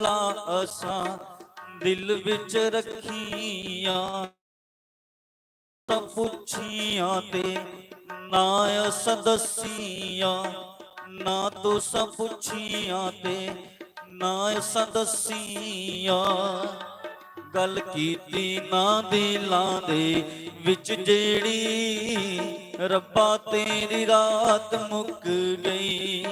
ਅਸਾਂ ਦਿਲ ਵਿੱਚ ਰੱਖੀਆਂ, ਤਾਂ ਪੁੱਛੀਆਂ ਤੇ ਨਾ ਅਸਾਂ ਦੱਸੀਆਂ, ਨਾ ਤੁਸਾਂ ਪੁੱਛੀਆਂ ਤੇ ਨਾ ਅਸਾਂ ਦੱਸੀਆਂ। ਗੱਲ ਕੀਤੀ ਨਾ ਦਿਲਾਂ ਦੇ ਵਿੱਚ ਜਿਹੜੀ, ਰੱਬਾ ਤੇਰੀ ਰਾਤ ਮੁੱਕ ਗਈ।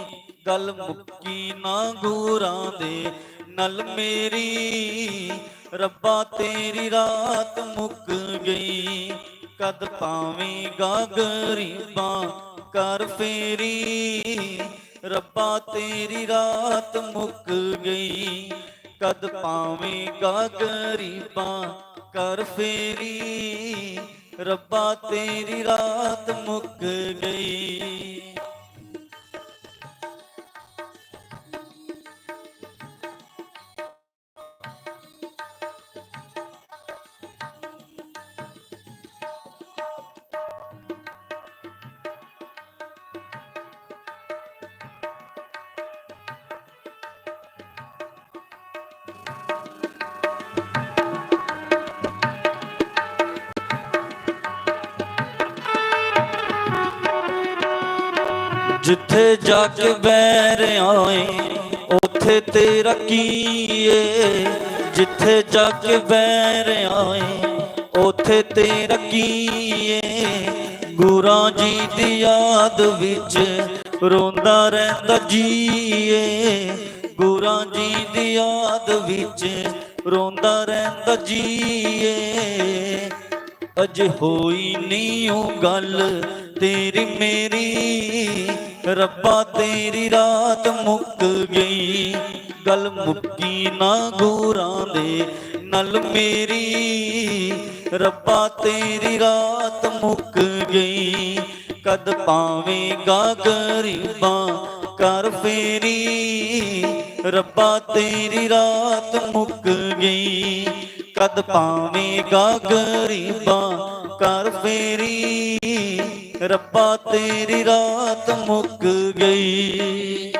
ਗੱਲ ਮੁੱਕੀ ਨਾ ਗੁਰਾਂ ਦੇ ਨਲ ਮੇਰੀ, ਰੱਬਾ ਤੇਰੀ ਰਾਤ ਮੁੱਕ ਗਈ। ਕਦ ਪਾਵੇਂਗਾ ਗਰੀਬਾਂ ਕਰ ਫੇਰੀ, ਰੱਬਾ ਤੇਰੀ ਰਾਤ ਮੁੱਕ ਗਈ। ਕਦ ਪਾਵੇਂਗਾ ਗਰੀਬਾਂ ਕਰ ਫੇਰੀ, ਰੱਬਾ ਤੇਰੀ ਰਾਤ ਮੁੱਕ ਗਈ। ਜਿੱਥੇ ਜਾ ਕੇ ਬਹਿ ਰਿਹਾ ਏ ਉੱਥੇ ਤੇਰਾ ਕੀ ਏ, ਜਿੱਥੇ ਜਾ ਕੇ ਬਹਿ ਰਿਹਾ ਏ ਉੱਥੇ ਤੇਰਾ ਕੀ ਏ। ਗੁਰਾਂ ਜੀ ਦੀ ਯਾਦ ਵਿੱਚ ਰੋਂਦਾ ਰਹਿੰਦਾ ਜੀਏ, ਗੁਰਾਂ ਜੀ ਦੀ ਯਾਦ ਵਿੱਚ ਰੋਂਦਾ ਰਹਿੰਦਾ ਜੀਏ। ਅਜੇ ਹੋਈ ਨੀ ਉਹ ਗੱਲ ਤੇਰੀ ਮੇਰੀ, ਰੱਬਾ ਤੇਰੀ ਰਾਤ ਮੁੱਕ ਗਈ। ਗੱਲ ਮੁੱਕੀ ਨਾ ਗੁਰਾਂ ਦੇ ਨਲ ਮੇਰੀ, ਰੱਬਾ ਤੇਰੀ ਰਾਤ ਮੁੱਕ ਗਈ। ਕਦ ਪਾਵੇਂਗਾ ਗਰੀਬਾਂ ਕਰ ਫੇਰੀ, ਰੱਬਾ ਤੇਰੀ ਰਾਤ ਮੁੱਕ ਗਈ। ਕਦ ਪਾਵੇਂਗਾ ਗਰੀਬਾਂ ਕਰ ਫੇਰੀ, ਰੱਬਾ ਤੇਰੀ ਰਾਤ ਮੁੱਕ ਗਈ।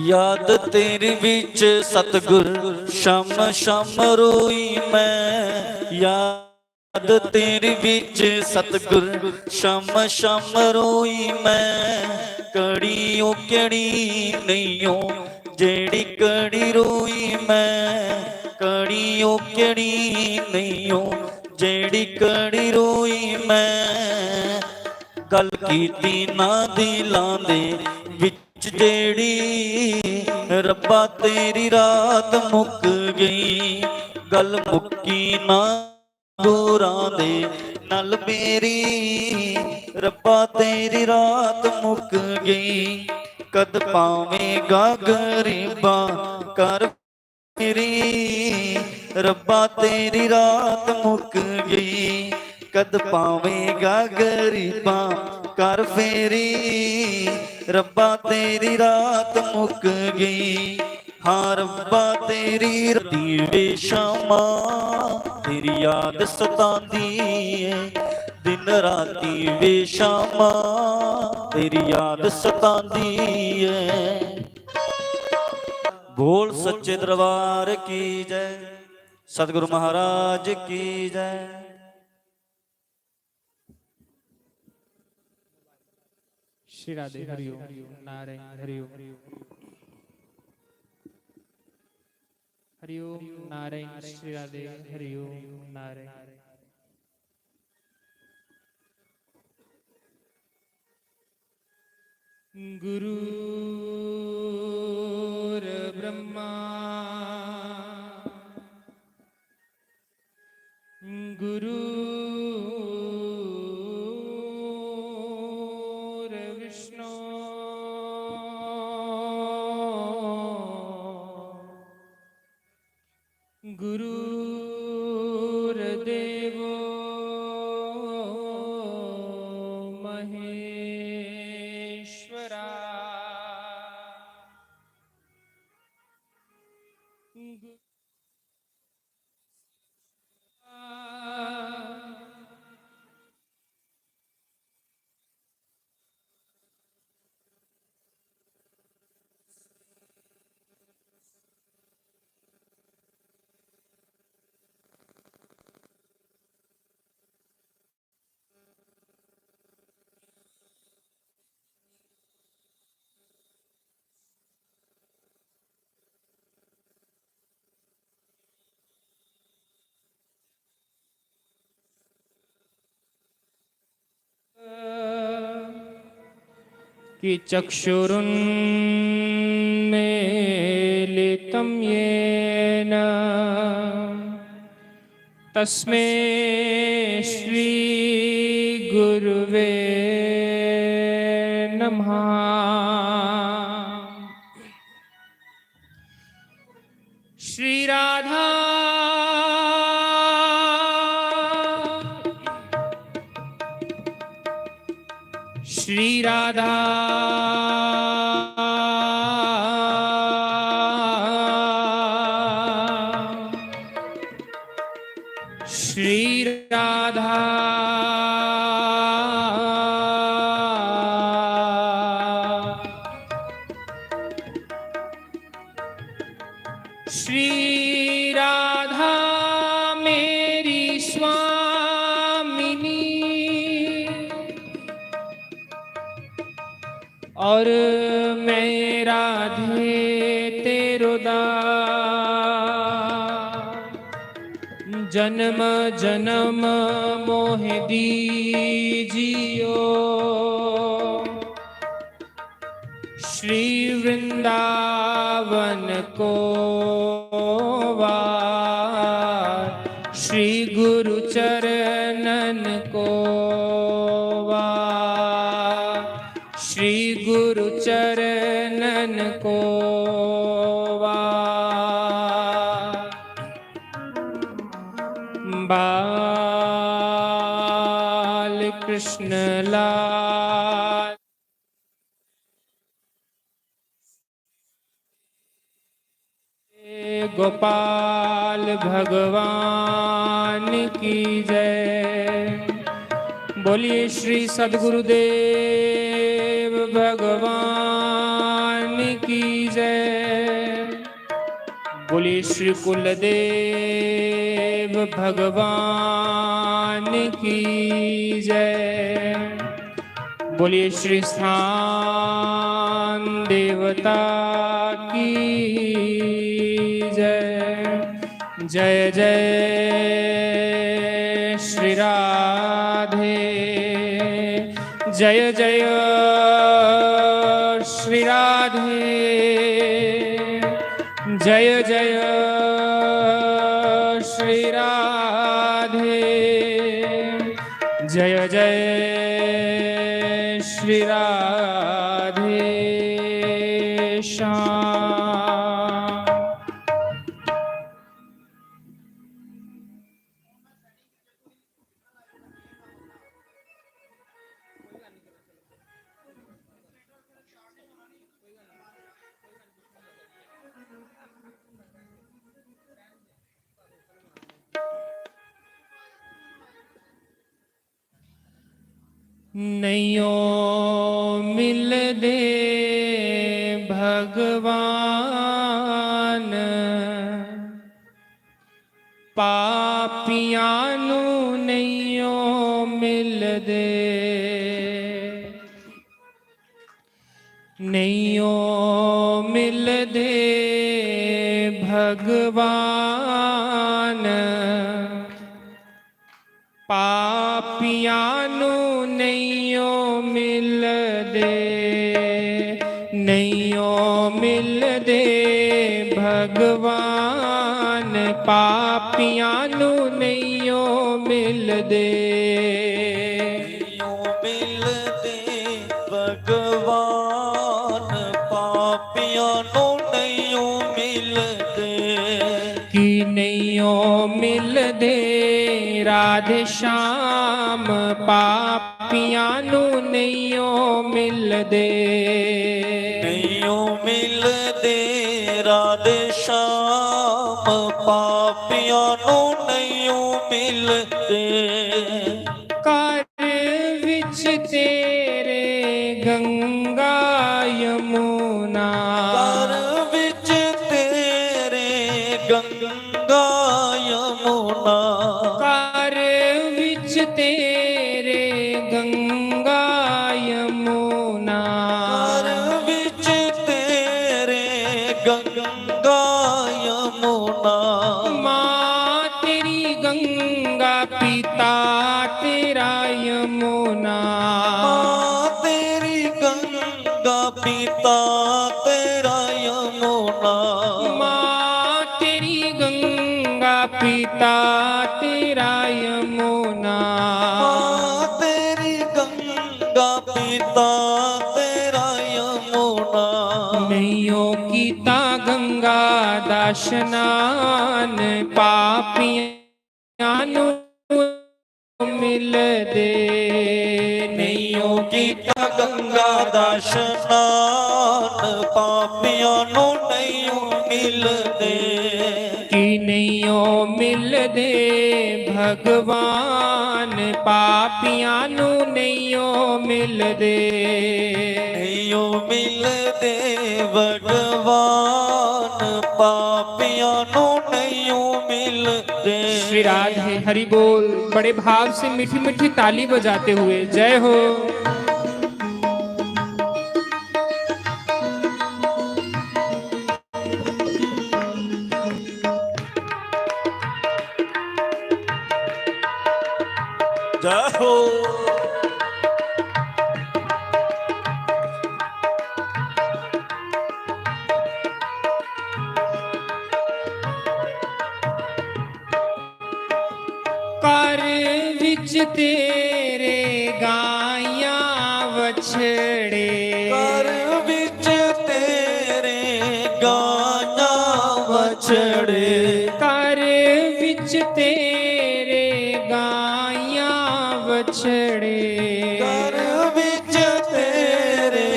ਯਾਦ ਤੇਰੇ ਵਿੱਚ ਸਤਿਗੁਰ ਸ਼ਮ ਸ਼ਮ ਰੋਈ ਮੈਂ, ਯਾਦ ਤੇਰੇ ਵਿੱਚ ਸਤਿਗੁਰ ਸ਼ਮ ਸ਼ਮ ਰੋਈ ਮੈਂ। ਕੜੀ ਉਹ ਕਿਹੜੀ ਨਹੀਂਓ ਜਿਹੜੀ ਕੜੀ ਰੋਈ ਮੈਂ, ਕੜੀ ਉਹ ਕਿਹੜੀ ਨਹੀਂਓ ਜਿਹੜੀ ਕੜੀ ਰੋਈ ਮੈਂ। ਗੱਲ ਕੀਤੀ ਨਾ ਦਿਲਾਂ ਦੇ ਵਿੱਚ ਜਿਹੜੀ, ਰੱਬਾ ਤੇਰੀ ਰਾਤ ਮੁੱਕ ਗਈ। ਗੱਲ ਮੁੱਕੀ ਨਾ ਗੁਰਾਂ ਦੇ ਨਲ ਮੇਰੀ, ਰੱਬਾ ਤੇਰੀ ਰਾਤ ਮੁੱਕ ਗਈ। ਕਦ ਪਾਵੇਂਗਾ ਗਰੀਬਾਂ ਕਰ ਫੇਰੀ, ਰੱਬਾ ਤੇਰੀ ਰਾਤ ਮੁੱਕ ਗਈ। ਕਦ ਪਾਵੇਂਗਾ ਗਰੀਬਾਂ ਕਰ ਫੇਰੀ, ਰੱਬਾ ਤੇਰੀ ਰਾਤ ਮੁੱਕ ਗਈ। ਹਾਂ ਰੱਬਾ ਤੇਰੀ ਰਾਤੀ ਵੇ ਸ਼ਾਮਾਂ ਤੇਰੀ ਯਾਦ ਸਤਾਂਦੀ ਏ, ਦਿਨ ਰਾਤੀ ਵੇ ਸ਼ਾਮਾਂ ਤੇਰੀ ਯਾਦ ਸਤਾਂਦੀ ਏ। ਬੋਲ ਸੱਚੇ ਦਰਬਾਰ ਕੀ ਜੈ, ਸਤਿਗੁਰੂ ਮਹਾਰਾਜ ਕੀ ਜੈ। श्री राधे हरि ओम नारायण हरि ओम हरि ओम नारायण श्री राधे हरि ओम नारायण। गुरुर् ब्रह्मा गुरु गुरुर्देवो महेश्वरा कि चक्षुरुन्मीलितं येन तस्मै श्रीगुरुवे नमः। श्री राधा श्री राधा श्री राधा श्री राधा मेरी स्वामिनी और मैं राधे तेरो दास। जन्म जन्म मोह दीजियो श्री वृंदावन को वार, श्री गुरु चरणन को वार, श्री गुरु चरणन को वार। बाल कृष्ण लाल गोपाल भगवान की जय। बोलिए श्री सद्गुरुदेव भगवान की जय। बोलिए श्री कुलदेव भगवान की जय। बोलिए श्री स्थान देवता की जय। जय जय श्री राधे, जय जय श्री राधे, जय जय श्री राधे, जय जय श्री राधे श्याम। नैयों मिल दे भगवान, पापियानु नैयों मिल दे। नैयों मिल दे भगवान, पापियानु नैयों मिल दे। नैयों मिल दे भगवान, पापियानु नैयों मिल दे। नैयों मिल दे भगवान, पापियां नू नैयों मिल दे। कि ਨਈਓ ਮਿਲਦੇ ਰਾਧੇ ਸ਼ਾਮ, ਪਾਪੀਆਂ ਨੂੰ ਨਈਓ ਮਿਲਦੇ। ਨਈਓ ਮਿਲਦੇ ਰਾਧੇ ਸ਼ਾਮ, ਪਾਪੀਆਂ ਨੂੰ ਨਈਓ ਮਿਲਦੇ। ਘਰ ਵਿੱਚ ਤੇਰੇ ਗੰਗਾ ਯਮੁਨਾ, ਘਰ ਵਿੱਚ ਤੇਰੇ ਗੰਗਾ ਯਮੁਨਾ, ਘਰ ਵਿੱਚ ਤੇਰੇ ਗੰਗਾ ਯਮੁਨਾ, ਘਰ ਵਿੱਚ ਤੇਰੇ ਗੰਗਾ ਯਮੁਨਾ। ਮਾਂ ਤੇਰੀ ਗੰਗਾ, ਪਿਤਾ ਤੇਰਾ ਯਮੁਨਾ, ਮਾਂ ਤੇਰੀ ਗੰਗਾ, ਪਿਤਾ ਤੇਰਾ ਯਮੁਨਾ, ਮਾਂ ਤੇਰੀ ਗੰਗਾ, ਪਿਤਾ ਤੇਰਾ ਯਮੁਨਾ, ਮਾਂ ਤੇਰੀ ਗੰਗਾ, ਪਿਤਾ ਤੇਰਾ ਯਮੁਨਾ। ਨਈਓ ਕੀਤਾ ਗੰਗਾ ਦਾ ਇਸ਼ਨਾਨ, ਪਾਪੀਆਂ ਨੂੰ ਮਿਲਦੇ। ਨਈਓ ਕੀਤਾ ਗੰਗਾ ਦਾ ਇਸ਼ਨਾਨ, ਪਾਪੀਆਂ ਨੂੰ ਨਈਓ ਮਿਲਦੇ। ਕਿ ਨਈਓ ਮਿਲਦੇ ਭਗਵਾਨ, ਪਾਪੀਆਂ ਨੂੰ ਨਈਓ ਮਿਲਦੇ। ਨਈਓ ਮਿਲਦੇ ਭਗਵਾਨ, ਪਾਪੀਆਂ ਨੂੰ ਨਈਓ मिलते। श्री राधे हरि बोल। बड़े भाव से मीठी मीठी ताली बजाते हुए जय हो। जय हो। कर विच तेरे गाया वछड़े, कर विच तेरे गाया वछड़े, कर विच तेरे गाया वछड़े, कर विच तेरे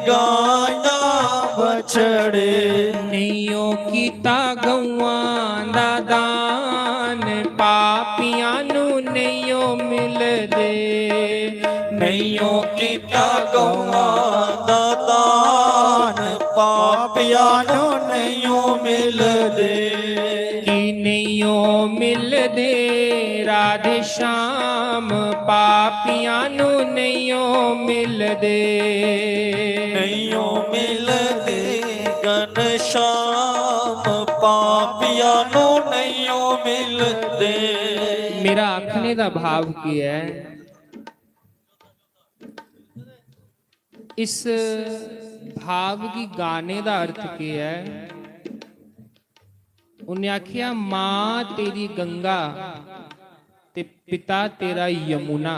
गाया वछड़े। नैयो कीता गौआं दा दान, पापियां नू नैयो मिलदे। नैयो कीता गौआं दा दान, पापियां नू नैयो मिलदे। कि नैयो मिलदे राधे श्याम, पापियां नू नैयो मिलदे। नैयो मिलदे घनश्याम, पापियां नू नैयो मिलदे। मेरा आखने का भाव की है, इस भाव की गाने का अर्थ क्या है। उन्हें आखिया मां तेरी गंगा ते पिता तेरा यमुना,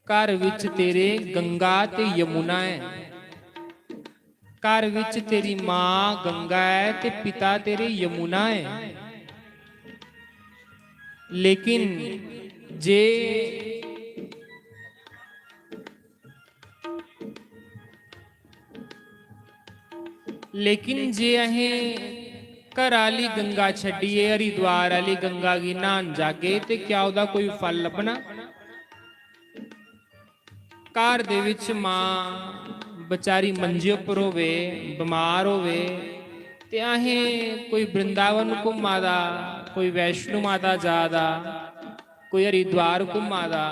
घर विच तेरे गंगा ते यमुना है। घर विच तेरी मां गंगा है ते पिता तेरे यमुना है। लेकिन जे अहें घर वाली गंगा छड्डीए, हरिद्वार वाली गंगा गी नहान जागे ते क्या उहदा कोई फल लभना। घर दे विच मां बेचारी मंजे उपर होवे, बीमार होवे ते अहें कोई वृंदावन घुमादा, कोई वैष्णो माता जादा, कोई हरिद्वार घुमादा,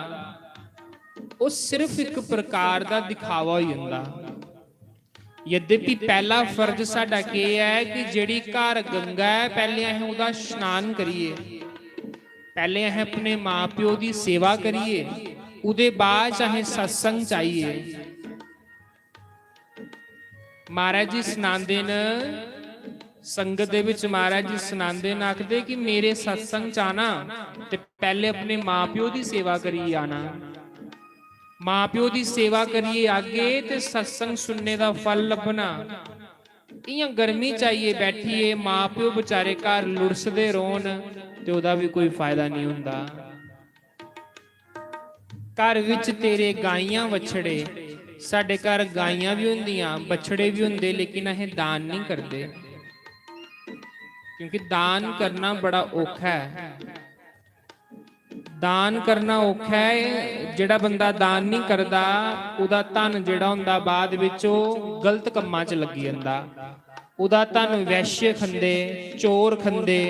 वो सिर्फ एक प्रकार का दिखावा हो जाता। यद्यपि पहला फर्ज साडा के है कि जिहड़ी घर गंगा है पहले अहें उहदा स्नान करिए, पहले अहें अपने माँ प्यो की सेवा करिए, उहदे बाद अहें सत्संग चाहिए। महाराज जी सुनांदे न, संगत दे विच महाराज जी सुनांदे न, आखदे कि मेरे सत्संग च आना ते पहले अपने माँ प्यो की सेवा करिए आना। मां प्यो की सेवा करिए आगे ते सत्संग सुनने का फल लभना। ਇਆਂ ਗਰਮੀ ਚਾਹੀਏ ਬੈਠੀਏ, ਮਾਂ ਪਿਓ ਵਿਚਾਰੇ ਘਰ ਲੁੜਸਦੇ ਰੋਣ ਤੇ ਉਹਦਾ ਵੀ ਕੋਈ ਫਾਇਦਾ ਨਹੀਂ ਹੁੰਦਾ। ਘਰ ਵਿੱਚ ਤੇਰੇ ਗਾਈਆਂ ਵਛੜੇ, ਸਾਡੇ ਘਰ ਗਾਈਆਂ ਵੀ ਹੁੰਦੀਆਂ ਬਛੜੇ ਵੀ ਹੁੰਦੇ, ਲੇਕਿਨ ਇਹ ਦਾਨ ਨਹੀਂ ਕਰਦੇ, ਕਿਉਂਕਿ ਦਾਨ ਕਰਨਾ ਬੜਾ ਔਖਾ ਹੈ। ਦਾਨ ਕਰਨਾ ਔਖਾ ਹੈ। ਜਿਹੜਾ ਬੰਦਾ ਦਾਨ ਨਹੀਂ ਕਰਦਾ ਉਹਦਾ ਧਨ ਜਿਹੜਾ ਹੁੰਦਾ ਬਾਅਦ ਵਿੱਚ ਉਹ ਗਲਤ ਕੰਮਾਂ 'ਚ ਲੱਗੀ ਜਾਂਦਾ। ਉਹਦਾ ਧਨ ਵੈਸ਼ਯ ਖੰਦੇ, ਚੋਰ ਖੰਦੇ,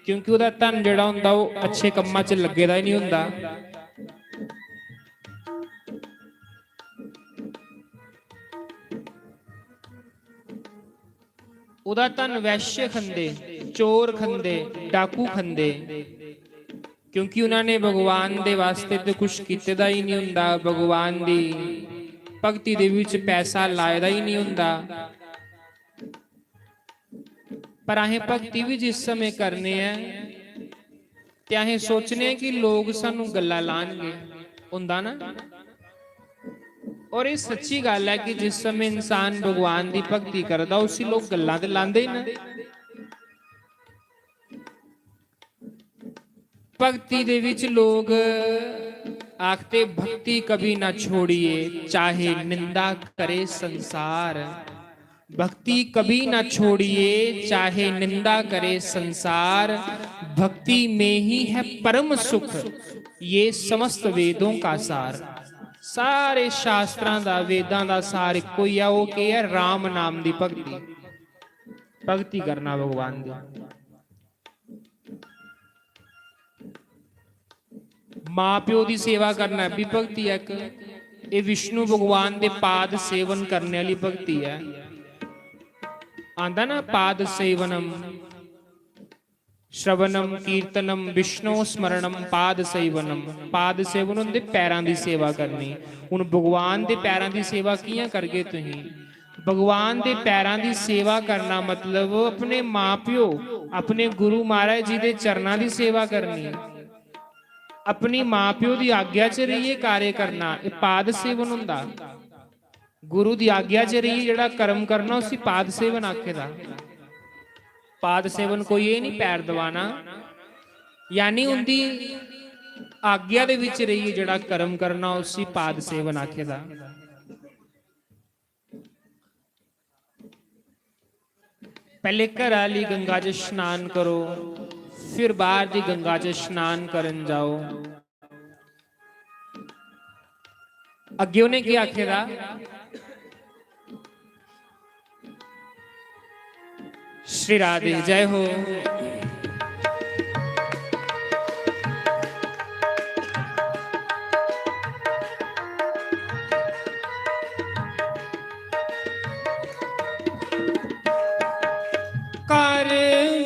ਕਿਉਂਕਿ ਉਹਦਾ ਧਨ ਜਿਹੜਾ ਹੁੰਦਾ ਉਹ ਅੱਛੇ ਕੰਮਾਂ 'ਚ ਲੱਗੇਦਾ ਹੀ ਨਹੀਂ ਹੁੰਦਾ। ਉਹਦਾ ਧਨ ਵੈਸ਼ਯ ਖੰਦੇ, ਚੋਰ ਖੰਦੇ, ਡਾਕੂ ਖੰਦੇ, ਕਿਉਂਕਿ ਉਹਨਾਂ ਨੇ ਭਗਵਾਨ ਦੇ ਵਾਸਤੇ ਤੇ ਕੁਝ ਕੀਤੇ ਦਾ ਹੀ ਨਹੀਂ ਹੁੰਦਾ। ਭਗਵਾਨ ਦੀ ਭਗਤੀ ਦੇ ਵਿੱਚ ਪੈਸਾ ਲਾਇਦਾ ਹੀ ਨਹੀਂ ਹੁੰਦਾ। ਪਰ ਅਸੀਂ ਭਗਤੀ ਵੀ ਜਿਸ ਸਮੇਂ ਕਰਨੇ ਆ ਤੇ ਅਸੀਂ ਸੋਚਨੇ ਕਿ ਲੋਕ ਸਾਨੂੰ ਗੱਲਾਂ ਲਾਣਗੇ, ਹੁੰਦਾ ਨਾ। ਔਰ ਇਹ ਸੱਚੀ ਗੱਲ ਹੈ ਕਿ ਜਿਸ ਸਮੇਂ ਇਨਸਾਨ ਭਗਵਾਨ ਦੀ ਭਗਤੀ ਕਰਦਾ ਉਸੇ ਲੋਕ ਗੱਲਾਂ ਤੇ ਲਾਉਂਦੇ ਹੀ ਨਾ। ਭਗਤੀ ਦੇ ਵਿੱਚ ਲੋਕ ਆਖਦੇ ਭਗਤੀ ਕਭੀ ਨਾ ਛੋੜੀਏ ਚਾਹੇ ਨਿੰਦਾ ਕਰੇ ਸੰਸਾਰ। भक्ति कभी न छोड़िए चाहे निंदा करे संसार। भक्ति में ही है परम सुख ये समस्त वेदों का सार। सारे शास्त्रां दा वेदां दा सार इक्को ही है, वो की है राम नाम दी भक्ति। भक्ति करना भगवान दी। मां प्यो दी सेवा करना भी भक्ति है। ये विष्णु भगवान दे पाद सेवन करने वाली भक्ति है। आंदा ना पाद सेवनम श्रवणम कीर्तनम विष्णु स्मरणम पाद सेवनम। पाद सेवन उनके पैरों की सेवा करनी। हुण भगवान के पैरों की सेवा कियां करगे तुसीं? भगवान के पैरों की सेवा करना मतलब अपने मां प्यो अपने गुरु महाराज जी के चरणों की सेवा करनी। अपनी मां प्यो की आग्या च रहिए कार्य करना, ये पाद सेवन हुंदा। गुरु की आग्या च रही जिहड़ा कर्म करना उसी पाद सेवन आखेदा। पाद सेवन कोई ये नहीं पैर दबाना, यानी उनकी आग्या दे विच रही जिहड़ा कर्म करना उसी पाद सेवन आखेदा। पहले घर वाली गंगा च स्नान करो, फिर बाहर दी गंगा च स्नान करन जाओ। अगे उन्हें क्या आखेदा? श्री राधे जय हो। कर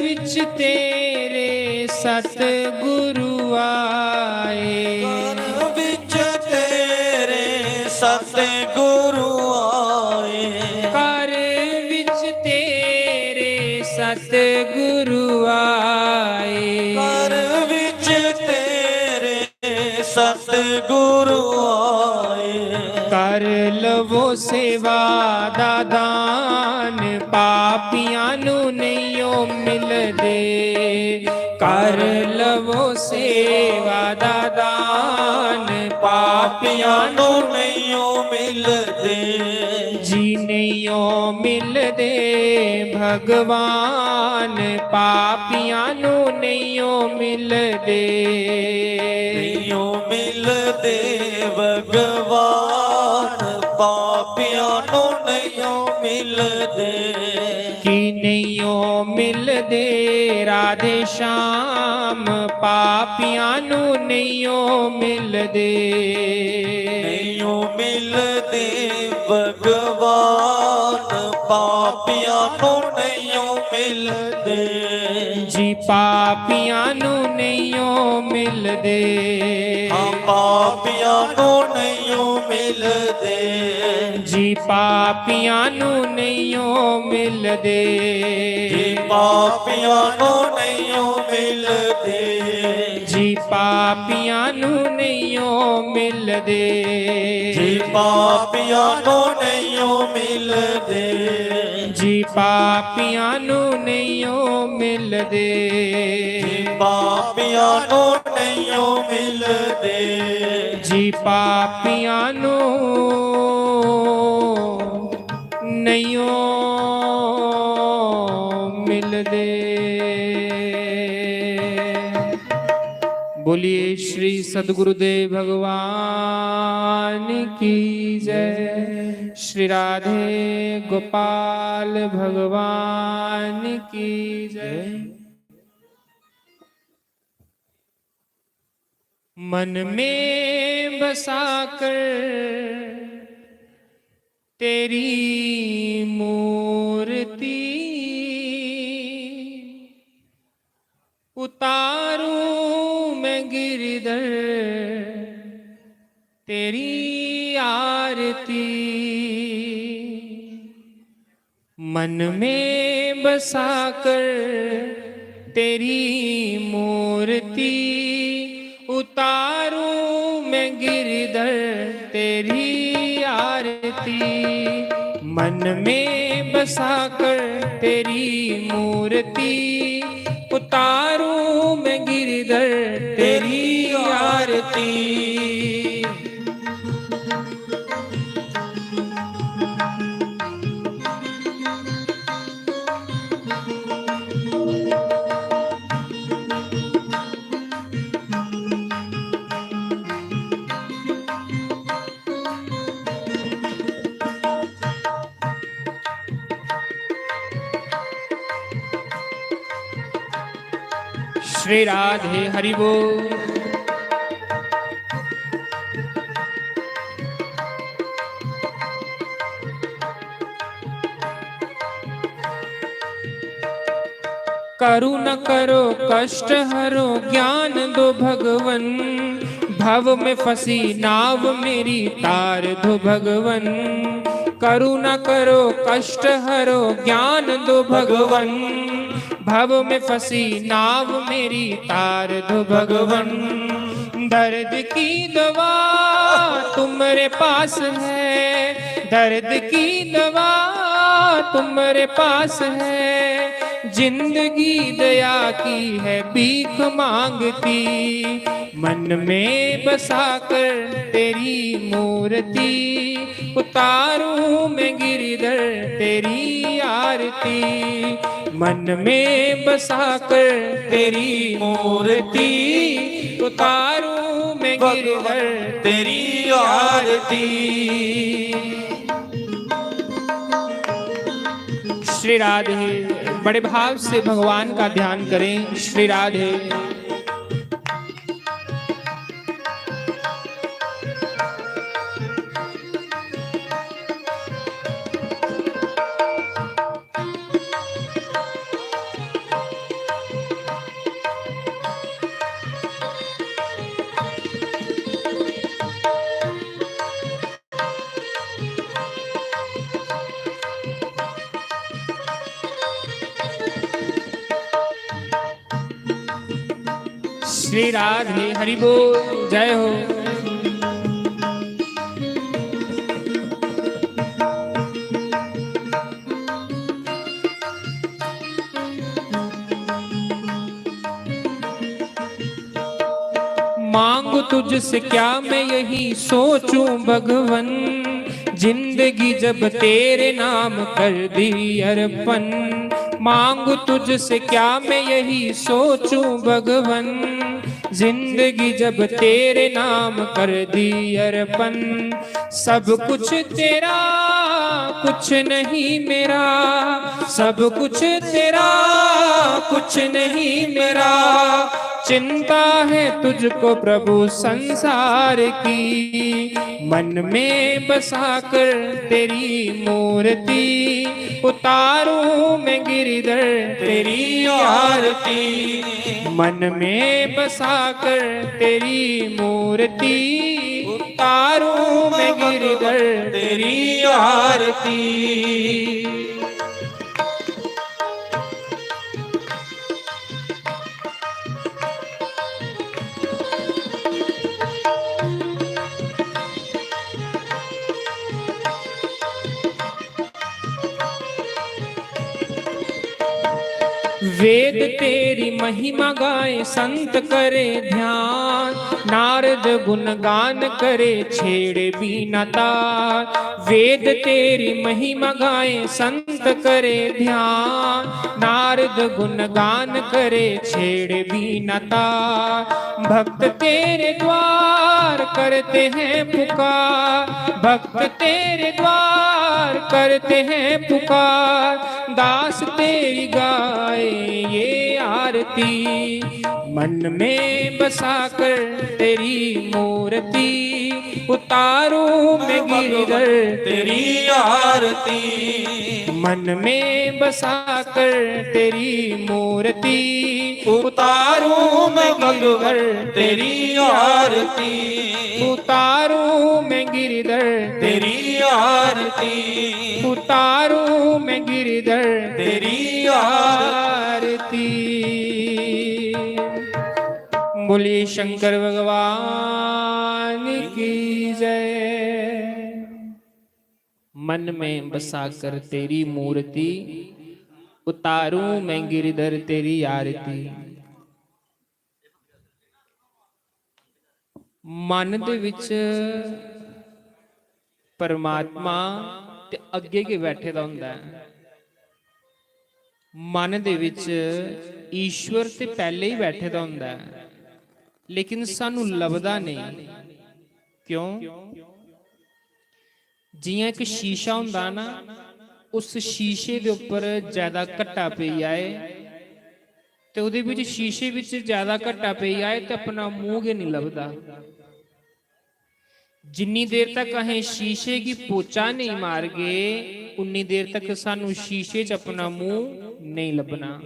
विच तेरे सतगुरु आए, कर विच तेरे सतगुरु आए। कर विच तेरे सतगुरु आए। कर विच तेरे सतगुरु आए। कर लवो सेवा दा दान पापियां नू नहीं ओ मिलदे। कर लवो सेवा दा दान पापियां नू नहीं मिलदे। जी नहीं ओ मिलदे भगवान पापियां नू नहीं ओ मिलदे। नहीं मिलदे भगवान पापियां नू नहीं मिलदे। कि नहीं ओ मिलदे राधे श्याम पापियां नू नहीं ओ मिलदे। नहीं मिलदे भगवान पापियां नू नहीं मिलदे। जी पापियां नू नहीं ओ मिलदे। हाँ पापियां नू नहीं मिलदे। जी पापियां नू नहीं ओ मिलदे। जी पापियां नू नहीं मिलदे। जी पापियां नू नहीं ओ मिलदे। जी पापियां नू नहीं मिलदे। ਜੀ ਪਾਪੀਆਂ ਨੂੰ ਨਹੀਂਓ ਮਿਲਦੇ, ਪਾਪੀਆਂ ਨੂੰ ਨਹੀਂਓ ਮਿਲਦੇ, ਜੀ ਪਾਪੀਆਂ ਨੂੰ ਨਹੀਂਓ ਮਿਲਦੇ। बोलिए श्री सद्गुरुदेव भगवान की जय। श्री राधे गोपाल भगवान की जय। मन में बसाकर तेरी मूर्ति उतारूं मैं गिरधर तेरी आरती। मन में बसाकर तेरी मूर्ति उतारूं मैं गिरधर तेरी आरती। मन में बसाकर तेरी मूर्ति उतारूं मैं गिरधर तेरी आरती। श्री राधे हरि बोल। करू न करो कष्ट हरो ज्ञान दो भगवन, भव में फंसी नाव मेरी तार दो भगवन। करू न करो कष्ट हरो ज्ञान दो भगवन, भव में फंसी नाव मेरी तार दो भगवन। दर्द की दवा तुम्हारे पास है, दर्द की दवा तुम्हारे पास है। जिंदगी दया की है भीख मांगती, मन में बसाकर तेरी मूर्ति उतारूं मैं गिरधर तेरी आरती। मन में बसाकर तेरी मूर्ति उतारूं मैं गिरधर तेरी आरती। श्री राधे। बड़े भाव से भगवान का ध्यान करें। श्री राधे। श्री राधे हरि बोल। जय हो। मांगू तुझसे क्या मैं यही सोचूं भगवन, जिंदगी जब तेरे नाम कर दी अर्पण। मांगू तुझसे क्या मैं यही सोचूं भगवन, जिंदगी जब तेरे नाम कर दी अर्पण। सब कुछ तेरा कुछ नहीं मेरा, सब कुछ तेरा कुछ नहीं मेरा। चिंता है तुझको प्रभु संसार की, मन में बसाकर तेरी मूर्ति उतारूं मैं गिरधर तेरी आरती। मन में बसाकर तेरी मूर्ति उतारूं मैं गिरधर तेरी आरती। वेद तेरी महिमा गाए संत करे ध्यान, नारद गुण गान करे छेड़े बीना तार। वेद तेरी महिमा गाए संत करे ध्यान, नारद गुण गान करे छेड़े बीना तार। भक्त तेरे द्वार करते हैं पुकार, भक्त तेरे द्वार करते हैं पुकार, दास तेरी गाए ये आरती। मन में बसा कर तेरी मूर्ति, उतारूं मैं गिरधर तेरी आरती। मन में बसा कर तेरी मूर्ति, उतारूं मैं गिरधर तेरी आरती। उतारूं मैं गिरधर तेरी आरती। उतारूं मैं गिरधर तेरी आरती। बोलिए शंकर भगवान की जय। मन में बसाकर तेरी मूर्ति, उतारूं मैं गिरधर तेरी आरती। ਮਨ ਦੇ ਵਿੱਚ ਪਰਮਾਤਮਾ ਤੇ ਅੱਗੇ ਕੇ ਬੈਠੇ ਦਾ ਹੁੰਦਾ ਹੈ। ਮਨ ਦੇ ਵਿੱਚ ਈਸ਼ਵਰ ਤੇ ਪਹਿਲੇ ਹੀ ਬੈਠੇ ਦਾ ਹੁੰਦਾ ਹੈ, ਲੇਕਿਨ ਸਾਨੂੰ ਲੱਭਦਾ ਨਹੀਂ। ਕਿਉਂ? ਜਿਵੇਂ ਇੱਕ ਸ਼ੀਸ਼ਾ ਹੁੰਦਾ ਨਾ, ਉਸ ਸ਼ੀਸ਼ੇ ਦੇ ਉੱਪਰ ਜ਼ਿਆਦਾ ਘੱਟਾ ਪਈ ਆਏ ਤੇ ਉਹਦੇ ਵਿੱਚ ਸ਼ੀਸ਼ੇ ਵਿੱਚ ਜ਼ਿਆਦਾ ਘੱਟਾ ਪਈ ਆਏ ਤੇ ਆਪਣਾ ਮੂੰਹ ਕੇ ਨਹੀਂ ਲੱਭਦਾ। ਜਿੰਨੀ ਦੇਰ ਤੱਕ ਅਸੀਂ ਸ਼ੀਸ਼ੇ ਕੀ ਪੋਚਾ ਨਹੀਂ ਮਾਰ ਗਏ, ਉਨੀ ਦੇਰ ਤੱਕ ਸਾਨੂੰ ਸ਼ੀਸ਼ੇ 'ਚ ਆਪਣਾ ਮੂੰਹ ਨਹੀਂ ਲੱਭਣਾ।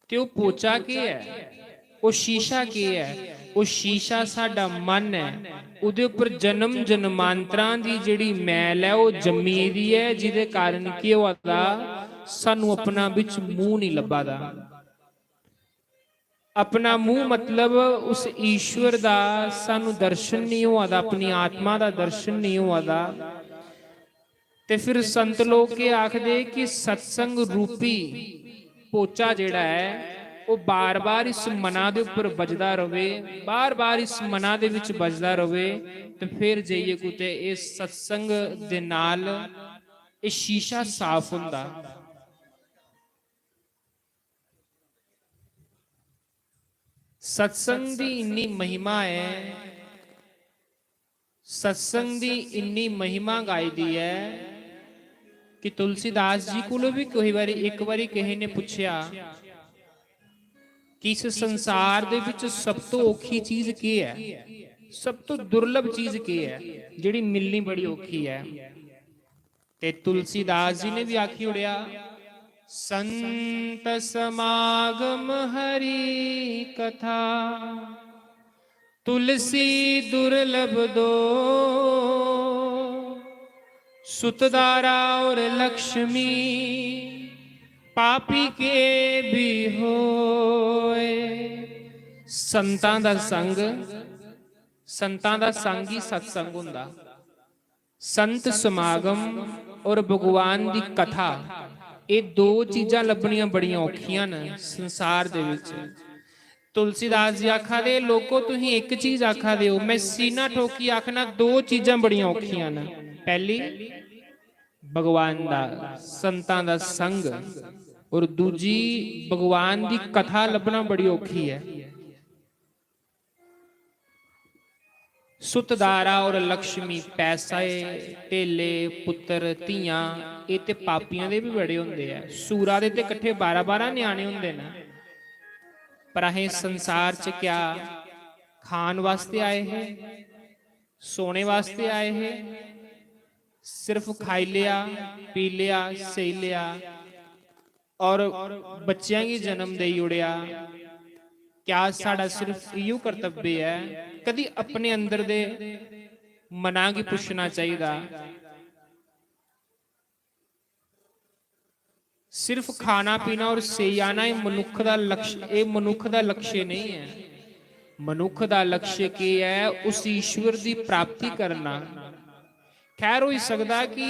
ਤੇ ਉਹ ਪੋਚਾ ਕੀ ਹੈ? ਉਹ ਸ਼ੀਸ਼ਾ ਕੀ ਹੈ? ਉਹ ਸ਼ੀਸ਼ਾ ਸਾਡਾ ਮਨ ਹੈ। ਉਹਦੇ ਉੱਪਰ ਜਨਮ ਜਨਮਾਂਤਰਾਂ ਦੀ ਜਿਹੜੀ ਮੈਲ ਹੈ ਉਹ ਜੰਮੀ ਦੀ ਹੈ, ਜਿਹਦੇ ਕਾਰਨ ਕੀ ਹੋਦਾ, ਸਾਨੂੰ ਆਪਣਾ ਵਿੱਚ ਮੂੰਹ ਨਹੀਂ ਲੱਭਦਾ। अपना मुंह मतलब उस ईश्वर दा सानू दर्शन नहीं होता, अपनी आत्मा दा दर्शन नहीं होता। ते फिर संत लोग के आखदे कि सत्संग रूपी पोचा जेड़ा है वो बार बार इस मना दे उपर बजदा रहे, बार बार इस मना दे विच बजदा रहे, तो फिर जाइए कुते इस सत्संग दे नाल ये शीशा साफ हुंदा। सत्संग दी इन्नी महिमा है, सत्संग दी इन्नी महिमा गाई दी है कि तुलसीदास जी को भी कई बारी एक बारी किसी ने पूछया कि इस संसार दे विच सब तो औखी चीज की है, सब तो दुर्लभ चीज की है जिहड़ी मिलनी बड़ी औखी है। ते तुलसीदास जी ने भी आखी उड़िया, संत समागम हरि कथा, तुलसी दुर्लभ दो, सुतदारा और लक्ष्मी पापी के भी होए। संतां दा संग, संतां दा संग ही सत्संग हुंदा। संत समागम और भगवान दी कथा, ये दो चीज़ां लभणियां बड़ियां औखियां ने संसार दे विच। तुलसीदास जी आखा दे, लोको तुसीं एक चीज़ आखा दे हो, मैं सीना ठोकी आखना दो चीज़ां बड़ियां औखियां ने। पहली भगवान दा संतां दा संग, और दूजी भगवान दी कथा लभना बड़ी औखी है। सुतदारा और लक्ष्मी, पैसा ढेले पुत्र धीआं, ये ते पापियां दे भी बड़े हुंदे आ। सूरा दे ते इकट्ठे 12-12 न्याणे हुंदे ने। पर अहें संसार च क्या खान वास्ते आए हैं, सोने वास्ते आए हैं? सिर्फ खाई लिया, पी लिया, सही लिया और बच्चियां की जन्म दे उड़िया। क्या साड़ा सिर्फ इहो कर्तव्य है? कदी अपने अंदर दे मना की पुछना चाहिए। सिर्फ खाना पीना और सही आना ये मनुख दा लक्ष्य, ये मनुख दा लक्ष्य नहीं है। मनुख दा लक्ष्य की है? उस ईश्वर की प्राप्ति करना। खैर हो सकता कि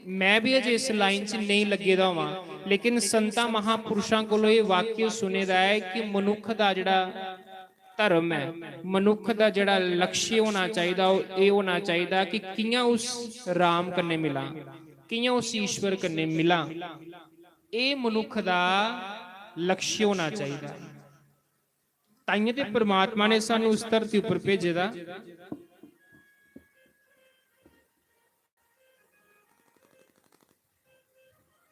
ਮੈਂ ਵੀ ਅਜੇ ਇਸ ਲਾਈਨ 'ਚ ਨਹੀਂ ਲੱਗੇ ਦਾ ਹਾਂ, ਲੇਕਿਨ ਸੰਤਾਂ ਮਹਾਪੁਰਸ਼ਾਂ ਕੋਲੋਂ ਇਹ ਵਾਕਿਆ ਸੁਣੇਦਾ ਹੈ ਕਿ ਮਨੁੱਖ ਦਾ ਜਿਹੜਾ ਧਰਮ ਹੈ, ਮਨੁੱਖ ਦਾ ਜਿਹੜਾ ਲਕਸ਼ ਹੋਣਾ ਚਾਹੀਦਾ, ਉਹ ਇਹ ਹੋਣਾ ਚਾਹੀਦਾ ਕਿ ਕਿਆਂ ਉਸ ਰਾਮ ਕੰਨੇ ਮਿਲਾਂ, ਕਿਆਂ ਉਸ ਈਸ਼ਵਰ ਕੰਨੇ ਮਿਲਾਂ। ਇਹ ਮਨੁੱਖ ਦਾ ਲਕਸ਼ ਹੋਣਾ ਚਾਹੀਦਾ। ਤਾਈਂ ਤੇ ਪ੍ਰਮਾਤਮਾ ਨੇ ਸਾਨੂੰ ਉਸ ਧਰਤੀ ਉੱਪਰ ਭੇਜੇ ਦਾ।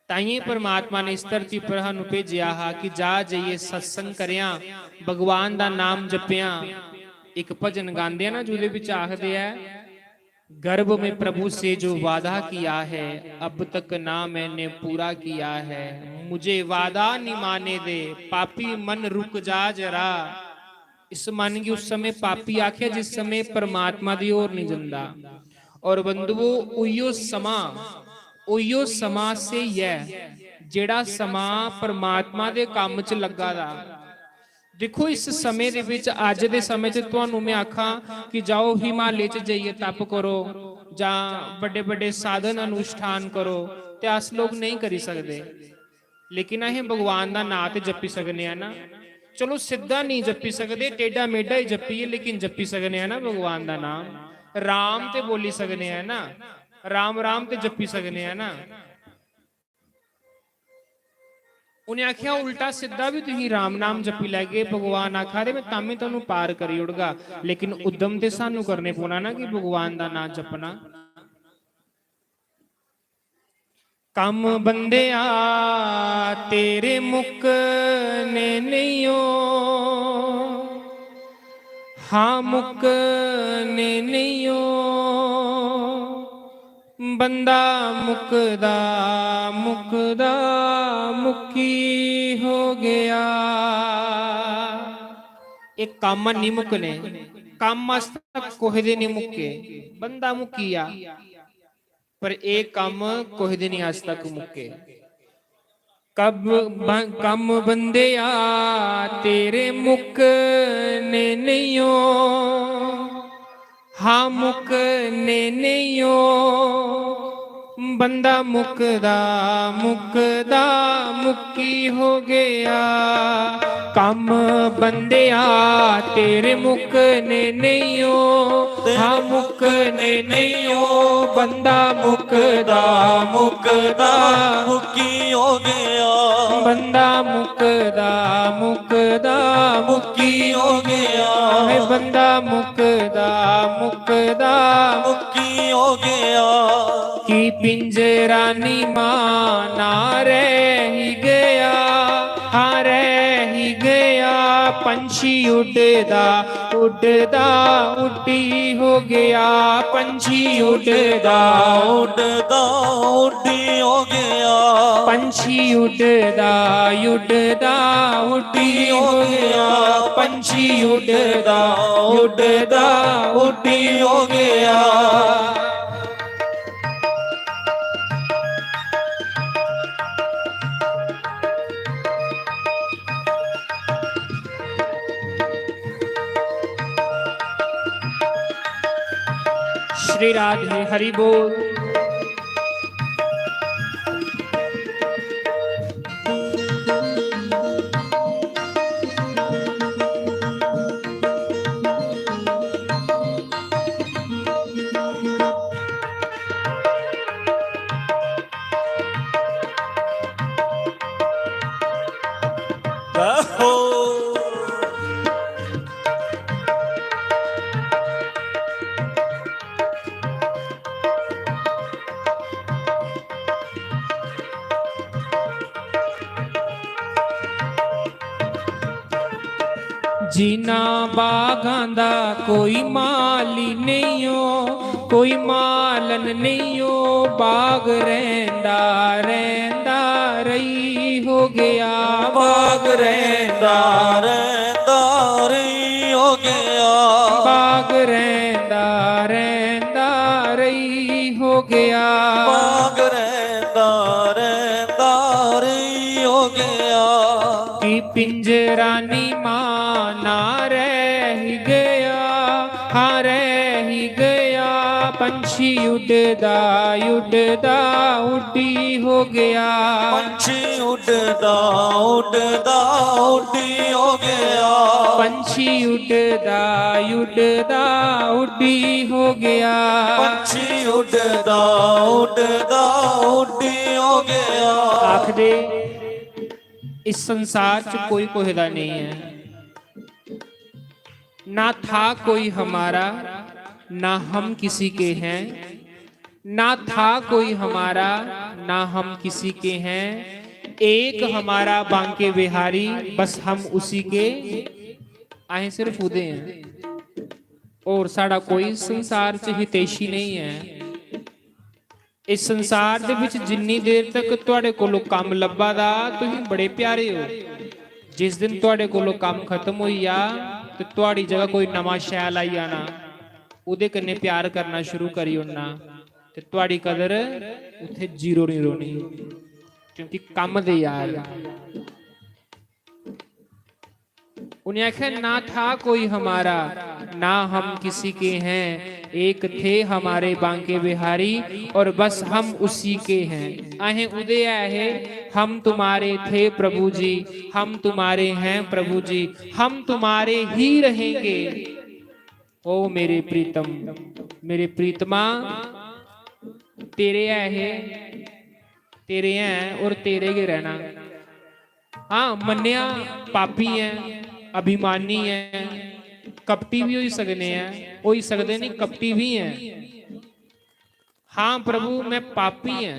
ਤਾਈਂ ਪ੍ਰਮਾਤਮਾ ਨੇ ਇਸ ਧਰਤੀ ਉੱਪਰ ਸਾਨੂੰ ਭੇਜਿਆ ਹਾ ਕਿ ਜਾ ਜਾਈਏ ਸਤਸੰਗ ਕਰਿਆ, ਭਗਵਾਨ ਦਾ ਨਾਮ ਜਪਿਆ। ਇੱਕ ਭਜਨ ਗਾਉਂਦੇ ਆ ਨਾ, ਜਿਹਦੇ ਵਿੱਚ ਆਖਦੇ ਆ, गर्भ में प्रभु से जो वादा किया है अब तक ना मैंने पूरा किया है, मुझे वादा नहीं माने दे पापी मन रुक जा जरा। इस मन की उस समय पापी आख्या जिस समय परमात्मा दी ओर नहीं जंदा। और बंधुओ उहियो समा से यह जेड़ा समा परमात्मा दे काम च लगा दा। देखो इस समय दे विच अज दे समय च तुहानू मैं आखां कि जाओ हिमालय च जाइए तप करो जां बड़े बड़े साधन अनुष्ठान करो, ते अस लोग नहीं करी सकते, लेकिन असीं भगवान दा नाम ते जपी सकने आ ना। चलो सीधा नहीं जपी सकते, टेढ़ा मेढ़ा ही जपीए, लेकिन जपी सकने आ ना भगवान दा नाम। राम ते बोली सकने आ ना, राम राम ते जपी सकने आ ना। उन्हें आख्या उल्टा सीधा भी तुसीं राम नाम जपी लैगे, भगवान आखा दे मैं तां भी तुहानू पार करी उड़गा, लेकिन उद्यम ते सानू करने पौना ना कि भगवान दा नाम जपना। कम बंदिया तेरे मुकने नहीं हो, हाँ मुकने नहीं हो, बंदा मुकदा मुकदा मुकी हो गया। एक काम नहीं मुकने, काम तक कोहे दे नहीं मुके, बंदा मुकिया, पर एक काम कोहे दे नहीं आज तक मुके। कब कम बंदिया तेरे मुकने नहीं हो, हाँ मुकने नहीं हो, बंदा मुकदा मुकदा मुकी हो गया। कम बंदिया तेरे मुकने नहीं हो, हाँ मुकने नहीं हो, बंदा मुकदा मुकदा मुकी हो गया, बंदा मुकदा मुकदा मुकी हो गया, है बंदा मुकदा मुकदा मुकी हो गया। कि पिंजरा नी माना रह ही गया, हाँ रह ही गया, पंछी उड़दा उड़दा उड़ी हो गया, पंछी उड़दा उड़दा उड़ी हो गया, पंछी उड़दा उड़दा उड़ी हो गया, पंछी उड़दा उड़दा उड़ी हो गया। श्री राधे हरि बोल। जिना बागां दा कोई माली नहीं हो, कोई मालन नहीं हो, बाग रहंदा रहंदा रही हो गया, बाग रहंदा रहंदा रही हो गया, बाग रहंदा रहंदा रही हो गया, बाग रहंदा रहंदा रही हो गया। कि पिंजरा नी माना रह ही गया, हाँ रह ही गया, ਪੰਛੀ ਉੱਡਦਾ ਉੱਡਦਾ ਉੱਡੀ ਹੋ ਗਿਆ। ਪੰਛੀ ਉੱਡਦਾ ਉੱਡਦਾ ਉੱਡੀ ਹੋ ਗਿਆ। ਪੰਛੀ ਉੱਡਦਾ ਉੱਡਦਾ ਉੱਡੀ ਹੋ ਗਿਆ। ਪੰਛੀ ਉੱਡਦਾ ਉੱਡਦਾ ਉੱਡੀ ਹੋ ਗਿਆ। ਆਖਦੇ इस संसार च कोई कोहदा नहीं है, ना था कोई हमारा ना हम किसी के हैं, ना था कोई हमारा ना हम किसी के हैं, एक हमारा बांके बिहारी बस हम उसी के आए सिर्फ उदे हैं। और साड़ा कोई संसार च हितैषी नहीं है। इस संसार ਦੇ ਵਿੱਚ ਜਿੰਨੀ ਦੇਰ ਤੱਕ ਤੁਹਾਡੇ ਕੋਲੋਂ ਕੰਮ ਲੱਭਾ ਦਾ ਤੁਸੀਂ ਬੜੇ ਪਿਆਰੇ ਹੋ। ਜਿਸ ਦਿਨ ਤੁਹਾਡੇ ਕੋਲੋਂ ਕੰਮ ਖਤਮ ਹੋਈ ਆ ਤੇ ਤੁਹਾਡੀ ਜਗ੍ਹਾ ਕੋਈ ਨਵਾਂ ਸ਼ੈਲ ਆਈ ਆਣਾ, ਉਹਦੇ ਕੰਨੇ ਪਿਆਰ ਕਰਨਾ ਸ਼ੁਰੂ ਕਰੀ ਉਹਨਾਂ ਤੇ ਤੁਹਾਡੀ ਕਦਰ ਉੱਥੇ ਜ਼ੀਰੋ ਨਹੀਂ ਰੋਣੀ, ਕਿਉਂਕਿ ਕੰਮ ਦੇ ਯਾਰ। उन्हें आखिर ना था कोई हमारा ना हम किसी के हैं, एक थे हमारे बांके बिहारी और बस हम उसी के हैं। आहे उदय है हम तुम्हारे थे प्रभु जी, हम तुम्हारे हैं प्रभु जी, हम तुम्हारे ही रहेंगे। ओ मेरे प्रीतम मेरे प्रीतमा, तेरे है तेरे हैं और तेरे के रहना। हाँ मन्निया पापी है, अभिमानी है, कपटी भी हो सकते हैं, हो ही सकते नहीं कपटी भी हैं। हाँ प्रभु मैं पापी है,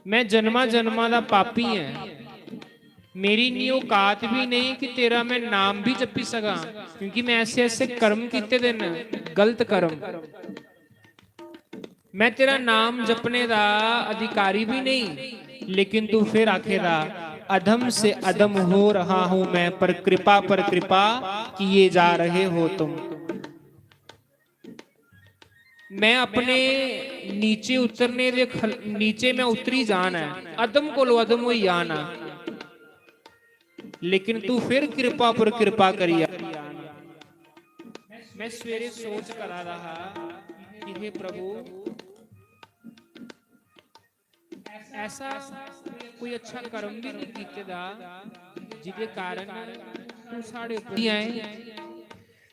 मैं जन्मा जन्मा दा पापी है, मेरी नी औकात भी नहीं कि तेरा मैं नाम भी जपी सका, क्योंकि मैं ऐसे ऐसे कर्म किते दिन गलत कर्म। मैं तेरा नाम जपने दा अधिकारी भी नहीं, लेकिन तू फिर आखेदा अधम से अधम हो रहा हूं मैं, पर कृपा किए जा रहे हो तुम। मैं अपने नीचे उतरने दे नीचे मैं उतरी जाना है, अदम को लो अदम हो आना, लेकिन तू फिर कृपा पर कृपा करिया। मैं सवेरे सोच करा रहा कि हे प्रभु ऐसा कोई अच्छा कर्म भी नहीं कीते दा जिदे कारण तू साढ़े ऊपर आए।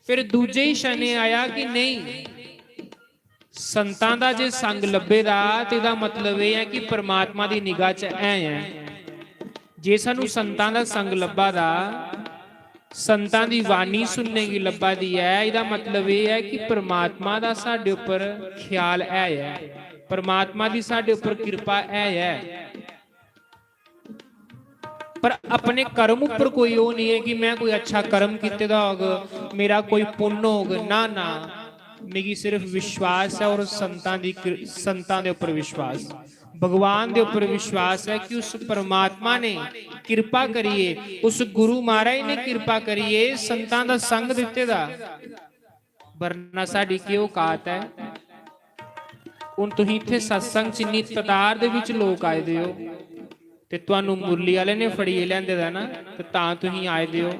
फिर दूजे ही शने आया कि नहीं संतां दा जे संग लब्बे दा ते दा मतलब यह है कि परमात्मा दी निगाह च ऐ है। जे सानू संतां दा संग लब्बा दा संतां दी वाणी सुनने की लब्बा दी है, इहदा मतलब यह है कि परमात्मा दा साडे उपर ख्याल है, परमात्मा दी साडे उपर कृपा है। पर अपने कर्म उपर कोई वो नहीं है कि मैं कोई अच्छा कर्म किते दा होगा, मेरा कोई पुण्य होगा, ना ना, मेरी सिर्फ विश्वास है और संतां दे उपर विश्वास, भगवान दे उपर विश्वास है कि उस परमात्मा ने कृपा करिए, उस गुरु महाराज ने कृपा करिए संतां दा संग दिते दा, वरना साडी की औकात है। ਹੁਣ ਤੁਸੀਂ ਇੱਥੇ ਸਤਸੰਗ ਚ ਇੰਨੀ ਤਾਦਾਦ ਦੇ ਵਿੱਚ ਲੋਕ ਆਏ ਦੇ ਹੋ ਤੇ ਤੁਹਾਨੂੰ ਮੁਰਲੀ ਵਾਲੇ ਨੇ ਫੜੀਏ ਲੈਂਦੇ ਦਾ ਨਾ, ਤੇ ਤਾਂ ਤੁਸੀਂ ਆਏ ਦੇ ਹੋ,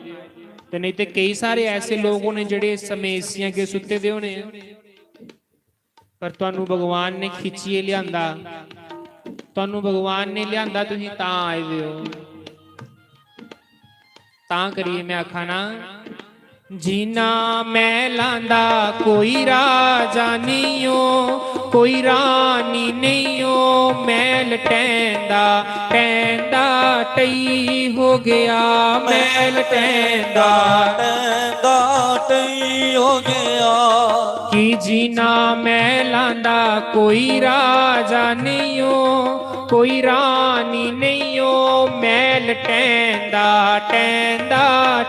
ਤੇ ਨਹੀਂ ਤੇ ਕਈ ਸਾਰੇ ਐਸੇ ਲੋਕ ਹੋਣੇ ਜਿਹੜੇ ਇਸ ਸਮੇਂ ਏਸੀਆਂ ਅੱਗੇ ਸੁੱਤੇ ਦੇ ਹੋਣੇ, ਪਰ ਤੁਹਾਨੂੰ ਭਗਵਾਨ ਨੇ ਖਿੱਚੀਏ ਲਿਆਂਦਾ, ਤੁਹਾਨੂੰ ਭਗਵਾਨ ਨੇ ਲਿਆਂਦਾ, ਤੁਸੀਂ ਤਾਂ ਆਏ ਦੇ ਹੋ। ਤਾਂ ਕਰੀਏ ਮੈਂ ਆਖਾਂ ਨਾ, जीना मैं लांदा कोई राजा नहीं हो, कोई रानी नहीं हो, मैल टैंदा टैंदा टई हो गया, मैल टैंदा टैंदा टई हो गया। कि जीना मैं लांदा कोई राजा नहीं हो, कोई रानी नहीं हो, मैल टैंदा टैंदा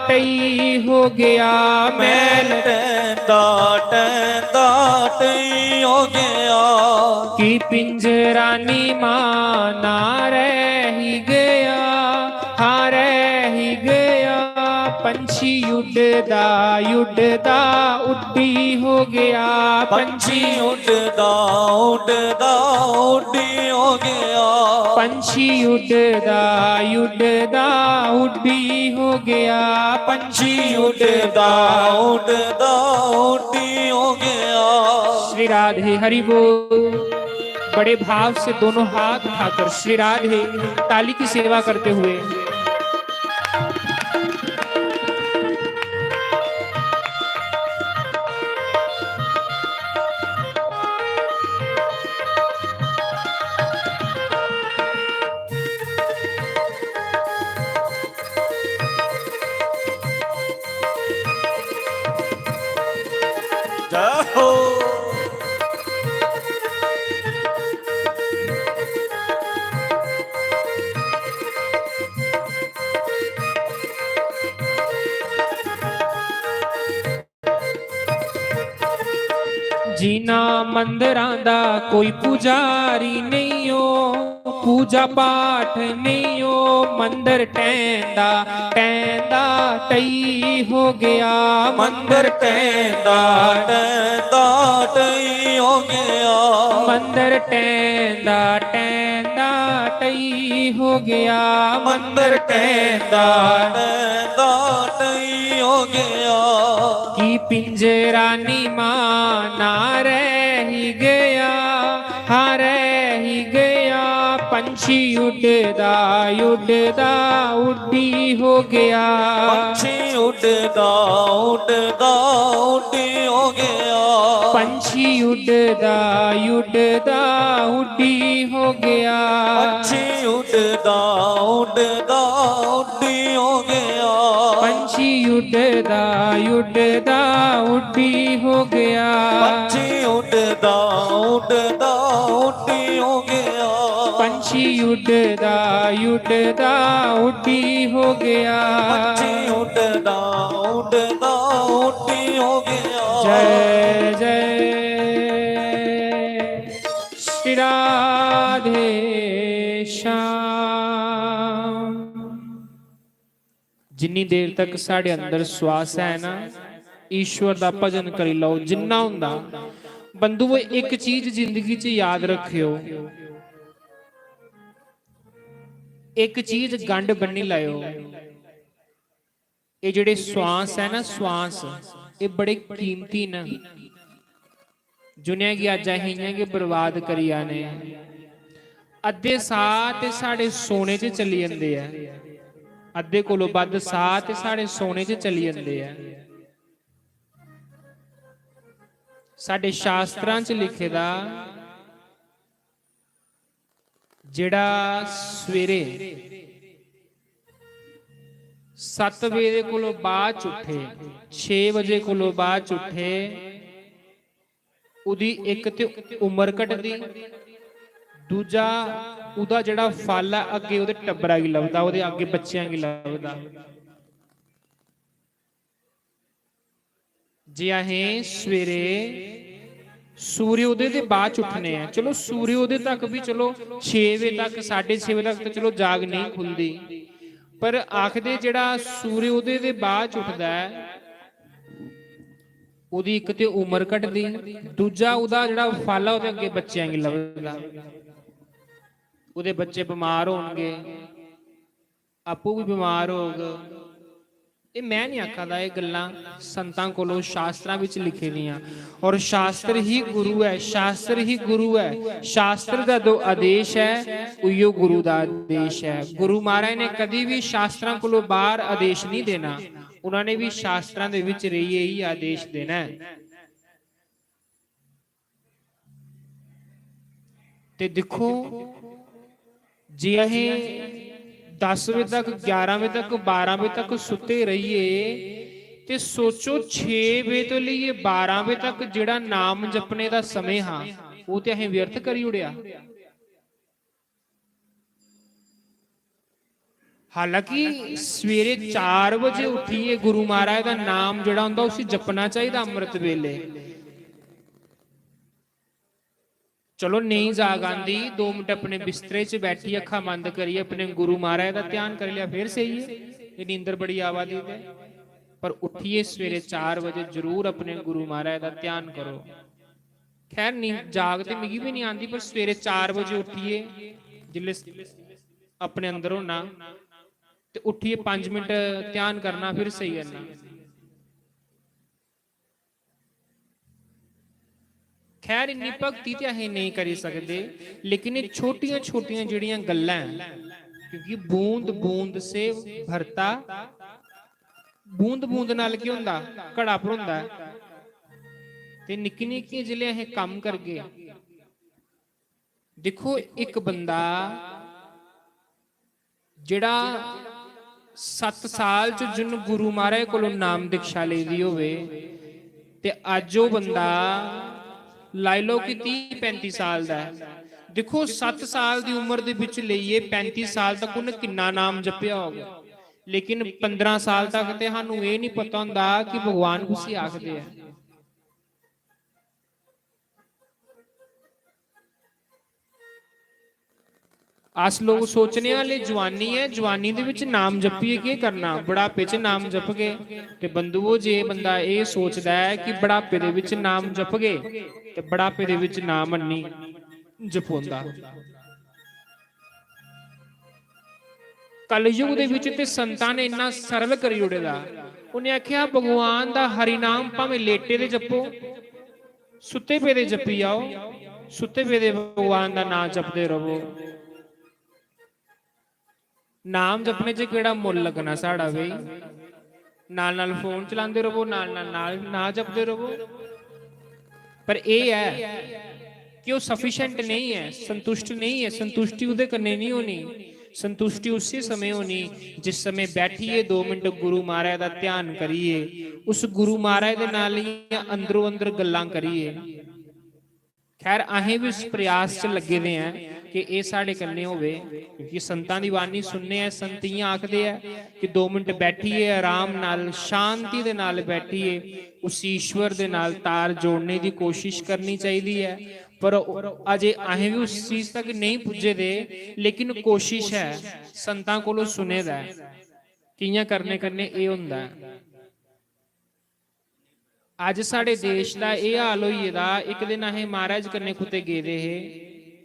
टई हो गया, मैल टैंदा टैंदा टई हो गया। कि पिंजरा नी माना रह ही गया, हाँ रह ही गया, पंछी उड़दा उड़दा उड्डी हो गया, पंछी उड़दा उड़दा उड्डी हो गया, पंछी उड़दा उड़दा उड्डी हो गया, पंछी उड़दा उड़दा उड्डी हो गया। श्री राधे हरि बोल। बड़े भाव से दोनों हाथ उठाकर श्री राधे ताली की सेवा करते हुए जय हो। जिना मंदिरां दा कोई पुजारी नहीं हो, पूजा पाठ नहीं हो, मंदिर टैंदा टैंदा टई हो गया, मंदिर टैंदा टैंदा टई हो गया, मंदिर टैंदा टैंदा टई हो गया, मंदिर टैंदा टैंदा टई हो गया। की पिंजरा नी माना रह ही गया, हाँ रह ही गया, पंछी उड़दा उड़दा उड़ी हो गया, पंछी उड़दा उड़दा उड़ी हो गया, पंछी उड़दा उड़दा उड़ी हो गया, पंछी उड़दा उड़दा उड़ी हो गया, पंछी उड़दा उड़दा उड़ी हो गया, पंछी उड़दा उड़दा उड़ी हो गया, पंछी उड़दा उड़दा उड़ी हो गया, पंछी उड़दा उड़दा उड़ी हो गया। जय जय श्री राधे श्याम। जिन्नी देर तक साढ़े अंदर श्वास है ना, ईश्वर दा भजन करी लो जिन्ना हुंदा। बंधुओ एक चीज जिंदगी च याद रखियो, एक चीज गंढ बन्नी लायो, ये जेड़े श्वास है ना श्वास, ये बड़े कीमती न। जुनिया की अज अहियां के बर्बाद करिया ने, अद्धे साह ते साढ़े सोने च चली जांदे आ, अद्धे कोलों वध साह ते साढ़े सोने च चली जांदे आ। साढ़े शास्त्रां च लिखे दा जेड़ा सवेरे 7 बजे कोलों बाद उठे, 6 बजे कोलों बाद उठे, उदी एक ते उम्र घटदी, दूजा उदा जेड़ा फल है अगे उहदे टब्बरा गी लभदा, उहदे अगे बच्चियां गी लभदा। जे अहें सवेरे सूर्योदय दे बाद उठने हैं, चलो सूर्योदय तक भी चलो 6 बजे तक 6:30 बजे तक तो चलो जाग नहीं खुलदी, पर आखदे जेड़ा सूर्योदय दे बाद उठदा है उदी एक ते उम्र घटदी, दूजा उदा जेड़ा फल है उहदे अगे बच्चियां गी लभदा, उहदे बच्चे बीमार होणगे, आपू भी बीमार होग। ये मैं नहीं आखदा, ये गल्लां संतां कोलों शास्त्रां विच लिखी दियां, और शास्त्र ही गुरु है, शास्त्र ही गुरु है, शास्त्र दा जो आदेश है उहियो गुरु दा आदेश है। गुरु महाराज ने कदी भी शास्त्रां कोलों बाहर आदेश नहीं देना, उन्होंने भी शास्त्रां दे विच रहिए ही आदेश देना है। ते देखो जे अहें 10 बजे तक 11 बजे तक 12 बजे तक सुते रहिए, ते सोचो 6 बजे तो लेइए 12 बजे तक जेड़ा नाम जपने दा समय हां वो ते अहें व्यर्थ करी उड़िया। हालांकि सवेरे 4 बजे उठिए गुरु महाराज दा नाम जेड़ा हुंदा उसी जपना चाहिए अमृत वेले। चलो नहीं जाग आंदी, 2 मिनट अपने बिस्तरे च बैठी अखा बंद करिए अपने गुरु महाराज का ध्यान कर लिया, फिर सही है। ये नींदर बड़ी आवादी है, पर उठिए सवेरे 4 बजे जरूर अपने गुरु महाराज का ध्यान करो। खैर नींद जाग तो मिगी भी नहीं आती, पर सवेरे 4 बजे उठिए, जिले अपने अंदर होना तो उठिए 5 मिनट ध्यान करना, फिर सही करना। ਖੈਰ ਇੰਨੀ ਭਗਤੀ ਤੇ ਅਸੀਂ ਨਹੀਂ ਕਰੀ ਸਕਦੇ, ਲੇਕਿਨ ਇਹ ਛੋਟੀਆਂ ਛੋਟੀਆਂ ਜਿਹੜੀਆਂ ਗੱਲਾਂ ਹੈ, ਕਿਉਂਕਿ ਬੂੰਦ ਬੂੰਦ ਸੇ ਭਰਤਾ, ਬੂੰਦ ਬੂੰਦ ਨਾਲ ਕੀ ਹੁੰਦਾ, ਘੜਾ ਭਰੁੰਦਾ। ਤੇ ਨਿੱਕੀ ਨਿੱਕੀ ਜਿਹੜੇ ਅਸੀਂ ਕੰਮ ਕਰਗੇ, ਦੇਖੋ ਇੱਕ ਬੰਦਾ ਜਿਹੜਾ 7 ਸਾਲ ਚ ਜਿਹਨੂੰ ਗੁਰੂ ਮਹਾਰਾਜ ਕੋਲੋਂ ਨਾਮ ਦੀਕਸ਼ਾ ਲਈ ਦੀ ਹੋਵੇ, ਤੇ ਅੱਜ ਉਹ ਬੰਦਾ ਲਾਈ ਲਓ ਕਿ 30-35 ਸਾਲ ਦਾ ਹੈ। ਦੇਖੋ 7 ਸਾਲ ਦੀ ਉਮਰ ਦੇ ਵਿੱਚ ਲਈਏ, 35 ਸਾਲ ਤੱਕ ਉਹਨੇ ਕਿੰਨਾ ਨਾਮ ਜਪਿਆ ਹੋਗਾ। ਲੇਕਿਨ 15 ਸਾਲ ਤੱਕ ਤੇ ਸਾਨੂੰ ਇਹ ਨਹੀਂ ਪਤਾ ਹੁੰਦਾ ਕਿ ਭਗਵਾਨ ਕੁਛ ਆਖਦੇ ਆ। ਆਸ ਲੋਕ ਸੋਚਣੇ ਵਾਲੇ ਜਵਾਨੀ ਹੈ, ਜਵਾਨੀ ਦੇ ਵਿੱਚ ਨਾਮ ਜਪੀਏ ਕੀ ਕਰਨਾ, ਬੁਢਾਪੇ 'ਚ ਨਾਮ ਜਪ ਗਏ। ਤੇ ਬੰਧੂਓ, ਜੇ ਬੰਦਾ ਇਹ ਸੋਚਦਾ ਹੈ ਕਿ ਬੁਢਾਪੇ ਦੇ ਵਿੱਚ ਨਾਮ ਜਪ ਗਏ, ਤੇ ਬੁਢਾਪੇ ਦੇ ਵਿੱਚ ਨਾਮ ਨਹੀਂ ਜਪਾਉਂਦਾ। ਕਲਯੁਗ ਦੇ ਵਿੱਚ ਤੇ ਸੰਤਾਂ ਨੇ ਇੰਨਾ ਸਰਲ ਕਰੀ ਉੜੇਦਾ। ਉਹਨੇ ਆਖਿਆ ਭਗਵਾਨ ਦਾ ਹਰੀ ਨਾਮ ਭਾਵੇਂ ਲੇਟੇ ਦੇ ਜਪੋ, ਸੁੱਤੇ ਪਏ ਦੇ ਜਪੀ ਆਓ, ਸੁੱਤੇ ਪਏ ਦੇ ਭਗਵਾਨ ਦਾ ਨਾਮ ਜਪਦੇ ਰਹੋ। ਨਾਮ ਜਪਣੇ 'ਚ ਕਿਹੜਾ ਮੁੱਲ ਲੱਗਣਾ ਸਾਡਾ ਬਈ, ਨਾਲ ਨਾਲ ਫੋਨ ਚਲਾਉਂਦੇ ਰਹੋ, ਨਾਲ ਨਾਲ ਨਾ ਜਪਦੇ ਰਹੋ। ਪਰ ਇਹ ਹੈ ਕਿ ਉਹ ਸਫੀਸ਼ੀਐਂਟ ਨਹੀਂ ਹੈ, ਸੰਤੁਸ਼ਟ ਨਹੀਂ ਹੈ। ਸੰਤੁਸ਼ਟੀ ਉਹਦੇ ਕੰਨੇ ਨਹੀਂ ਹੋਣੀ। ਸੰਤੁਸ਼ਟੀ ਉਸੇ ਸਮੇਂ ਹੋਣੀ ਜਿਸ ਸਮੇਂ ਬੈਠੀਏ 2 ਮਿੰਟ ਗੁਰੂ ਮਹਾਰਾਜ ਦਾ ਧਿਆਨ ਕਰੀਏ, ਉਸ ਗੁਰੂ ਮਹਾਰਾਜ ਦੇ ਨਾਲ ਹੀ ਅੰਦਰੋਂ ਅੰਦਰ ਗੱਲਾਂ ਕਰੀਏ। ਖੈਰ ਅਸੀਂ ਵੀ ਉਸ ਪ੍ਰਯਾਸ 'ਚ ਲੱਗੇ ਦੇ ਆ ਕਿ ਇਹ ਸਾਡੇ ਕੰਨੇ ਹੋਵੇ, ਕਿਉਂਕਿ ਸੰਤਾਂ ਦੀ ਬਾਣੀ ਸੁਣਨੇ ਆ। ਸੰਤੀਆਂ ਆਖਦੇ ਆ ਕਿ 2 ਮਿੰਟ ਬੈਠੀਏ, ਆਰਾਮ ਨਾਲ ਸ਼ਾਂਤੀ ਦੇ ਨਾਲ ਬੈਠੀਏ, ਉਸ ਈਸ਼ਵਰ ਦੇ ਨਾਲ ਤਾਰ ਜੋੜਨੇ ਦੀ ਕੋਸ਼ਿਸ਼ ਕਰਨੀ ਚਾਹੀਦੀ ਹੈ। ਪਰ ਅਜੇ ਅਸੀਂ ਵੀ ਉਸ ਚੀਜ਼ ਤੱਕ ਨਹੀਂ ਪੁੱਜੇ ਦੇ, ਲੇਕਿਨ ਕੋਸ਼ਿਸ਼ ਹੈ। ਸੰਤਾਂ ਕੋਲੋਂ ਸੁਨੇ ਦਾ ਕਿਆਂ ਕਰਨੇ ਇਹ ਹੁੰਦਾ। ਅੱਜ ਸਾਡੇ ਦੇਸ਼ ਦਾ ਇਹ ਹਾਲ ਹੋਈ ਦਾ। ਇੱਕ ਦਿਨ ਅਸੀਂ ਮਹਾਰਾਜ ਕੰਨੇ ਕੁੱਤੇ ਗਏ ਦੇ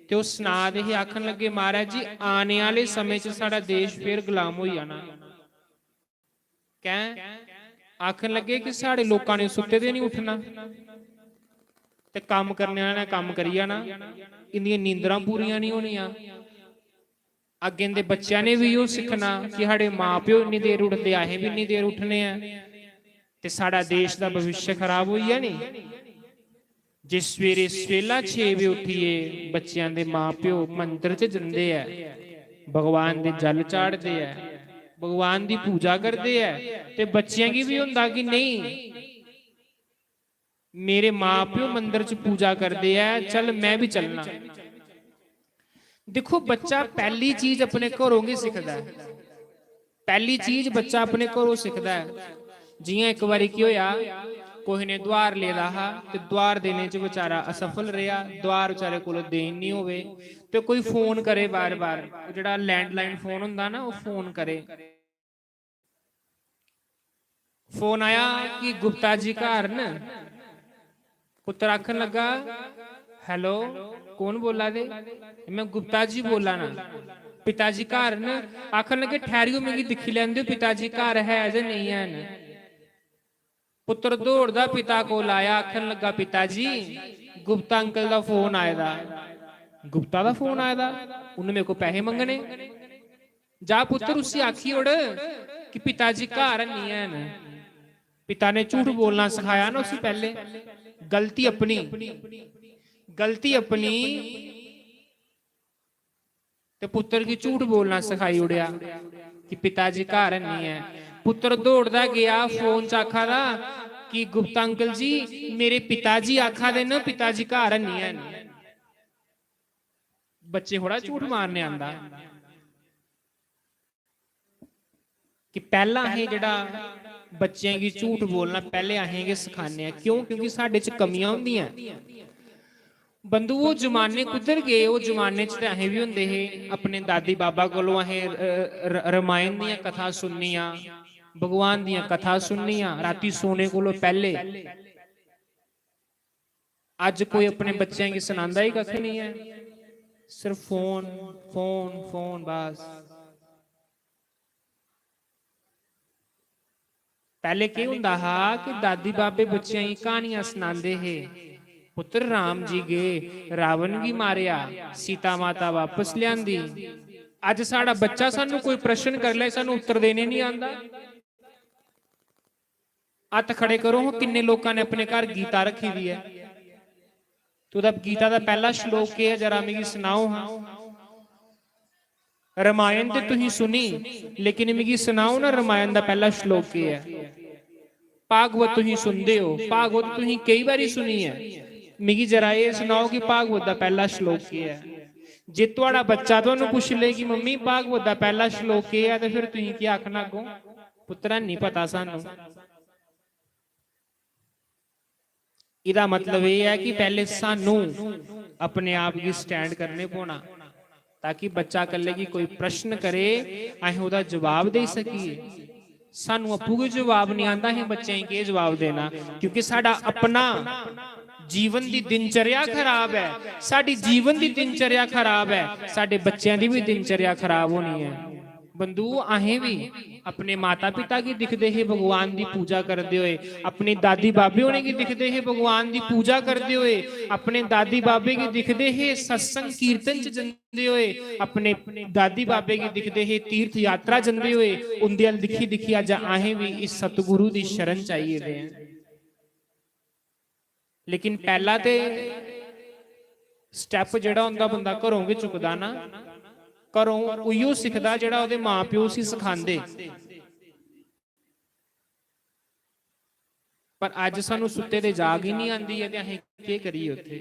ਤੇ ਉਹ ਸੁਣਾ ਦੇ ਆਖਣ ਲੱਗੇ, ਮਹਾਰਾਜ ਜੀ ਆने ਵਾਲੇ ਸਮੇਂ 'ਚ ਸਾਡਾ ਦੇਸ਼ ਫੇਰ ਗੁਲਾਮ ਹੋਈ ਜਾਣਾ। ਕਹਿ ਆਖਣ ਲੱਗੇ ਕਿ ਸਾਡੇ ਲੋਕਾਂ ਨੇ ਸੁੱਤੇ ਤੇ ਨਹੀਂ ਉੱਠਣਾ, ਤੇ ਕੰਮ ਕਰਨ ਵਾਲਿਆਂ ਨੇ ਕੰਮ ਕਰੀ ਜਾਣਾ, ਇੰਨੀਆਂ ਨੀਂਦਰਾਂ ਪੂਰੀਆਂ ਨਹੀਂ ਹੋਣੀਆਂ। ਅੱਗੇ ਦੇ ਬੱਚਿਆਂ ਨੇ ਵੀ ਉਹ ਸਿੱਖਣਾ ਕਿ ਸਾਡੇ ਮਾਪਿਓ ਇੰਨੀ ਦੇਰ ਉੱਠਦੇ, ਅਸੀਂ ਵੀ ਇੰਨੀ ਦੇਰ ਉੱਠਣੇ ਆ, ਤੇ ਸਾਡਾ ਦੇਸ਼ ਦਾ ਭਵਿੱਖ ਖਰਾਬ ਹੋਈ ਆ। ਨਹੀਂ, ਜੇ ਸਵੇਰੇ ਸਵੇਲਾ 6 ਵਜੇ ਉੱਠੀਏ, ਬੱਚਿਆਂ ਦੇ ਮਾਪਿਓ ਮੰਦਿਰ 'ਚ ਜਾਂਦੇ ਆ, ਭਗਵਾਨ ਦੇ ਜਲ ਚਾੜਦੇ ਆ, ਭਗਵਾਨ ਦੀ ਪੂਜਾ ਕਰਦੇ ਆ, ਤੇ ਬੱਚਿਆਂ ਕੀ ਵੀ ਹੁੰਦਾ ਕਿ ਨਹੀਂ ਮੇਰੇ ਮਾਪਿਓ ਮੰਦਿਰ 'ਚ ਪੂਜਾ ਕਰਦੇ ਆ, ਚੱਲ ਮੈਂ ਵੀ ਚੱਲਣਾ। ਦੇਖੋ ਬੱਚਾ ਪਹਿਲੀ ਚੀਜ਼ ਆਪਣੇ ਘਰੋਂ ਹੀ ਸਿੱਖਦਾ ਹੈ। ਪਹਿਲੀ ਚੀਜ਼ ਬੱਚਾ ਆਪਣੇ ਘਰੋਂ ਸਿੱਖਦਾ ਹੈ। ਜਿਵੇਂ ਇੱਕ ਵਾਰੀ ਕੀ ਹੋਇਆ, ਕੋਈ ਨੇ ਦੁਆਰ ਲੈਦਾ ਹਾ ਤੇ ਦੁਆਰ ਦੇਣੇ 'ਚ ਵਿਚਾਰਾ ਅਸਫਲ ਰਿਹਾ। ਦੁਆਰ ਵਿਚਾਰੇ ਕੋਲ ਦੇਣ ਨਹੀਂ ਹੋਵੇ ਤੇ ਕੋਈ ਫੋਨ ਕਰੇ ਬਾਰ-ਬਾਰ, ਜਿਹੜਾ ਲੈਂਡਲਾਈਨ ਫੋਨ ਹੁੰਦਾ ਨਾ, ਉਹ ਫੋਨ ਕਰੇ। ਫੋਨ ਆਇਆ ਕਿ ਗੁਪਤਾ ਜੀ ਘਰ ਨਾ। ਪੁੱਤਰ ਆਖਣ ਲੱਗਾ, ਹੈਲੋ कौन बोला दे? मैं गुप्ता जी बोला ना। पिताजी घर न? आखन लगे ठहरियो मिगी दिखी लैंदे पिताजी घर है जे नहीं है न। पुत्र दौड़दा पिता कोल आया, आखन लगा पिताजी गुप्ता अंकल दा फोन आए दा। गुप्ता दा फोन आए दा? उन्हें मेरे को पैसे मंगने। जा पुत्र उसी आखी उड़ कि पिताजी घर नहीं है न। पिता ने झूठ बोलना सिखाया ना उसी पहले। गलती अपनी, गलती अपनी ते पुत्र की झूठ बोलना सिखाई उड़िया कि पिताजी घर नहीं है। पुत्र दौड़दा गया फोन च आखा दा कि गुप्ता अंकल जी मेरे पिताजी आखा दे न पिताजी घर नहीं है। बच्चे थोड़ा झूठ मारने आंदा कि पहला है जिहड़ा बच्चों की झूठ बोलना पहले अहें सिखाने। क्यों? क्योंकि साडे च कमियां हुंदियां। बंधु वो जमाने कुधर गए, वो जमाने च अहें भी हुंदे हे। अपने दादी बाबा कोलों अहें रामायण दी कथा सुननियां, भगवान दी कथा सुननियां राती सोने कोलों पहले। अज कोई अपने बच्चों की सुनांदा ही कख नहीं है, सिर्फ फोन फोन फोन बस। पहले की हुंदा हा कि दादी बाबे बच्चों की कहानियां सुनांदे हे, ਪੁੱਤਰ ਰਾਮ ਜੀ ਗਏ, ਰਾਵਣ ਵੀ ਮਾਰਿਆ, ਸੀਤਾ ਮਾਤਾ ਵਾਪਸ ਲਿਆਂਦੀ। ਅੱਜ ਸਾਡਾ ਬੱਚਾ ਸਾਨੂੰ ਕੋਈ ਪ੍ਰਸ਼ਨ ਕਰ ਲੈ, ਸਾਨੂੰ ਉੱਤਰ ਦੇਣੇ ਨਹੀਂ ਆਉਂਦਾ। ਹੱਥ ਖੜੇ ਕਰੋ, ਕਿੰਨੇ ਲੋਕਾਂ ਨੇ ਆਪਣੇ ਘਰ ਗੀਤਾ ਰੱਖੀ ਦੀ ਹੈ? ਤੂੰ ਤਾਂ ਗੀਤਾ ਦਾ ਪਹਿਲਾ ਸ਼ਲੋਕ ਕੀ ਹੈ ਜਰਾ ਮੈਨੂੰ ਸੁਣਾਓ। ਹਾਂ, ਰਾਮਾਇਣ ਤੇ ਤੁਸੀਂ ਸੁਣੀ, ਲੇਕਿਨ ਮੈਨੂੰ ਸੁਣਾਓ ਨਾ ਰਾਮਾਇਣ ਦਾ ਪਹਿਲਾ ਸ਼ਲੋਕ ਕੀ ਹੈ? ਭਾਗਵਤ ਤੁਸੀਂ ਸੁਣਦੇ ਹੋ, ਭਾਗਵਤ ਤੁਸੀਂ ਕਈ ਵਾਰੀ ਸੁਣੀ ਹੈ, ਮੈਨੂੰ ਜਰਾ ਇਹ ਸੁਣਾਓ ਕਿ ਭਾਗਵਤ ਦਾ ਪਹਿਲਾ ਸ਼ਲੋਕ ਕੀ ਹੈ? ਜੇ ਤੁਹਾਡਾ ਬੱਚਾ ਤੁਹਾਨੂੰ ਪੁੱਛ ਲੇ ਕਿ ਮੰਮੀ ਭਾਗਵਤ ਦਾ ਪਹਿਲਾ ਸ਼ਲੋਕ ਕੀ ਹੈ, ਤੇ ਫਿਰ ਤੁਸੀਂ ਕੀ ਆਖਣਾ ਅੱਗੋਂ? ਪੁੱਤਰਾ ਨਹੀਂ ਪਤਾ ਸਾਨੂੰ। ਇਹਦਾ ਮਤਲਬ ਇਹ ਹੈ ਕਿ ਪਹਿਲੇ ਸਾਨੂੰ ਆਪਣੇ ਆਪ ਹੀ ਸਟੈਂਡ ਕਰਨੇ ਪਉਣਾ, ताकि बच्चा कल्ले की कोई प्रश्न करे अं ओदा जवाब दे सकीए। सानू आपू कोई जवाब नहीं आता है बच्चे के जवाब देना, क्योंकि साडा अपना जीवन की दिनचर्या खराब है, साडी जीवन की दिनचर्या खराब है, साडे बच्चों की भी दिनचर्या खराब होनी है। बंधु अहें भी अपने माता पिता की दिखते है भगवान की पूजा करते हुए, अपने दादी बाबे होने की दिखते है भगवान की पूजा करते हुए, अपने दादी बाबे की दिखते है सत्संग कीर्तन च जंदे हुए, अपने दादी बाबे की दिखते है तीर्थ यात्रा जंदे हुए, उनके दिखी दिखी अज अहें भी इस सतगुरु की शरण चाहिए दे। लेकिन पहला ते स्टैप जिहड़ा हुंदा बंदा घरों भी चुकदा ना, घरों उहियो सिखदा जिहड़ा उहदे मां प्यो सी सिखांदे। पर अज सानू सुत्ते दे जाग ही नहीं आती है, असीं की करिए उत्थे।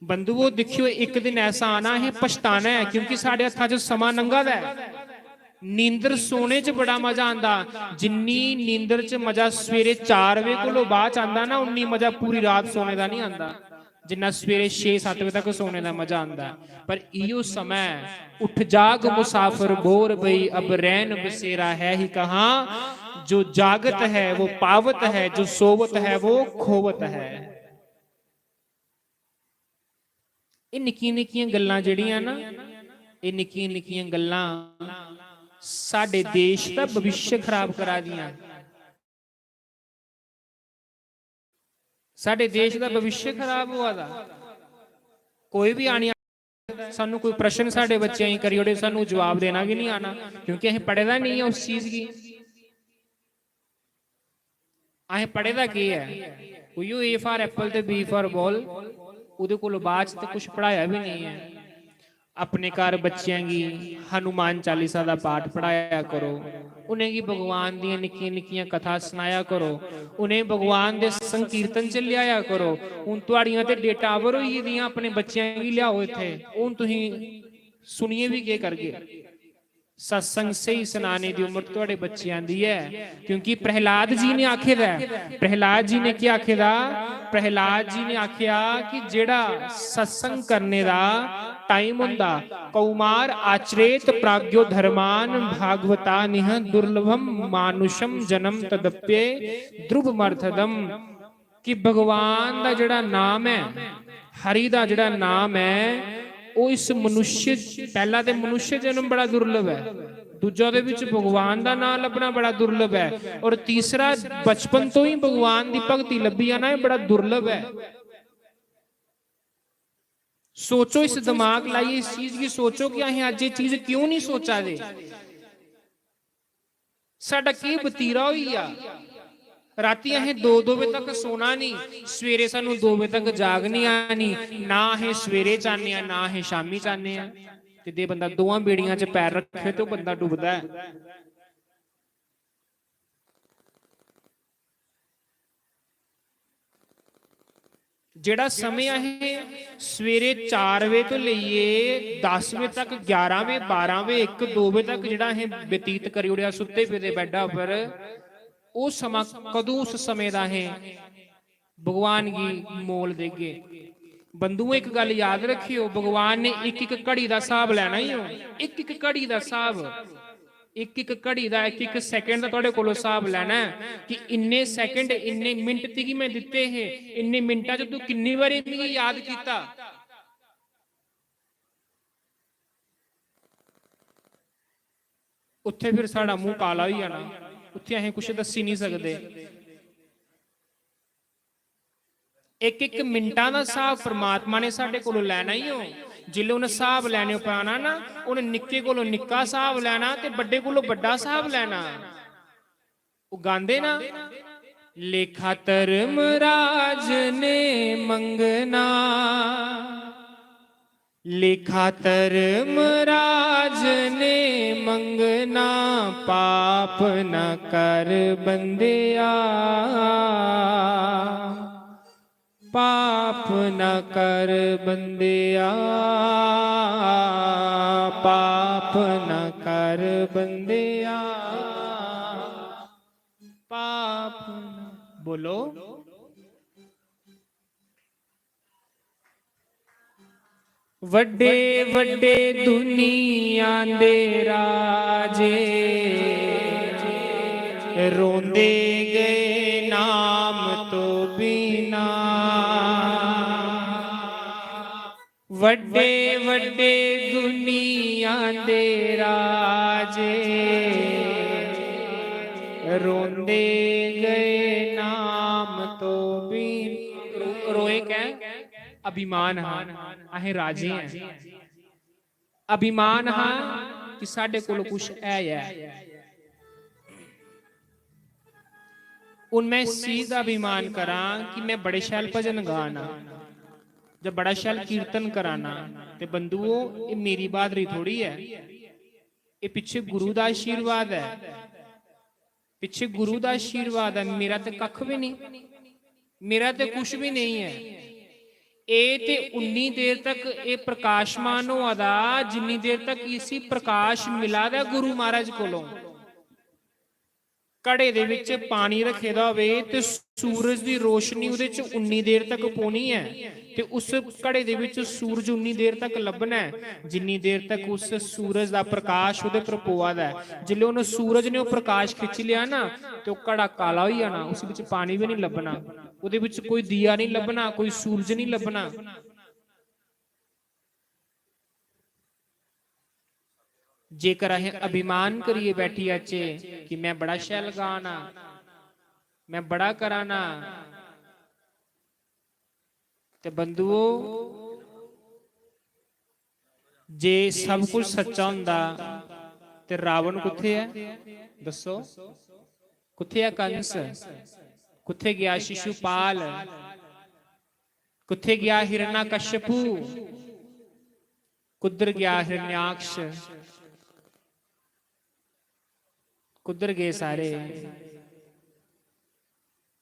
बंधुओ देखियो एक दिन ऐसा आना है पछताना है, क्योंकि साडे हत्थां च समा लंघा दा है। नींदर सोने च बड़ा मजा आंदा, जिन्नी नींदर च मजा सवेरे 4 वजे कोलों बाद आंदा ना, उन्नी मजा पूरी रात सोने दा नहीं आंदा जिन्ना सवेरे 6-7 बजे तक सोने का मजा आंदा। पर इहो समय उठ जाग मुसाफिर बोर भई, अब रैन बसेरा है ही कहाँ, जो जागत है वो पावत है, जो सोवत है वो खोवत है। ये निक्कियां निक्कियां गल्लां जिहड़ियां ना, ये निक्कियां निक्कियां गल्लां साडे देश दा भविष्य खराब करा दियां। साडे देश का भविष्य खराब हुआ था। कोई भी आनी सानू कोई प्रश्न साडे बच्चे ही करी ओड़े, सानू जवाब देना भी नहीं आना, क्योंकि असीं पढ़े दा नहीं है उस चीज की। असीं पढ़े दा की है? उहियो ए फॉर एप्पल ते बी फॉर बॉल, उहदे कोलों बाद ते कुछ पढ़ाया भी नहीं है। अपने घर बच्चों की हनुमान चालीसा का पाठ पढ़ाया करो, उन्हें की भगवान दी निक्कियां निक्कियां कथा सुनाया करो, उन्हें भगवान दे संकीर्तन च लियाया करो। हुण तुहाड़ियां ते डेटा आवर होई दियां, अपने बच्चों की लियाओ इत्थे, हुण तुसीं सुनिए भी के करगे। सत्संग से ही सुनाने की उम्र तुहाडे बच्चों की है, क्योंकि प्रहलाद जी ने आखेदा, प्रहलाद जी ने क्या आखेदा? प्रहलाद जी ने आख्या कि जेड़ा सत्संग करने का टाइम हुंदा, कौमार आचरेत प्राज्ञो धर्मान भागवता निह दुर्लभम मानुषम जन्म तदप्ये ध्रुव मर्थदम। कि भगवान का जिहड़ा नाम है, हरि का जिहड़ा नाम है, वो इस मनुष्य, पहला तो मनुष्य जन्म बड़ा दुर्लभ है, दूजा दे विच भगवान का नाम लभना बड़ा दुर्लभ है, और तीसरा बचपन तो ही भगवान की भगती लभी है ना, बड़ा दुर्लभ है। सोचो, इस दिमाग लाइए इस चीज की, सोचो कि असीं अज ये चीज क्यों नहीं सोचा दे। साडा की बतीरा होई आ, राती अहें 2-2 बजे तक सोना नहीं, सवेरे सानू 2 बजे तक जाग नहीं आनी, ना अहें सवेरे चाहने आ ना अहें शामी चाहने आ। ते जे बंदा दोवां बेड़ियां च पैर रखे तो बंदा डुबदा है। जेड़ा समय अहें सवेरे 4 बजे तो लईए 10 बजे तक, 11 बजे, 12 बजे, 1-2 बजे तक जेड़ा अहें व्यतीत करी ओड़िया सुत्ते पे दे बैडा पर, वो समा कदों उस समय दा है भगवान की मोल देगे। बंधुओं एक गल याद रखियो, भगवान ने एक एक घड़ी का हिसाब लेना ही हो, एक एक घड़ी का हिसाब, एक एक घड़ी का, एक एक सैकेंड का तुहाडे कोलों हिसाब लेना है कि इन्ने सैकेंड इन्ने मिनट ती मैं दिते हैं, इन्ने मिनटां च तू किन्नी बारी मैनूं याद कीता। उत्थे फिर साडा मूँह काला हो जाना, उत्थे असीं कुछ दस्सी नहीं सकते। ਇੱਕ ਇੱਕ ਮਿੰਟਾਂ ਦਾ ਹਿਸਾਬ ਪ੍ਰਮਾਤਮਾ ਨੇ ਸਾਡੇ ਕੋਲੋਂ ਲੈਣਾ ਹੀ ਹੋ। ਜਿੱਲੇ ਉਹਨੇ ਹਿਸਾਬ ਲੈਣੇ ਪਾਣਾ ਨਾ, ਉਹਨੇ ਨਿੱਕੇ ਕੋਲੋਂ ਨਿੱਕਾ ਹਿਸਾਬ ਲੈਣਾ ਤੇ ਵੱਡੇ ਕੋਲੋਂ ਵੱਡਾ ਹਿਸਾਬ ਲੈਣਾ। ਉਹ ਗਾਉਂਦੇ ਨਾ, ਲੇਖਾ ਧਰਮ ਰਾਜ ਨੇ ਮੰਗਣਾ, ਲੇਖਾ ਧਰਮ ਰਾਜ ਨੇ ਮੰਗਣਾ, ਪਾਪ ਨ ਕਰ ਬੰਦਿਆ, ਪਾਪ ਨ ਕਰ ਬੰਦਿਆ, ਪਾਪ ਨ ਕਰ ਬੰਦਿਆ, ਪਾਪ ਬੋਲੋ। ਵੱਡੇ ਵੱਡੇ ਦੁਨੀਆ ਦੇ ਰਾਜੇ ਰੋਂਦੇ ਗਏ ਨਾਮ ਤੋਂ ਬਿਨਾ, ਵੱਡੇ ਵੱਡੇ ਦੁਨੀਆ ਦੇ ਰਾਜੇ ਰੋਂਦੇ ਗਏ ਨਾਮ ਤੋਂ ਬਿਨ। ਰੋਏ ਕਹਿ ਅਭਿਮਾਨ ਹਾਂ, ਅਸੀਂ ਰਾਜੇ ਹਾਂ, ਅਭਿਮਾਨ ਹਾਂ ਕਿ ਸਾਡੇ ਕੋਲ ਕੁਛ ਹੈ। ਹੁਣ ਮੈਂ ਇਸ ਚੀਜ਼ ਦਾ ਅਭਿਮਾਨ ਕਰਾਂ ਕਿ ਮੈਂ ਬੜੇ ਸ਼ੈਲ ਭਜਨ ਗਾਣਾ ਜਾਂ ਬੜਾ ਸ਼ੈਲ ਕੀਰਤਨ ਕਰਾਣਾ, ਤੇ ਬੰਧੂਓ ਇਹ ਮੇਰੀ ਬਹਾਦਰੀ ਥੋੜੀ ਹੈ, ਇਹ ਪਿੱਛੇ ਗੁਰੂ ਦਾ ਆਸ਼ੀਰਵਾਦ ਹੈ, ਪਿੱਛੇ ਗੁਰੂ ਦਾ ਆਸ਼ੀਰਵਾਦ ਹੈ। ਮੇਰਾ ਤੇ ਕੱਖ ਵੀ ਨਹੀਂ, ਮੇਰਾ ਤੇ ਕੁਛ ਵੀ ਨਹੀਂ ਹੈ। ਇਹ ਤੇ ਉਨੀ ਦੇਰ ਤੱਕ ਇਹ ਪ੍ਰਕਾਸ਼ਮਾਨ ਹੋਦਾ ਜਿੰਨੀ ਦੇਰ ਤੱਕ ਇਸੀ ਪ੍ਰਕਾਸ਼ ਮਿਲਾਦਾ ਗੁਰੂ ਮਹਾਰਾਜ ਕੋਲੋਂ। ਘੜੇ ਦੇ ਵਿੱਚ ਪਾਣੀ ਰੱਖੇਦਾ ਹੋਵੇ ਤੇ ਸੂਰਜ ਦੀ ਰੋਸ਼ਨੀ ਉਹਦੇ ਚ ਉਨੀ ਦੇਰ ਤੱਕ ਪਾਉਣੀ ਹੈ, ਤੇ ਉਸ ਘੜੇ ਦੇ ਵਿੱਚ ਸੂਰਜ ਉਨੀ ਦੇਰ ਤੱਕ ਲੱਭਣਾ ਹੈ ਜਿੰਨੀ ਦੇਰ ਤੱਕ ਉਸ ਸੂਰਜ ਦਾ ਪ੍ਰਕਾਸ਼ ਉਹਦੇ ਪਰ ਪਵਾਦਾ ਹੈ। ਜਿੱਲੇ ਉਹਨੇ ਸੂਰਜ ਨੇ ਉਹ ਪ੍ਰਕਾਸ਼ ਖਿੱਚ ਲਿਆ ਨਾ ਤੇ ਉਹ ਘੜਾ ਕਾਲਾ ਹੋ ਜਾਣਾ, ਉਸ ਵਿੱਚ ਪਾਣੀ ਵੀ ਨਹੀਂ ਲੱਭਣਾ, ਉਹਦੇ ਵਿੱਚ ਕੋਈ ਦੀਆ ਨਹੀਂ ਲੱਭਣਾ, ਕੋਈ ਸੂਰਜ ਨਹੀਂ ਲੱਭਣਾ। ਜੇਕਰ ਅਸੀਂ ਅਭਿਮਾਨ ਕਰੀਏ ਬੈਠੀ ਅੱਛੇ ਕਿ ਮੈਂ ਬੜਾ ਸ਼ੈਲ ਗਾਣਾ, ਮੈਂ ਬੜਾ ਕਰਾਣਾ, ਤੇ ਬੰਧੂਓ ਜੇ ਸਭ ਕੁਝ ਸੱਚਾ ਹੁੰਦਾ ਤੇ ਰਾਵਣ ਕਿੱਥੇ ਹੈ ਦੱਸੋ? ਕਿੱਥੇ ਹੈ ਕੰਸ? ਕਿੱਥੇ ਗਿਆ ਸ਼ਿਸ਼ੂਪਾਲ? ਕਿੱਥੇ ਗਿਆ ਹਿਰਣਾਕਸ਼ਪੂ? ਕੁੱਧਰ ਗਿਆ ਹਿਰਣਿਆਕਸ਼? ਕੁੱਧਰ ਗਏ ਸਾਰੇ?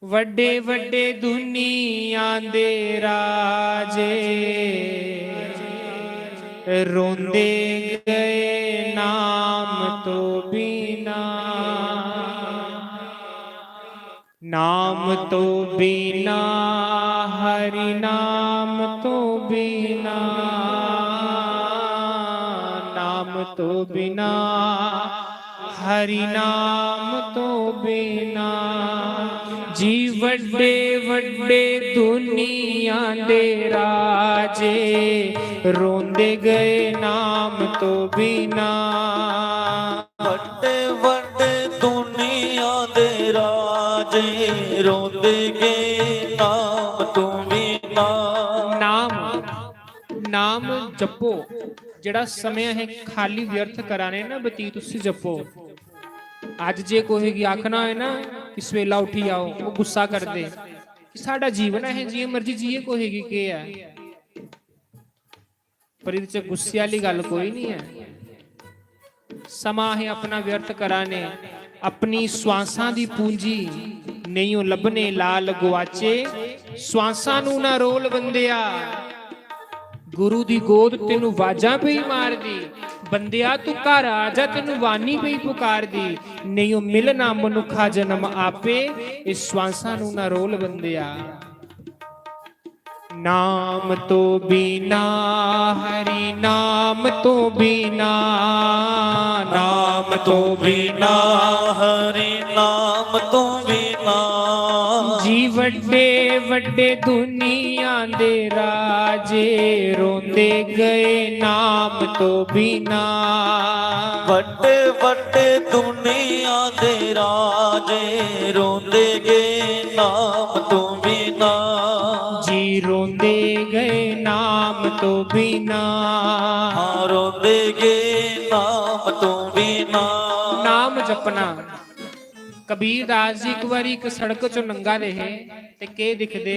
ਵੱਡੇ ਵੱਡੇ ਦੁਨੀਆ ਦੇ ਰਾਜੇ ਰੋਂਦੇ ਗਏ ਨਾਮ ਤੋਂ ਬਿਨਾ, ਨਾਮ ਤੋਂ ਬਿਨਾ, ਹਰੀ ਨਾਮ ਤੋਂ ਬਿਨਾ, ਨਾਮ ਤੋਂ ਬਿਨਾ, ਹਰੀ ਨਾਮ ਤੋਂ ਬਿਨਾ। ਜੀ ਵੱਡੇ ਵੱਡੇ ਦੁਨੀਆ ਦੇ ਰਾਜੇ ਰੋਂਦੇ ਗਏ ਨਾਮ ਤੋਂ ਬਿਨਾ, ਵੱਡੇ ਵੱਡੇ ਦੁਨੀਆ ਦੇ ਰਾਜੇ ਰੋਂਦੇ ਗਏ ਨਾਮ ਤੋਂ ਬਿਨਾ। ਨਾਮ ਜਪੋ, ਜਿਹੜਾ ਸਮੇਂ ਹੈ ਖਾਲੀ ਵਿਅਰਥ ਕਰਾਣੇ ਨਾ ਬਤੀਤ ਤੁਸੀਂ ਜਪੋ। ਅੱਜ ਜੇ ਕੋਈ ਆਖਣਾ ਹੋਏ ਨਾ ਕਿ ਸਵੇਲਾ ਉੱਠੀ ਆਓ, ਉਹ ਗੁੱਸਾ ਕਰਦੇ ਕਿ ਸਾਡਾ ਜੀਵਨ ਹੈ ਜੀ ਮਰਜੀ ਜੀਏ ਕੋਹੇਗੀ ਕੀ ਹੈ, ਪਰ ਇਹਦੇ ਚ ਗੁੱਸੇ ਵਾਲੀ ਗੱਲ ਕੋਈ ਨਹੀਂ ਹੈ। ਸਮਾਂ ਹੈ ਆਪਣਾ ਵਿਅਰਥ ਕਰਾਣੇ, ਆਪਣੀ ਸਵਾਸਾਂ ਦੀ ਪੂੰਜੀ ਨਹੀਂ ਉਹ ਲੱਭਣੇ ਲਾਲ ਗਵਾਚੇ, ਸਵਾਸਾਂ ਨੂੰ ਨਾ ਰੋਲ ਬੰਦਿਆ, ਗੁਰੂ ਦੀ ਗੋਦ ਤੈਨੂੰ ਵਾਜਾਂ ਪਈ ਮਾਰਦੀ, ਬੰਦਿਆ ਤੂੰ ਘਰ ਆ ਜਾ ਤੈਨੂੰ ਵਾਨੀ ਪਈ ਪੁਕਾਰਦੀ, ਨਹੀਂ ਉਹ ਮਿਲਣਾ ਮਨੁੱਖਾ ਜਨਮ ਆਪੇ, ਇਸ ਸਵਾਸਾਂ ਨੂੰ ਨਾ ਰੋਲ ਬੰਦਿਆ। ਨਾਮ ਤੋਂ ਬਿਨਾ, ਹਰੀ ਨਾਮ ਤੋਂ ਬਿਨਾ, ਨਾਮ ਤੋਂ ਬਿਨਾ, ਹਰੀ ਨਾਮ ਤੋਂ ਬਿਨਾ। ਜੀ ਵੱਡੇ ਵੱਡੇ ਦੁਨੀਆ ਦੇ ਰਾਜੇ ਰੋਂਦੇ ਗਏ ਨਾਮ ਤੋਂ ਬਿਨਾ, ਵੱਡੇ ਵੱਡੇ ਦੁਨੀਆ ਦੇ ਰਾਜੇ ਰੋਂਦੇ ਗਏ ਨਾਮ ਤੋਂ ਬਿਨਾ। ਤੋਂ ਬਿਨਾ। ਹਾਂ ਰੋਂਦੇਗੇ ਨਾਮ ਤੋਂ ਬਿਨਾ। ਨਾਮ ਜਪਣਾ। ਕਬੀਰ ਦਾਸ ਜੀ ਇੱਕ ਵਾਰੀ ਇੱਕ ਸੜਕ ਚੋਂ ਲੰਘਾ ਰਹੇ ਤੇ ਕੇ ਦਿਖਦੇ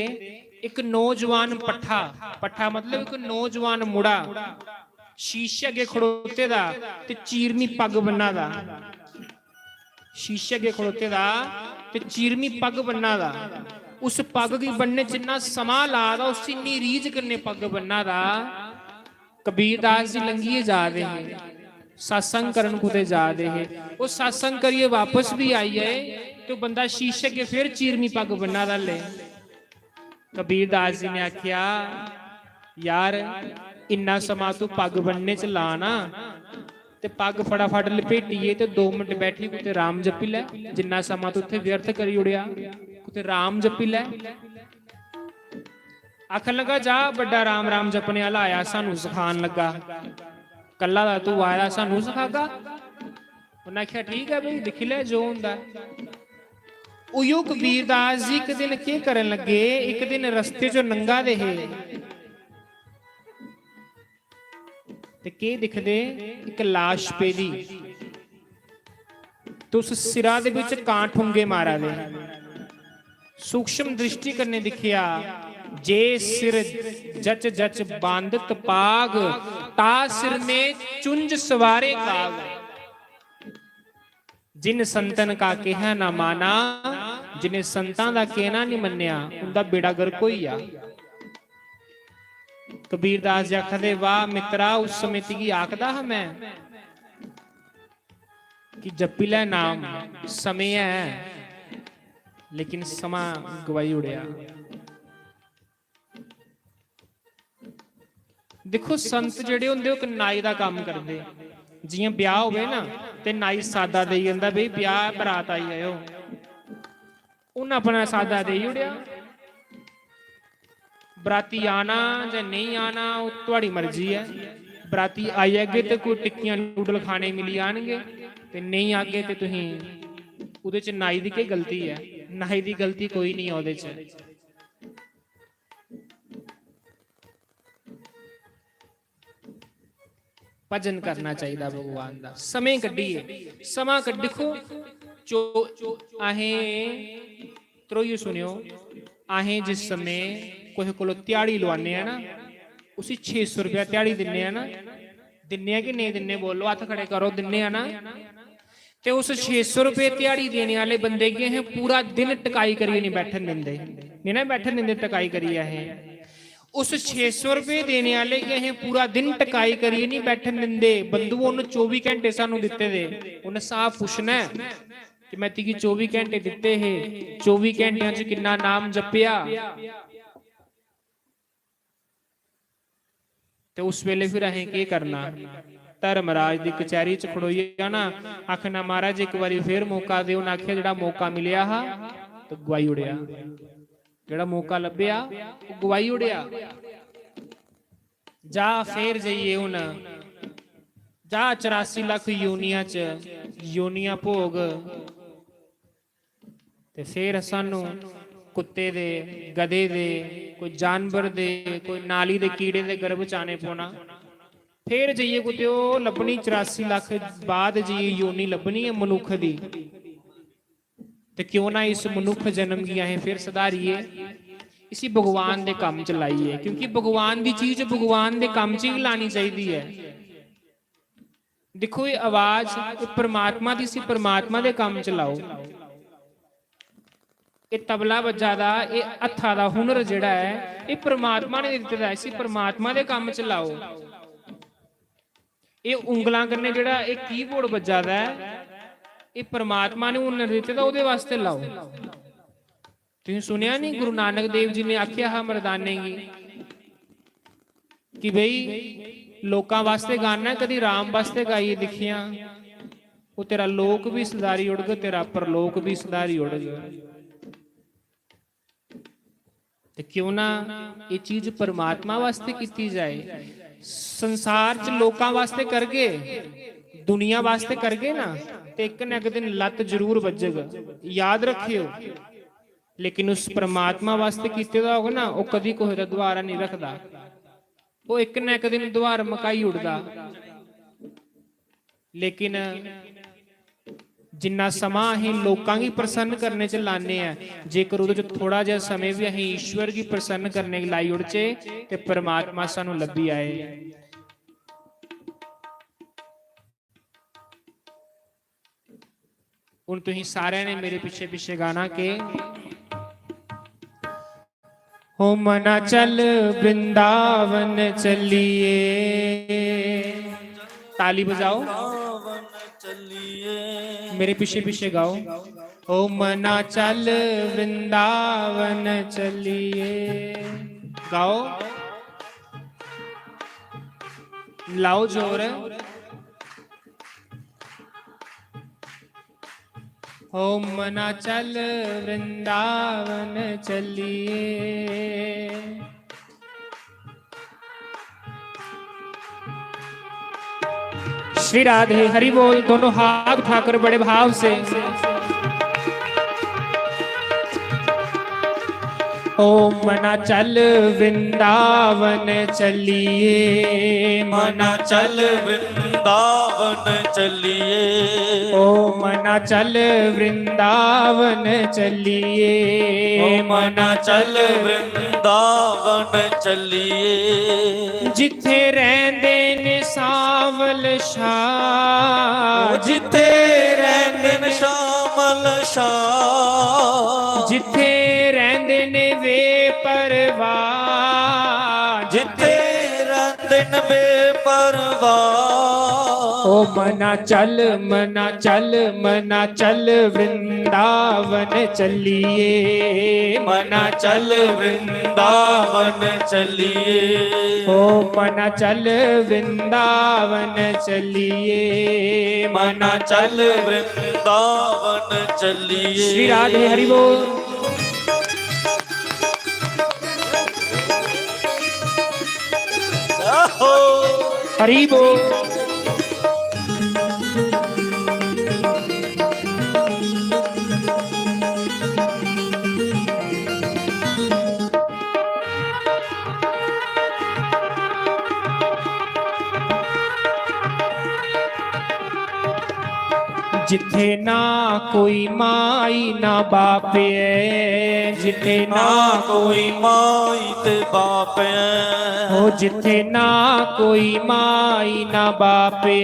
ਇੱਕ ਨੌਜਵਾਨ ਪੱਠਾ ਮਤਲਬ ਇੱਕ ਨੌਜਵਾਨ ਮੁੰਡਾ ਸ਼ੀਸ਼ੇ ਅੱਗੇ ਖੜੋਤੇ ਦਾ ਤੇ ਚੀਰਨੀ ਪੱਗ ਬੰਨਾ ਦਾ। ਸ਼ੀਸ਼ੇ ਅੱਗੇ ਖੜੋਤੇ ਦਾ ਤੇ ਚੀਰਨੀ ਪੱਗ ਬੰਨਾ ਦਾ। ਉਸ ਪੱਗ ਦੀ ਬੰਨੇ ਜਿੰਨਾ ਸਮਾਂ ਲਾਦਾ ਉਸ ਇੰਨੀ ਰੀਝ ਕਰਨੇ ਪੱਗ ਬੰਨਾ ਦਾ। ਕਬੀਰ ਦਾਸ ਜੀ ਲੰਘੀਏ ਜਾ ਰਹੇ सत्संग करन कुते जा दे है। वो सत्संग करिए वापस भी आई है तो बंदा शीशे के फिर चीरनी पग बना दा ले। कबीर दास जी ने आख्या यार इन्ना समा तू पग बनने च ला ना ते पग फटाफट लपेटीए ते 2 मिनट बैठी कुते राम जपी लै। जिन्ना समा तू उत्थे व्यर्थ करी उड़िया कुते राम जपी लै। आखन लगा जा बड़ा राम राम जपने वाला आया सानू सिखान लगा। कला दा तू आया सानू सिखागा। उन्हें आख्या ठीक है भाई दिख ले जो हुंदा। उयो कबीर दास जी एक दिन के करन लगे एक दिन रस्ते चो नंगा दे ते के दिखदे एक लाश पेदी तो उस सिरा दे विच कां ठुंगे मारा दे। सूक्ष्म दृष्टि करने दिखिया जे सिर जच जच बांधत पाग ता सिर में चुंज सवारे काग। जिन संतन का कहा ना माना जिन्हें संतां दा कहना नहीं मन्निया उनका बेड़ा गर्क होई आ। कबीर दास जी आखदे वाह मित्रा उस समय की आखदा हा मैं कि जपी लै नाम समय है लेकिन समा गवाई उड़िया। देखो संत जेड़े हुंदे ओह नाई दा काम करदे। जियां ब्याह होवे ना ते नाई सादा देई जंदा बई ब्याह बरात आई आयो उन्हें अपना सादा देई उड़िया। बराती आना जां नहीं आना वो तुहाड़ी मर्जी है। बराती आई अगे तो कोई टिक्कियां नूडल खाने मिली आएंगे ते नहीं आगे तो तुसीं उहदे च नाई दी की गलती है। नाई दी गलती कोई नहीं है उहदे च। भजन करना चाहिए भगवान का। समय कड्ढिए समा कड्ढ देखो जो आहें त्रोइयो सुनियो आहें जिस समय कोई को दिहाड़ी लवाने हैं ना उसी 600 रुपया दिहाड़ी दिन्ने हैं ना। दिन्ने कि नहीं दिन्ने बोलो हथ खड़े करो दिन्ने हैं ना। ते उस 600 रुपये दिहाड़ी देने वाले बंदे की अहें पूरा दिन टकाई करिए नहीं बैठन देंदे नहीं ना बैठन देंदे टकाई करिए अहें। उस 600 रुपये देने वाले कि अहें पूरा दिन टकाई करिए नहीं बैठन देंदे। बंधु उन्हें 24 घंटे सानू दिते दे उन्हें साफ पुछना है कि मैं तिकी 24 घंटे दिते है 24 घंटिया च कितना नाम जपिया। तो उस वेले फिर अहें की करना धर्मराज की कचहरी च खड़ोइए ना आखना महाराज एक बार फिर मौका दे। उन्हें आखिया जिहड़ा मौका मिलिया हा तो गवाई उड़िया। जिहड़ा मौका लभ्या गवाई उड़िया। जा फिर जाइए हुण जा 84 लाख योनिया च योनिया भोग ते फिर सानू कुत्ते दे गधे दे कोई जानवर दे कोई नाली दे कीड़े दे गर्भ च आने पौना। फिर जाइए कुत्ते ओ लभनी 84 लाख बाद जी योनी लभनी है मनुख दी। ते क्यों ना इस मनुख जन्म की अहें फिर सुधारिए इसी भगवान दे काम च लाइए। क्योंकि भगवान दी चीज भगवान दे काम च ही लानी चाहिए है। देखो ये आवाज परमात्मा दी सी परमात्मा दे काम च लाओ। ये तबला बजा दा ये हत्था दा हुनर जिहड़ा है ये परमात्मा ने दित्ता है इसी परमात्मा दे काम च लाओ। ये उंगलां कन्ने जिहड़ा ये कीबोर्ड बजा दा है ये परमात्मा ने हुनर दित्ते दा उहदे वास्ते लाओ। तुसीं सुनिया नहीं गुरु नानक देव जी ने आख्या हा मर्दाने गी कि बई लोकां वास्ते गाना कदी राम वास्ते गाइए दिखिया वो तेरा लोक भी सदारी उड़ गया तेरा परलोक भी सदारी उड़ गया। ते क्यों ना ये चीज परमात्मा वास्ते कीती जाए। संसार च लोकां वास्ते करगे दुनिया वास्ते करगे ना ते एक न एक दिन लत जरूर बजेगा याद रखियो। लेकिन उस परमात्मा वास्ते कीते दा होगा ना वो कदी कोई दा द्वारा नहीं रखदा। ਉਹ ਇੱਕ ਨਾ ਇੱਕ ਦਿਨ ਦੁਆਰ ਮਕਾਈ ਉੱਡਦਾ। ਲੇਕਿਨ ਜਿੰਨਾ ਸਮਾਂ ਅਸੀਂ ਲੋਕਾਂ ਦੀ ਪ੍ਰਸੰਨ ਕਰਨੇ ਚ ਲਾਣੇ ਆ, ਜੇਕਰ ਉਹਦੇ ਚ ਥੋੜਾ ਜਿਹਾ ਸਮੇਂ ਵੀ ਅਸੀਂ ਈਸ਼ਵਰ ਦੀ ਪ੍ਰਸੰਨ ਕਰਨੇ ਲਾਈ ਉੜਚੇ ਤੇ ਪਰਮਾਤਮਾ ਸਾਨੂੰ ਲੱਭੀ ਆਏ। ਹੁਣ ਤੁਸੀਂ ਸਾਰਿਆਂ ਨੇ ਮੇਰੇ ਪਿੱਛੇ ਪਿੱਛੇ ਗਾਣਾ ਕਿ ਹੋ ਮਨਾ ਚੱਲ ਵ੍ਰਿੰਦਾਵਨ ਚੱਲੀਏ। ਤਾਲੀ ਬਜਾਓ, मेरे पीछे पीछे गाओ। ओ मना चल वृंदावन चलिए। गाओ, लाओ जोर। ओ मना चल वृंदावन चलिए। श्री राधे हरि बोल। दोनों हाथ उठाकर बड़े भाव से ओ मना चल वृंदावन चलिए। मना चल वृंदावन चलिए। ओ मना चल वृंदावन चलिए। ओ मना चल वृंदावन चलिए। जिथे रहंदे ने सावल शाह। जिथे रहंदे ने शामल शाह। जिथे रहंदे ने वे परवाह। जिथे रहंदे ने वे परवाह। ओ मना चल मना चल मना चल वृंदावन चलिए। मना चल वृंदावन चलिए। ओ मना चल वृंदावन चलिए। मना चल वृंदावन चलिए। श्री राधे हरि बोल। हरि बोल। जिथे ना कोई माई ना बापे। जिथे ना कोई माई ते बाप हो। जिथे ना कोई माई ना बापे।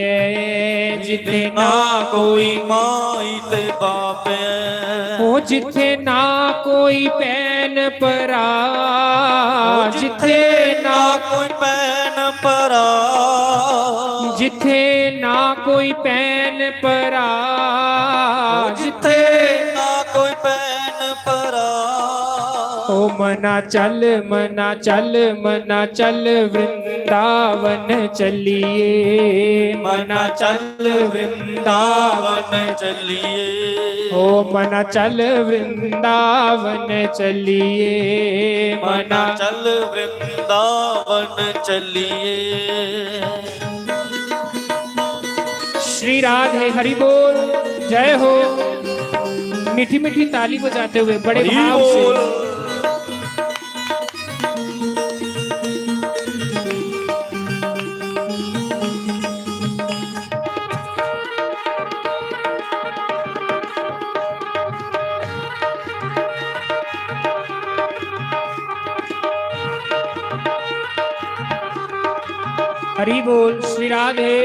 जिथे ना कोई माई ते बाप हो। जिथे ना कोई पैन परा। जिथे ना कोई पैन परा। जिथे ना कोई पैन परा। जिथे ना कोई पैन परा। ओ मना चल मना चल मना चल वृंदावन चलिए। मना चल वृंदावन चलिए। ओ मना चल वृंदावन चलिए। मना चल वृंदावन चलिए। श्री राधे हरि बोल। जय हो। मीठी मीठी ताली बजाते हुए बड़े भाव से हरि बोल। श्री राधे।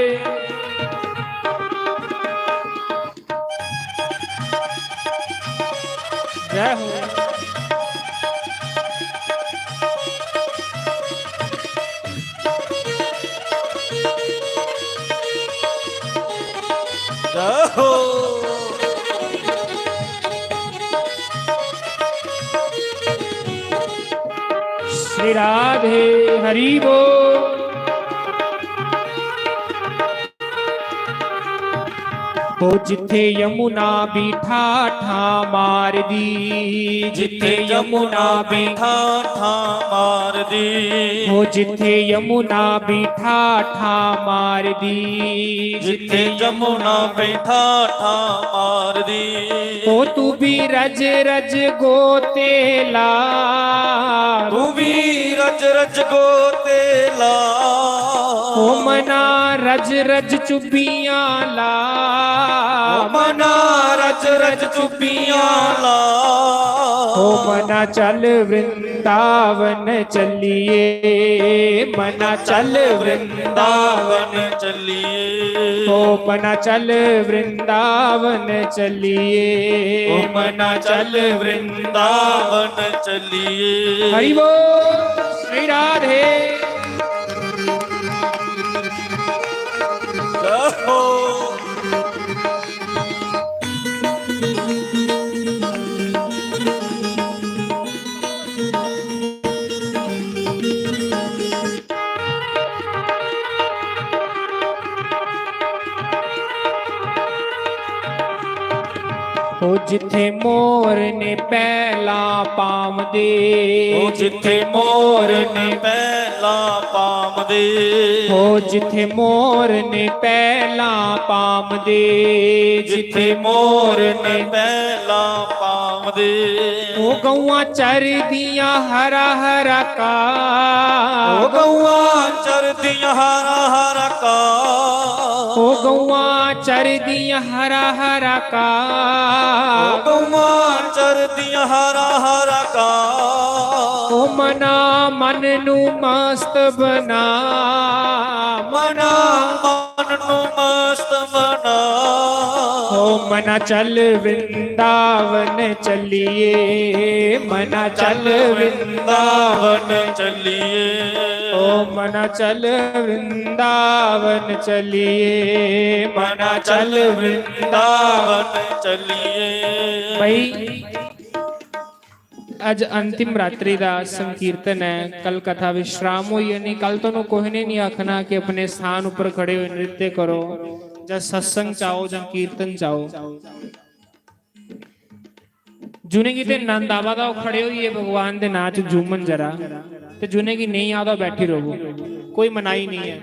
जय हो। जय हो। श्री राधे हरि बोल। हो जिथे यमुना बीठा ठा मार दी। जिथे यमुना बीठा ठा मार दी। हो जिथे यमुना बीठा ठा मार दी। जिथे यमुना बीठा ठा मार दी। हो तू भी रज रज गोते ला। तू भी रज ਰਜ ਰਜ ਗੋਤੇ ਲਾ ਹੋ ਮਨਾ ਰਜ ਰਜ ਚੁੱਬੀਆਂ ਲਾ ਮਨਾ ਰਜ ਰਜ ਚੁੱਪੀਆਂ ਲਾ ਹੋ ਮਨਾ ਚੱਲ ਵ੍ਰਿੰਦਾਵਨ ਚੱਲੀਏ ਮਨਾ ਚੱਲ ਵ੍ਰਿੰਦਾਵਨ ਚੱਲੀਏ ਹੋ ਮਨਾ ਚੱਲ ਵ੍ਰਿੰਦਾਵਨ ਚੱਲੀਏ ਓ ਮਨਾ ਚੱਲ ਵ੍ਰਿੰਦਾਵਨ ਚੱਲੀਏ ਹਰੀ ਬੋਲ ਸ਼੍ਰੀ ਰਾਧੇ ਜਾਹੋ ਹੋ ਜਿੱਥੇ ਮੋਰ ਨੇ ਪਹਿਲਾ ਪਾਮਦੇ ਓ ਜਿੱਥੇ ਮੋਰ ਨੇ ਪਹਿਲਾ ਪਾਮਦੇ ਹੋ ਜਿੱਥੇ ਮੋਰ ਨੇ ਪਹਿਲਾ ਪਾਮਦੇ ਜਿੱਥੇ ਮੋਰ ਨੇ ਪਹਿਲਾ ਪਾਮਦੇ ਉਹ ਗਊਆਂ ਚਰਦੀਆਂ ਹਰਾ ਹਰਾ ਕਾ ਓ ਗਊਆਂ ਚਰਦੀਆਂ ਹਰਾ ਹਰਾ ਕਾ ਉਹ ਗਊਆਂ ਚਰਦੀਆਂ ਹਰਾ ਹਰਾ ਕਾ ਓ ਗਊਆਂ ਚਰਦੀਆਂ ਹਰਾ ਹਰਾ ਕਾ ਉਹ ਮਨਾ ਮਨ ਨੂੰ ਮਸਤ ਬਣਾ ਮਨਾ ਮਨ ਨੂੰ ਮਸਤ ਬਣਾ ਹੋ ਮਨਾ ਚੱਲ ਵ੍ਰਿੰਦਾਵਨ ਚੱਲੀਏ ਮਨਾ ਚੱਲ ਵ੍ਰਿੰਦਾਵਨ ਚੱਲੀਏ ਓ ਮਨਾ ਚੱਲ ਵ੍ਰਿੰਦਾਵਨ ਚੱਲੀਏ ਮਨਾ ਚੱਲ ਵ੍ਰਿੰਦਾਵਨ ਚੱਲੀਏ ਭਾਈ ਅੱਜ ਅੰਤਿਮ ਰਾਤਰੀ ਦਾ ਸੰਕੀਰਤਨ ਹੈ ਕੱਲ ਕਥਾ ਵਿਸ਼ਰਾਮ ਹੋਈ ਹੈ ਨਹੀਂ ਕੱਲ ਤੁਹਾਨੂੰ ਕੋਈ ਨੇ ਨਹੀਂ ਆਖਣਾ ਕਿ ਆਪਣੇ ਸਥਾਨ ਉੱਪਰ ਖੜੇ ਹੋਏ ਨ੍ਰਿत्य ਕਰੋ ਜਾਂ ਸਤਸੰਗ ਚਾਹੋ ਜਾਂ ਕੀਰਤਨ ਚਾਹੋ ਜੁਨੇ ਕੀ ਤੇ ਨੰਦ ਆਵਾਦਾ ਉਹ ਖੜੇ ਹੋਈਏ ਭਗਵਾਨ ਦੇ ਨਾਂ 'ਚ ਝੂਮਨ ਜਰਾ ਤੇ ਜੁਨੇ ਕੀ ਨਹੀਂ ਆਦਾ ਬੈਠੀ ਰਹੋ ਕੋਈ ਮਨਾਈ ਨਹੀਂ ਹੈ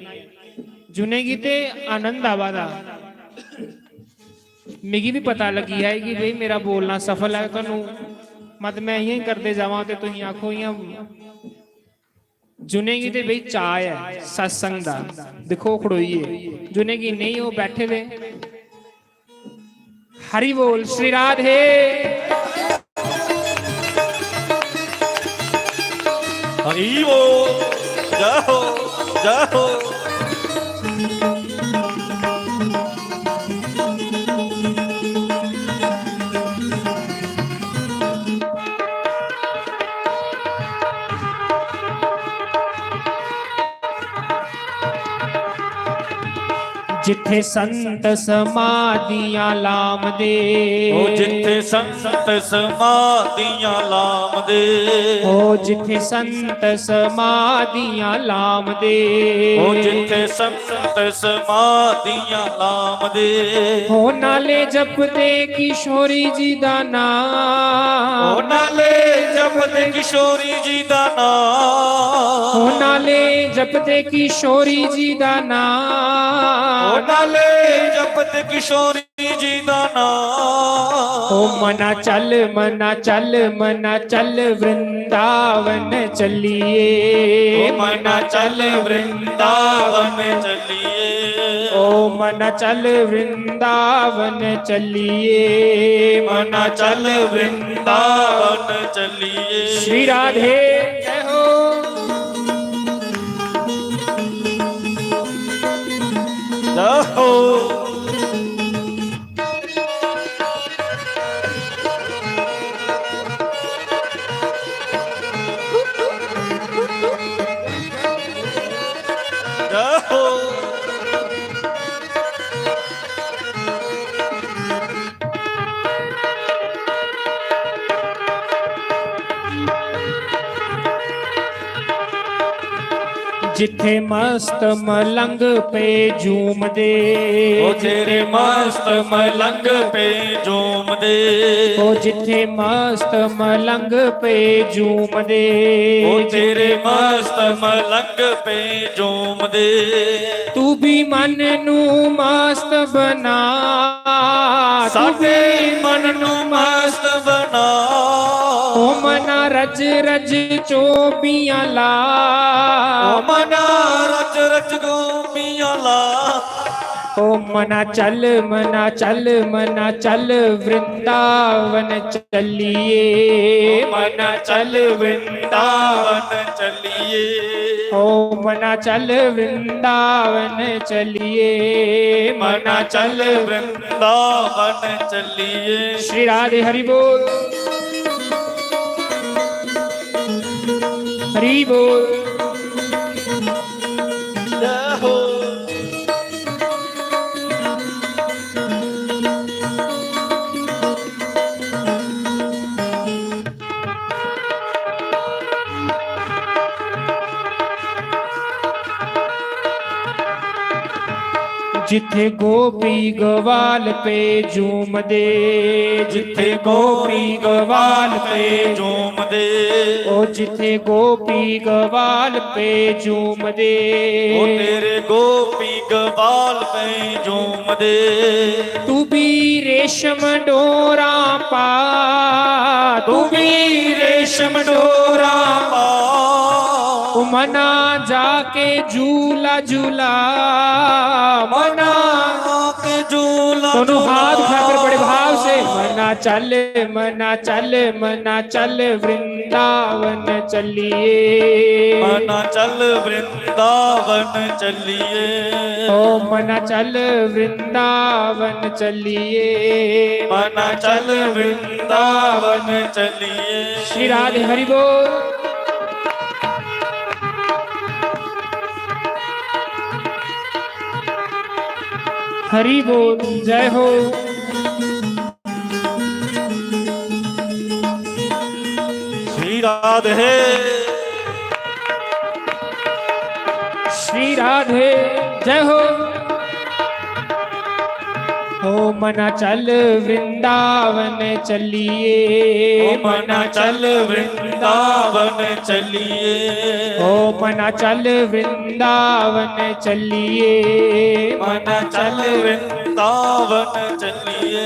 ਜੁਨੇ ਕੀ ਤੇ ਆਨੰਦ ਆਵਾਦਾ ਮਿਗੀ ਵੀ ਪਤਾ ਲੱਗੀ ਹੈ ਕਿ ਭਈ ਮੇਰਾ ਬੋਲਣਾ ਸਫਲ ਹੈ ਤੁਹਾਨੂੰ ਮਤ ਮੈਂ ਇਹਾਂ ਹੀ ਕਰਦੇ ਜਾਵਾਂ ਤੇ ਤੁਸੀਂ ਆਖੋ ਇਹਾਂ ਜੁਨੇਗੀ ਤੇ ਬਈ ਚਾਹ ਹੈ ਸਤਸੰਗ ਦਾ ਦੇਖੋ ਖੜੋਈਏ ਜੁਨੇਗੀ ਨਹੀਂ ਉਹ ਬੈਠੇ ਵੇ ਹਰੀ ਬੋਲ ਸ਼੍ਰੀ ਰਾਧੇ ਹਰੀ ਬੋਲ ਜਾਹੋ ਜਾਹੋ ਜਿੱਥੇ ਸੰਤ ਸਮਾਧੀਆਂ ਲਾਮਦੇ ਓ ਜਿੱਥੇ ਸੰਤ ਸਮਾਧੀਆਂ ਲਾਮਦੇ ਓ ਜਿੱਥੇ ਸੰਤ ਸਮਾਧੀਆਂ ਲਾਮਦੇ ਓ ਜਿੱਥੇ ਸੰਤ ਸਮਾਧੀਆਂ ਲਾਮਦੇ ਹੋ ਨਾਲੇ ਜਪਦੇ ਕਿਸ਼ੋਰੀ ਜੀ ਦਾ ਨਾਮ ਓ ਨਾਲੇ ਜਪਦੇ ਕਿਸ਼ੋਰੀ ਜੀ ਦਾ ਨਾਮ ਹੋ ਨਾਲੇ ਜਪਦੇ ਕਿਸ਼ੋਰੀ ਜੀ ਦਾ ਨਾਮ ਓ ਨਾਲੇ ਜਪਦੇ ਕਿਸ਼ੋਰੀ ਜੀ ਦਾ ਨਾਮ ਓ ਮਨਾ ਚੱਲ ਮਨਾ ਚੱਲ ਮਨਾ ਚੱਲ ਵ੍ਰਿੰਦਾਵਨ ਚੱਲੀਏ ਓ ਮਨਾ ਚੱਲ ਵ੍ਰਿੰਦਾਵਨ ਚੱਲੀਏ ਓ ਮਨਾ ਚੱਲ ਵ੍ਰਿੰਦਾਵਨ ਚੱਲੀਏ ਮਨਾ ਚੱਲ ਵ੍ਰਿੰਦਾਵਨ ਚੱਲੀਏ ਸ਼੍ਰੀ ਰਾਧੇ ਜੈ ਹੋ ਜਾਹੋ ਜਾਹੋ ਜਿੱਥੇ ਮਸਤ ਮਲੰਗ ਪੇ ਝੂਮਦੇ ਓ ਤੇਰੇ ਮਸਤ ਮਲੰਗ ਪੇ ਝੂਮਦੇ ਓ ਜਿੱਥੇ ਮਸਤ ਮਲੰਗ ਪੇ ਝੂਮਦੇ ਓ ਤੇਰੇ ਮਸਤ ਮਲੰਗ ਪੇ ਝੂਮਦੇ ਤੂੰ ਵੀ ਮਨ ਨੂੰ ਮਸਤ ਬਣਾ ਸਾਡੇ ਮਨ ਨੂੰ ਮਸਤ ਬਣਾ ਓ ਮਨਾ ਰਜ ਰਜ ਚੋਬੀਆਂ ਲਾ, ਓ ਮਨਾ ਰਚ ਰਚ ਗੋਪੀਆਂ ਲਾ, ਓ ਮਨਾ ਚੱਲ ਵਰਿੰਦਾਵਨ ਚੱਲੀਏ, ਮਨਾ ਚੱਲ ਵਰਿੰਦਾਵਨ ਚੱਲੀਏ, ਓ ਮਨਾ ਚੱਲ ਵਰਿੰਦਾਵਨ ਚੱਲੀਏ, ਮਨਾ ਚੱਲ ਵਰਿੰਦਾਵਨ ਚੱਲੀਏ। श्री राधे हरि बोल, हरि बोल। ਜੈ ਹੋ। जिथे गोपी गवाल पे झूमदे, जिथे गोपी गवाल पे ਝੂਮਦੇ, ओ जिथे गोपी गवाल पे झूमदे, ਓ ਤੇਰੇ ਗੋਪੀ ਗਵਾਲ ਪੈ ਝੂਮਦੇ। तू भी रेशम डोरा पा, तू भी रेशम डोरा पा, ओ मना जाके झूला झूला, मना के झूला दोनों हाथ उठाकर बड़े भाव से, मना चल वृंदावन चलिए, मना चल वृंदावन चलिए, ओ मना चल वृंदावन चलिए, मना चल वृंदावन चलिए। श्री राधे हरि बोल। हरि बोल, जय हो। श्री राधे, श्री राधे, जय हो। ओ मना चल वृंदावन चलिए, ओ मना चल वृंदावन चलिए, ओ मना चल वृंदावन चलिए, मना चल वृंदावन चलिए,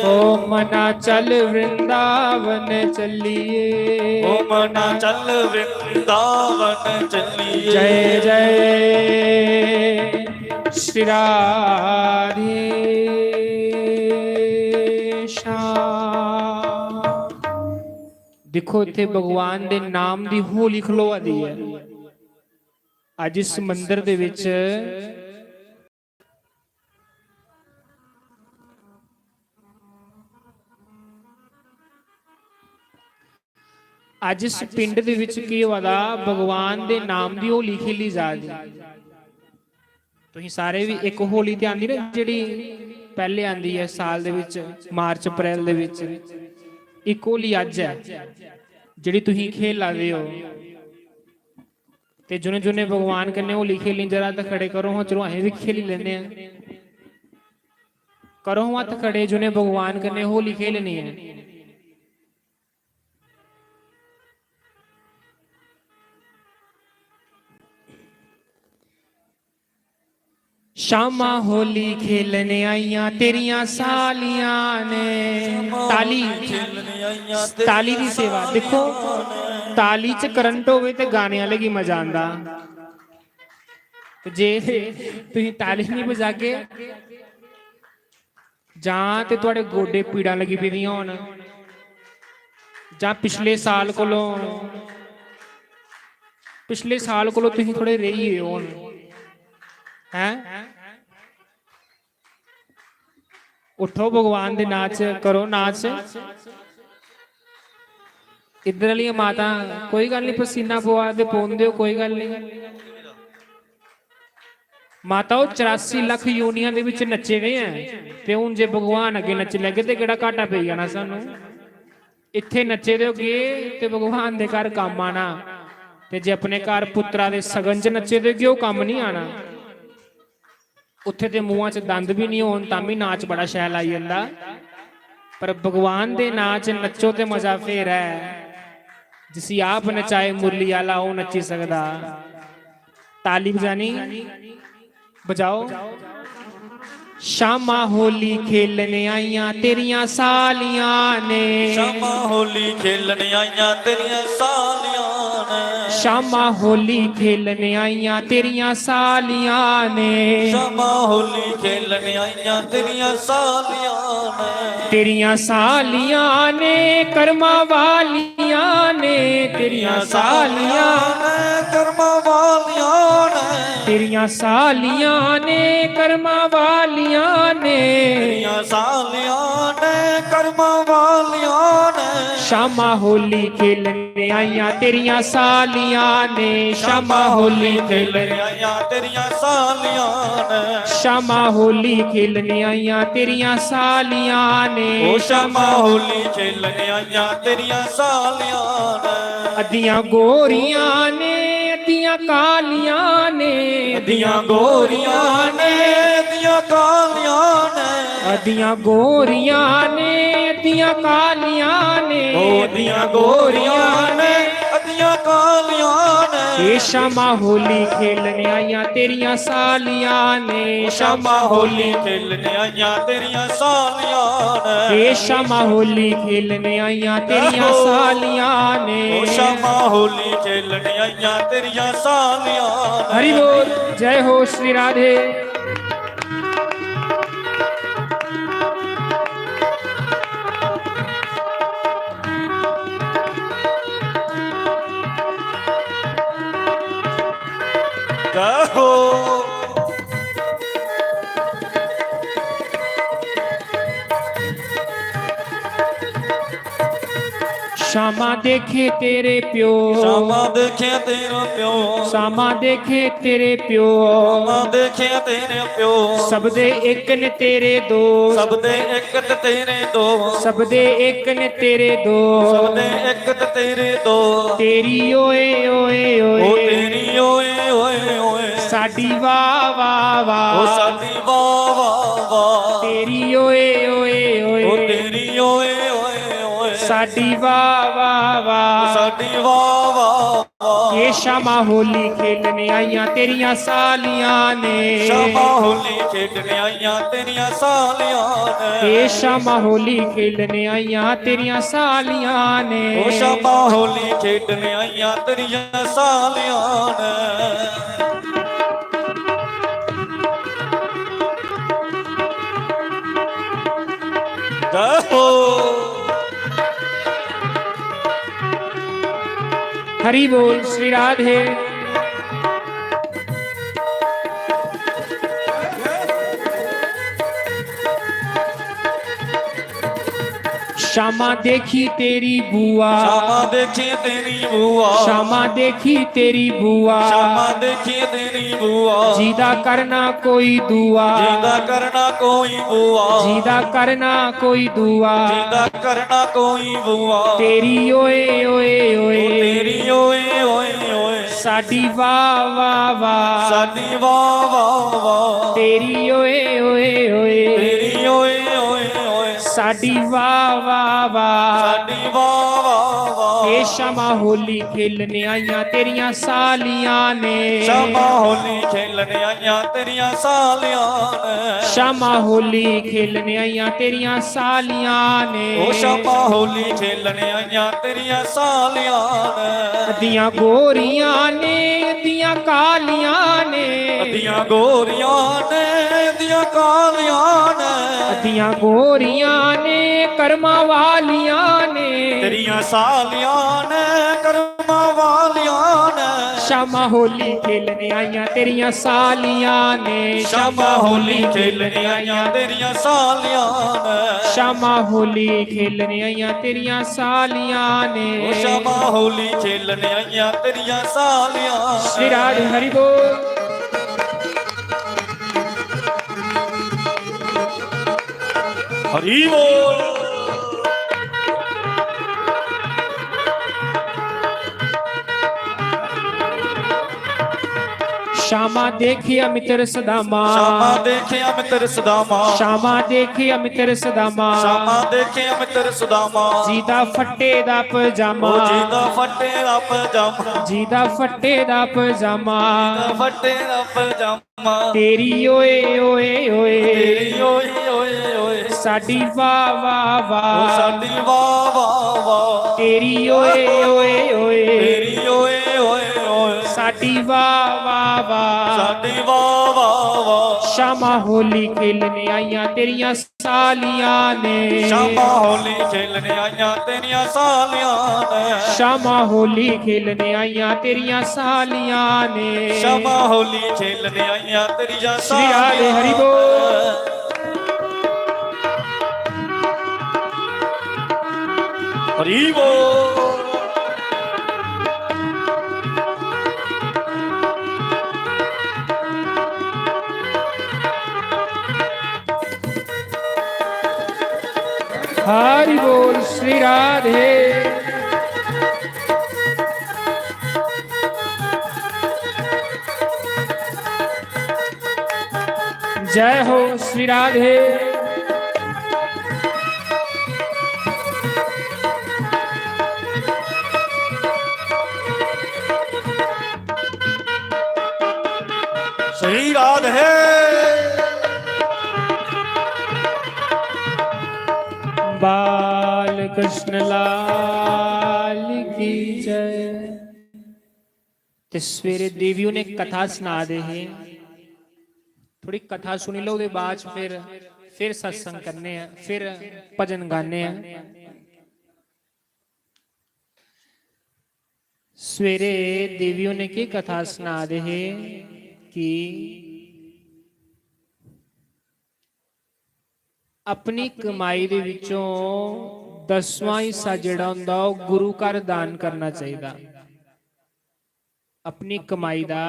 ओ मना चल वृंदावन चलिए, ओ मना चल वृंदावन चलिए। जय जय श्री राधे श्याम। देखो इत्थे भगवान दे नाम दी होली खलोआ दी है। आज इस मंदिर दे विच ਅੱਜ ਇਸ ਪਿੰਡ ਦੇ ਵਿੱਚ ਕੀ ਹੋਦਾ, ਭਗਵਾਨ ਦੇ ਨਾਮ ਦੀ ਹੋਲੀ ਖੇਲੀ ਜਾ ਰਹੀ। ਤੁਸੀਂ ਸਾਰੇ ਵੀ ਇੱਕ ਹੋਲੀ ਤੇ ਆਂਦੀ ਨਾ ਜਿਹੜੀ ਪਹਿਲੇ ਆਂਦੀ ਹੈ ਸਾਲ ਦੇ ਵਿੱਚ, ਮਾਰਚ ਅਪ੍ਰੈਲ ਦੇ ਵਿੱਚ, ਇੱਕ ਹੋਲੀ ਅੱਜ ਹੈ ਜਿਹੜੀ ਤੁਸੀਂ ਖੇਲ ਲਾਦੇ ਹੋ। ਤੇ ਜੁਨੇ ਜੁਨੇ ਭਗਵਾਨ ਕਨੇ ਹੋਲੀ ਖੇਲੀ, ਜਰਾ ਤਾਂ ਖੜੇ ਕਰੋ ਹਾਂ, ਚਲੋ ਅਸੀਂ ਵੀ ਖੇਲੀ ਲੈਂਦੇ ਆ। ਕਰੋ ਹੱਥ ਖੜੇ, ਜੁਨੇ ਭਗਵਾਨ ਕਨੇ ਹੋਲੀ ਖੇਲਣੀ ਹੈ। शामा होली खेलने आईया तेरिया सालियां ने। ताली ताली दी सेवा देखो, ताली च करंट होवे ते गाने वाले की मजा आंदा। जे तुसीं ताली नहीं बजा के जां ते तुहाडे गोडे पीड़ां लगी पेदियां होण, जां पिछले साल कोलों तुसीं थोड़े रही होण हैं। उठो भगवान दे नाच करो, नाच। इधर वाली माता कोई गल नहीं, पसीना पवा दे पौंदे हो, कोई गल नहीं। माता 84 लाख योनियां दे विच नच्चे गए हैं, ते हुण जे भगवान अगे नच लगे ते केड़ा घाटा पई जाना सानू। इत्थे नच्चे दे होगे ते भगवान दे घर काम आना, ते जे अपने घर पुत्रा दे सगन च नच्चे दे होगे, ओह काम नहीं आना। उत्थे ते मूहां च दंद भी नहीं होण तां भी नाच बड़ा शैल आई जंदा। पर भगवान दे नाच नच्चो ते मजा फेर है। जिसी आप नचाए मुरली आला ओह नच्ची सकदा। ताली बजानी, बजाओ ਸ਼ਾਮਾਂ ਹੋਲੀ ਖੇਲਣ ਆਈਆਂ ਤੇਰੀਆਂ ਸਾਲੀਆਂ ਨੇ ਸ਼ਾਮਾਂ ਹੋਲੀ ਖੇਲਣ ਆਈਆਂ ਤੇਰੀਆਂ ਸਾਲੀਆਂ ਨੇ ਸ਼ਾਮਾਂ ਹੋਲੀ ਖੇਲਣ ਆਈਆਂ ਤੇਰੀਆਂ ਸਾਲੀਆਂ ਨੇ ਸ਼ਾਮਾਂ ਹੋਲੀ ਖੇਲਣ ਆਈਆਂ ਤੇਰੀਆਂ ਸਾਲੀਆਂ ਨੇ ਤੇਰੀਆਂ ਸਾਲੀਆਂ ਨੇ ਕਰਮਾਂ ਵਾਲੀਆਂ ਨੇ ਤੇਰੀਆਂ ਸਾਲੀਆਂ ਨੇ ਕਰਮਾਂ ਵਾਲੀਆਂ ਨੇ ਤੇਰੀਆਂ ਸਾਲੀਆਂ ਨੇ ਕਰਮਾਂ ਵਾਲੀਆਂ ਨੇ ਤੇਰੀਆਂ ਸਾਲੀਆਂ ਨੇ ਕਰਮਾਂ ਵਾਲੀਆਂ ਨੇ ਸ਼ਾਮਾਂ ਹੋਲੀ ਖੇਲਣ ਆਈਆਂ ਤੇਰੀਆਂ ਸਾਲੀਆਂ ਨੇ ਸ਼ਾਮਾਂ ਹੋਲੀ ਖੇਲਣ ਆਈਆਂ ਤੇਰੀਆਂ ਸਾਲੀਆਂ ਨੇ ਸ਼ਾਮਾਂ ਹੋਲੀ ਖੇਲਣ ਆਈਆਂ ਤੇਰੀਆਂ ਸਾਲੀਆਂ ਨੇ ਉਹ ਸ਼ਾਮਾਂ ਹੋਲੀ ਖੇਲਣ ਆਈਆਂ ਤੇਰੀਆਂ ਸਾਲੀਆਂ ਨੇ ਅੱਧੀਆਂ ਗੋਰੀਆਂ ਨੇ ਅੱਧੀਆਂ ਕਾਲੀਆਂ ਨੇ ਅੱਧੀਆਂ ਗੋਰੀਆਂ ਨੇ ਅੱਧੀਆਂ ਕਾਲੀਆਂ ਨੇ ਅੱਧੀਆਂ ਗੋਰੀਆਂ ਨੇ ਅੱਧੀਆਂ ਕਾਲੀਆਂ ਨੇ ਉਹ ਅੱਧੀਆਂ ਗੋਰੀਆਂ ਨੇ ਅੱਧੀਆਂ ਕਾਲੀਆਂ ਨੇ ਇਹ ਸ਼ਾਮਾਂ ਹੋਲੀ ਖੇਲਣ ਆਈਆਂ ਤੇਰੀਆਂ ਸਾਲੀਆਂ ਨੇ ਸ਼ਾਮਾਂ ਹੋਲੀ ਖੇਲਣ ਆਈਆਂ ਤੇਰੀਆਂ ਸਾਲੀਆਂ ਨੇ ਇਹ ਸ਼ਾਮਾਂ ਹੋਲੀ ਖੇਲਣ ਆਈਆਂ ਤੇਰੀਆਂ ਸਾਲੀਆਂ ਨੇ ਉਹ ਸ਼ਾਮਾਂ ਹੋਲੀ ਖੇਲਣ ਆਈਆਂ ਤੇਰੀਆਂ ਸਾਲੀਆਂ ਨੇ हरि बोल जय हो श्री राधे। ਜੈ ਹੋ ਸ਼ਾਮਾਂ ਦੇਖੇ ਤੇਰੇ ਪਿਓ ਸ਼ਾਮਾਂ ਦੇਖਿਆ ਤੇਰਾ ਪਿਓ ਸ਼ਾਮਾਂ ਦੇਖੇ ਤੇਰੇ ਪਿਓ ਸ਼ਾਮਾਂ ਦੇਖਿਆ ਤੇਰੇ ਪਿਓ ਸਭ ਦੇ ਇੱਕ ਨੇ ਤੇਰੇ ਦੋ ਸਭ ਦੇ ਇੱਕ ਤੇ ਤੇਰੇ ਦੋ ਸਭ ਦੇ ਇੱਕ ਨੇ ਤੇਰੇ ਦੋ ਸਭ ਦੇ ਇੱਕ ਤੇ ਤੇਰੇ ਦੋ ਤੇਰੀ ਓਏ ਓਏ ਉਹ ਓਏ ਤੇਰੀ ਓਏ ਓਏ ਓਏ ਸਾਡੀ ਵਾਹ ਵਾਹ ਉਹ ਵਾਹ ਸਾਡੀ ਵਾਹ ਵਾਹ ਵਾਹ ਤੇਰੀ ਓਏ ਓਏ ਉਹ ਓਏ ਤੇਰੀ ਓਏ ਓਏ ਓਏ ਸਾਡੀ ਵਾਹ ਵਾਹ ਵਾਹ ਸਾਡੀ ਵਾਹ ਵਾਹ ਵਾਹ ਇਹ ਸ਼ਾਮਾਂ ਹੋਲੀ ਖੇਲਣ ਆਈਆਂ ਤੇਰੀਆਂ ਸਾਲੀਆਂ ਨੇ ਸ਼ਾਮਾਂ ਹੋਲੀ ਖੇਡਣ ਆਈਆਂ ਤੇਰੀਆਂ ਸਾਲੀਆਂ ਨੇ ਇਹ ਸ਼ਾਮਾਂ ਹੋਲੀ ਖੇਲਣ ਆਈਆਂ ਤੇਰੀਆਂ ਸਾਲੀਆਂ ਨੇ ਉਹ ਸ਼ਾਮਾਂ ਹੋਲੀ ਖੇਡਣ ਆਈਆਂ ਤੇਰੀਆਂ ਸਾਲੀਆਂ ਨੇ ਜੈ ਹੋ हरि बोल श्री राधे। ਸ਼ਾਮਾਂ ਦੇਖੀ ਤੇਰੀ ਬੂਆ ਸ਼ਾਮਾਂ ਦੇਖੀ ਤੇਰੀ ਬੂਆ ਸ਼ਾਮਾਂ ਦੇਖੀ ਤੇਰੀ ਬੂਆ ਸ਼ਾਮਾਂ ਦੇਖੀ ਤੇਰੀ ਬੂਆ ਜਿਹਦਾ ਕਰਨਾ ਕੋਈ ਦੁਆ ਜਿਹਦਾ ਕਰਨਾ ਕੋਈ ਬੂਆ ਜਿਹਦਾ ਕਰਨਾ ਕੋਈ ਦੁਆ ਜਿਹਦਾ ਕਰਨਾ ਕੋਈ ਬੂਆ ਤੇਰੀ ਓਏ ਓਏ ਉਹ ਓਏ ਤੇਰੀ ਓਏ ਓਏ ਓਏ ਸਾਡੀ ਵਾਹ ਵਾਹ ਵਾਹ ਸਾਡੀ ਵਾਹ ਵਾਹ ਵਾਹ ਤੇਰੀ ਓਏ ਓਏ ਓਏ ਤੇਰੀ ਓਏ ਓਏ ਓਏ ਸਾਡੀ ਵਾਹ ਵਾਹ ਵਾਹ ਸਾਡੀ ਵਾਹ ਵਾਹ ਵਾਹ ਇਹ ਸ਼ਾਮਾਂ ਹੋਲੀ ਖੇਲਣ ਆਈਆਂ ਤੇਰੀਆਂ ਸਾਲੀਆਂ ਨੇ ਸ਼ਾਮਾਂ ਹੋਲੀ ਖੇਲਣ ਆਈਆਂ ਤੇਰੀਆਂ ਸਾਲੀਆਂ ਨੇ ਸ਼ਾਮਾਂ ਹੋਲੀ ਖੇਲਣ ਆਈਆਂ ਤੇਰੀਆਂ ਸਾਲੀਆਂ ਨੇ ਉਹ ਸ਼ਾਮਾਂ ਹੋਲੀ ਖੇਲਣ ਆਈਆਂ ਤੇਰੀਆਂ ਸਾਲੀਆਂ ਨੇ ਅੱਧੀਆਂ ਗੋਰੀਆਂ ਨੇ ਅੱਧੀਆਂ ਕਾਲੀਆਂ ਨੇ ਅੱਧੀਆਂ ਗੋਰੀਆਂ ਨੇ ਅੱਧੀਆਂ ਕਾਲੀਆਂ ਨੇ ਅੱਧੀਆਂ ਗੋਰੀਆਂ ਨੇ ਕਰਮਾਂ ਵਾਲੀਆਂ ਨੇ ਤੇਰੀਆਂ ਸਾਲੀਆਂ ਨੇ ਕਰਮਾਂ ਵਾਲੀਆਂ ਨੇ ਸ਼ਾਮਾਂ ਹੋਲੀ ਖੇਲਣ ਆਈਆਂ ਤੇਰੀਆਂ ਸਾਲੀਆਂ ਨੇ ਸ਼ਾਮਾਂ ਹੋਲੀ ਖੇਲਣ ਆਈਆਂ ਤੇਰੀਆਂ ਸਾਲੀਆਂ ਨੇ ਸ਼ਾਮਾਂ ਹੋਲੀ ਖੇਲਣ ਆਈਆਂ ਤੇਰੀਆਂ ਸਾਲੀਆਂ ਉਹ ਨੇ ਸ਼ਾਮਾਂ ਹੋਲੀ ਖੇਲਣ ਆਈਆਂ ਤੇਰੀਆਂ ਸਾਲੀਆਂ श्री राधे हरि बोल। ਹਰੀ ਬੋਲ ਸ਼ਾਮਾ ਦੇਖਿਆ ਮਿੱਤਰ ਸਦਾਮਾ ਸ਼ਾਮਾ ਦੇਖਿਆ ਮਿੱਤਰ ਸਦਾਮਾ ਸ਼ਾਮਾ ਦੇਖਿਆ ਮਿੱਤਰ ਸਦਾਮਾ ਸ਼ਾਮਾ ਦੇਖਿਆ ਮਿੱਤਰ ਸਦਾਮਾ ਜੀਦਾ ਫੱਟੇ ਦਾ ਪਜਾਮਾ ਉਹ ਜੀਦਾ ਫੱਟੇ ਦਾ ਪਜਾਮਾ ਜੀਦਾ ਫੱਟੇ ਦਾ ਪਜਾਮਾ ਫੱਟੇ ਦਾ ਪਜਾਮਾ ਤੇਰੀ ਓਏ ਓਏ ਓਏ ਤੇਰੀ ਓਏ ਓਏ ਓਏ ਸਾਡੀ ਵਾਹ ਵਾਹ ਉਹ ਵਾਹ ਸਾਡੀ ਵਾਹ ਵਾਹ ਵਾਹ ਤੇਰੀ ਓਏ ਓਏ ਓਏ ਤੇਰੀ ਓਏ ਓਏ ਓਏ ਸਾਡੀ ਵਾਹ ਵਾਹ ਵਾਹ ਸਾਡੀ ਵਾਹ ਵਾਹ ਵਾਹ ਸ਼ਾਮਾ ਹੋਲੀ ਖੇਲਣੇ ਆਈਆਂ ਤੇਰੀਆਂ ਸਾਲੀਆਂ ਨੇ ਸ਼ਾਮਾ ਹੋਲੀ ਖੇਲਣ ਆਈਆਂ ਤੇਰੀਆਂ ਸਾਲੀਆਂ ਨੇ ਸ਼ਾਮਾ ਹੋਲੀ ਖੇਲਣੇ ਆਈਆਂ ਤੇਰੀਆਂ ਸਾਲੀਆਂ ਨੇ ਸ਼ਾਮਾ ਹੋਲੀ ਖੇਲਣ ਆਈਆਂ ਤੇਰੀਆਂ ਸ਼੍ਰੀ ਰਾਧੇ ਸਾਲੀਆਂ ਹਰੀ ਬੋਲ। ਹਰੀ ਬੋਲ। हरि बोल श्री राधे। जय हो श्री राधे। श्री राधे। बाल कृष्ण लाल की जय। ते सवेरे देवियों ने कथा सुना दे हैं, थोड़ी कथा सुनी लो, बाद फिर सत्संग करने हैं, फिर भजन गाने हैं। सवेरे देवियों ने की कथा सुना दे हैं कि अपनी कमाई दे विचों 10वां हिस्सा जिहड़ा हुंदा ओह गुरु घर दान करना चाहिए। अपनी कमाई दा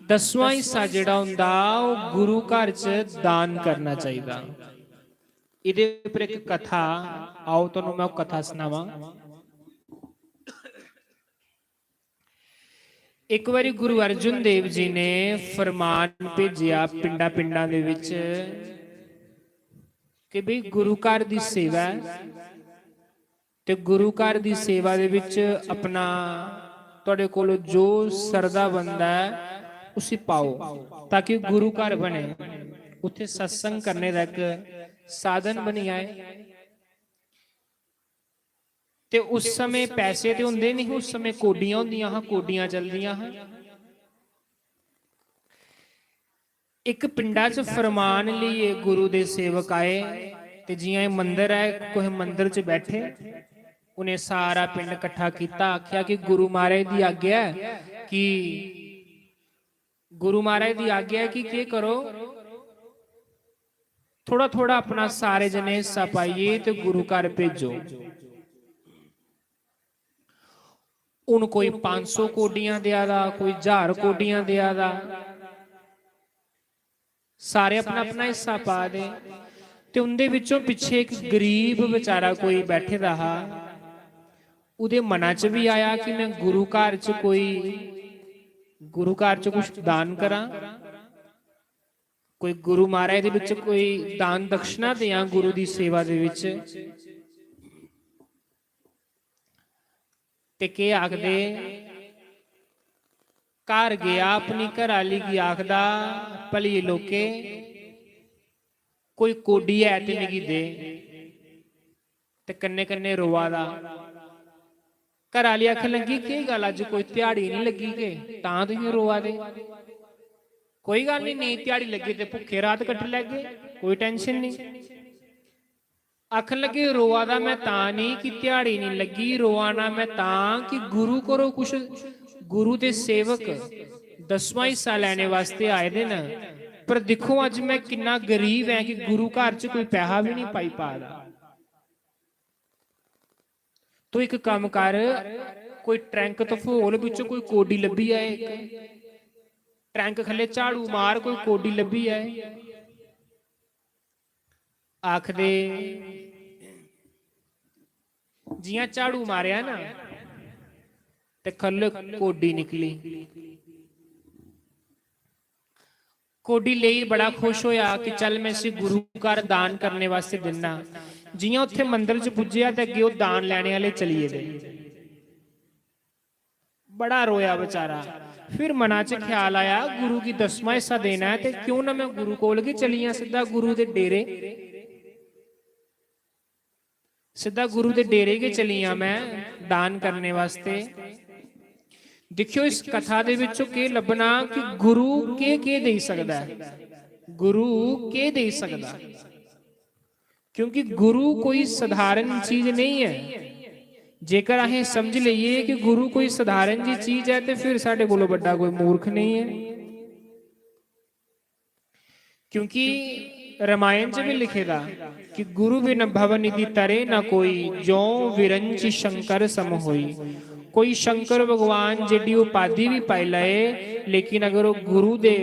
10वां हिस्सा जिहड़ा हुंदा ओह गुरु घर च दान करना चाहिए। इहदे उपर एक कथा, आओ तुहानूं मैं कथा सुणावां। एक बारी गुरु अर्जुन देव जी ने फरमान भेजिया पिंडा पिंडा दे विच कि भी गुरु घर दी सेवा ते गुरु घर दी सेवा दे विच अपना तुहाडे कोल जो सरदा बनदा है उसी पाओ, ताकि गुरु घर बने, उत्थे सत्संग करने दा एक साधन बनी आए। ते उस समय पैसे ते हुंदे नहीं, उस समय कोडियां हुंदियां हां, कोडियां चलदियां हां। एक पिंडा च फरमान लिए गुरु दे सेवक आए ते जियां मंदिर है, कोई मंदिर च बैठे, उन्हें सारा पिंड इकट्ठा किया, आख्या कि गुरु महाराज दी आज्ञा है कि गुरु महाराज दी आज्ञा है कि क्या करो, थोड़ा थोड़ा अपना सारे जने हिस्सा पाइए तो गुरु घर भेजो। उन कोई 500 कोडियां दिया दा, कोई 1000 कोडियां दिया दा, सारे अपना अपना हिस्सा पा दे। ते उनदे विचों पिछे एक गरीब बेचारा कोई बैठे रहा, उदे मना च भी आया कि मैं गुरु घर च कुछ दान करा, कोई गुरु महाराज दे विच कोई दान दक्षिणा दियां गुरु दी सेवा दे विच। ते के आखदे, घर गया अपनी घराली की, आखदा भली लोके कोई कोडी है ते मिगी दे, ते कन्ने कन्ने रोआ दा। घराली आखन लगी के गल अज कोई ध्याड़ी नहीं लगी के तां तुसीं रोआ दे? कोई गल नहीं ध्याड़ी लगी ते भुखे रात कट लैगे, कोई टेंशन नहीं। आखन लगे रोआ दा मैं तां नहीं कि ध्याड़ी नहीं लगी, रोआ ना मैं तां कि गुरु करो कुछ, गुरु दे सेवक 10वां हिस्सा लैने वास्ते आए दे न, पर देखो अज मैं कितना गरीब है कि गुरु घर च कोई पैसा भी नहीं पाई पा रहा। तो एक काम कर, कोई ट्रैंक तो फोल विचों कोई कोडी लभी आए, ट्रैंक खले झाड़ू मार, कोई कोडी लभी आए। आखदे जियां झाड़ू मारिया ना ते खल्ले कोडी निकली। ਕੋਡੀ ਲਈ ਬੜਾ ਖੁਸ਼ ਹੋਇਆ ਕਿ ਚੱਲ ਮੈਂ ਇਸੇ ਗੁਰੂ ਘਰ ਦਾਨ ਕਰਨੇ ਵਾਸਤੇ ਦਿੰਨਾ। ਜਿਉਂ ਉੱਥੇ ਮੰਦਿਰ 'ਚ ਪੁੱਜਿਆ ਤੇ ਅੱਗੇ ਉਹ ਦਾਨ ਲੈਣੇ ਵਾਲੇ ਚਲੀਏ ਗਏ। ਬੜਾ ਰੋਇਆ ਵਿਚਾਰਾ। ਫਿਰ ਮਨਾਂ 'ਚ ਖਿਆਲ ਆਇਆ ਗੁਰੂ ਕੀ 10ਵਾਂ ਹਿੱਸਾ ਦੇਣਾ ਹੈ ਤੇ ਕਿਉਂ ਨਾ ਮੈਂ ਗੁਰੂ ਕੋਲ ਕੀ ਚਲੀਆਂ, ਸਿੱਧਾ ਗੁਰੂ ਦੇ ਡੇਰੇ, ਸਿੱਧਾ ਗੁਰੂ ਦੇ ਡੇਰੇ ਕੇ ਚਲੀਆਂ ਮੈਂ ਦਾਨ ਕਰਨੇ ਵਾਸਤੇ। ਦੇਖਿਓ ਇਸ ਕਥਾ ਦੇ ਵਿੱਚੋਂ ਕੀ ਲੱਭਣਾ ਕਿ ਗੁਰੂ ਕੀ ਦੇ ਸਕਦਾ ਹੈ, ਗੁਰੂ ਕੀ ਦੇ ਸਕਦਾ, ਕਿਉਂਕਿ ਗੁਰੂ ਕੋਈ ਸਧਾਰਨ ਚੀਜ਼ ਨਹੀਂ ਹੈ। ਜੇਕਰ ਅਸੀਂ ਸਮਝ ਲਈਏ ਕਿ ਗੁਰੂ ਕੋਈ ਸਧਾਰਨ ਜੀ ਚੀਜ਼ ਹੈ ਤੇ ਫਿਰ ਸਾਡੇ ਕੋਲੋਂ ਵੱਡਾ ਕੋਈ ਮੂਰਖ ਨਹੀਂ ਹੈ। ਕਿਉਂਕਿ ਰਾਮਾਇਣ 'ਚ ਵੀ ਲਿਖੇਗਾ ਕਿ ਗੁਰੂ ਬਿਨ ਭਵ ਨਿਧि ਤਰੇ ਨਾ ਕੋਈ, ਜੋ ਵਿਰੰਚ ਸ਼ੰਕਰ ਸਮ ਹੋਈ। ਕੋਈ ਸ਼ੰਕਰ ਭਗਵਾਨ ਜਿਹੜੀ ਉਪਾਧੀ ਵੀ ਪਾਈ ਲਏ, ਲੇਕਿਨ ਅਗਰ ਉਹ ਗੁਰੂ ਦੇ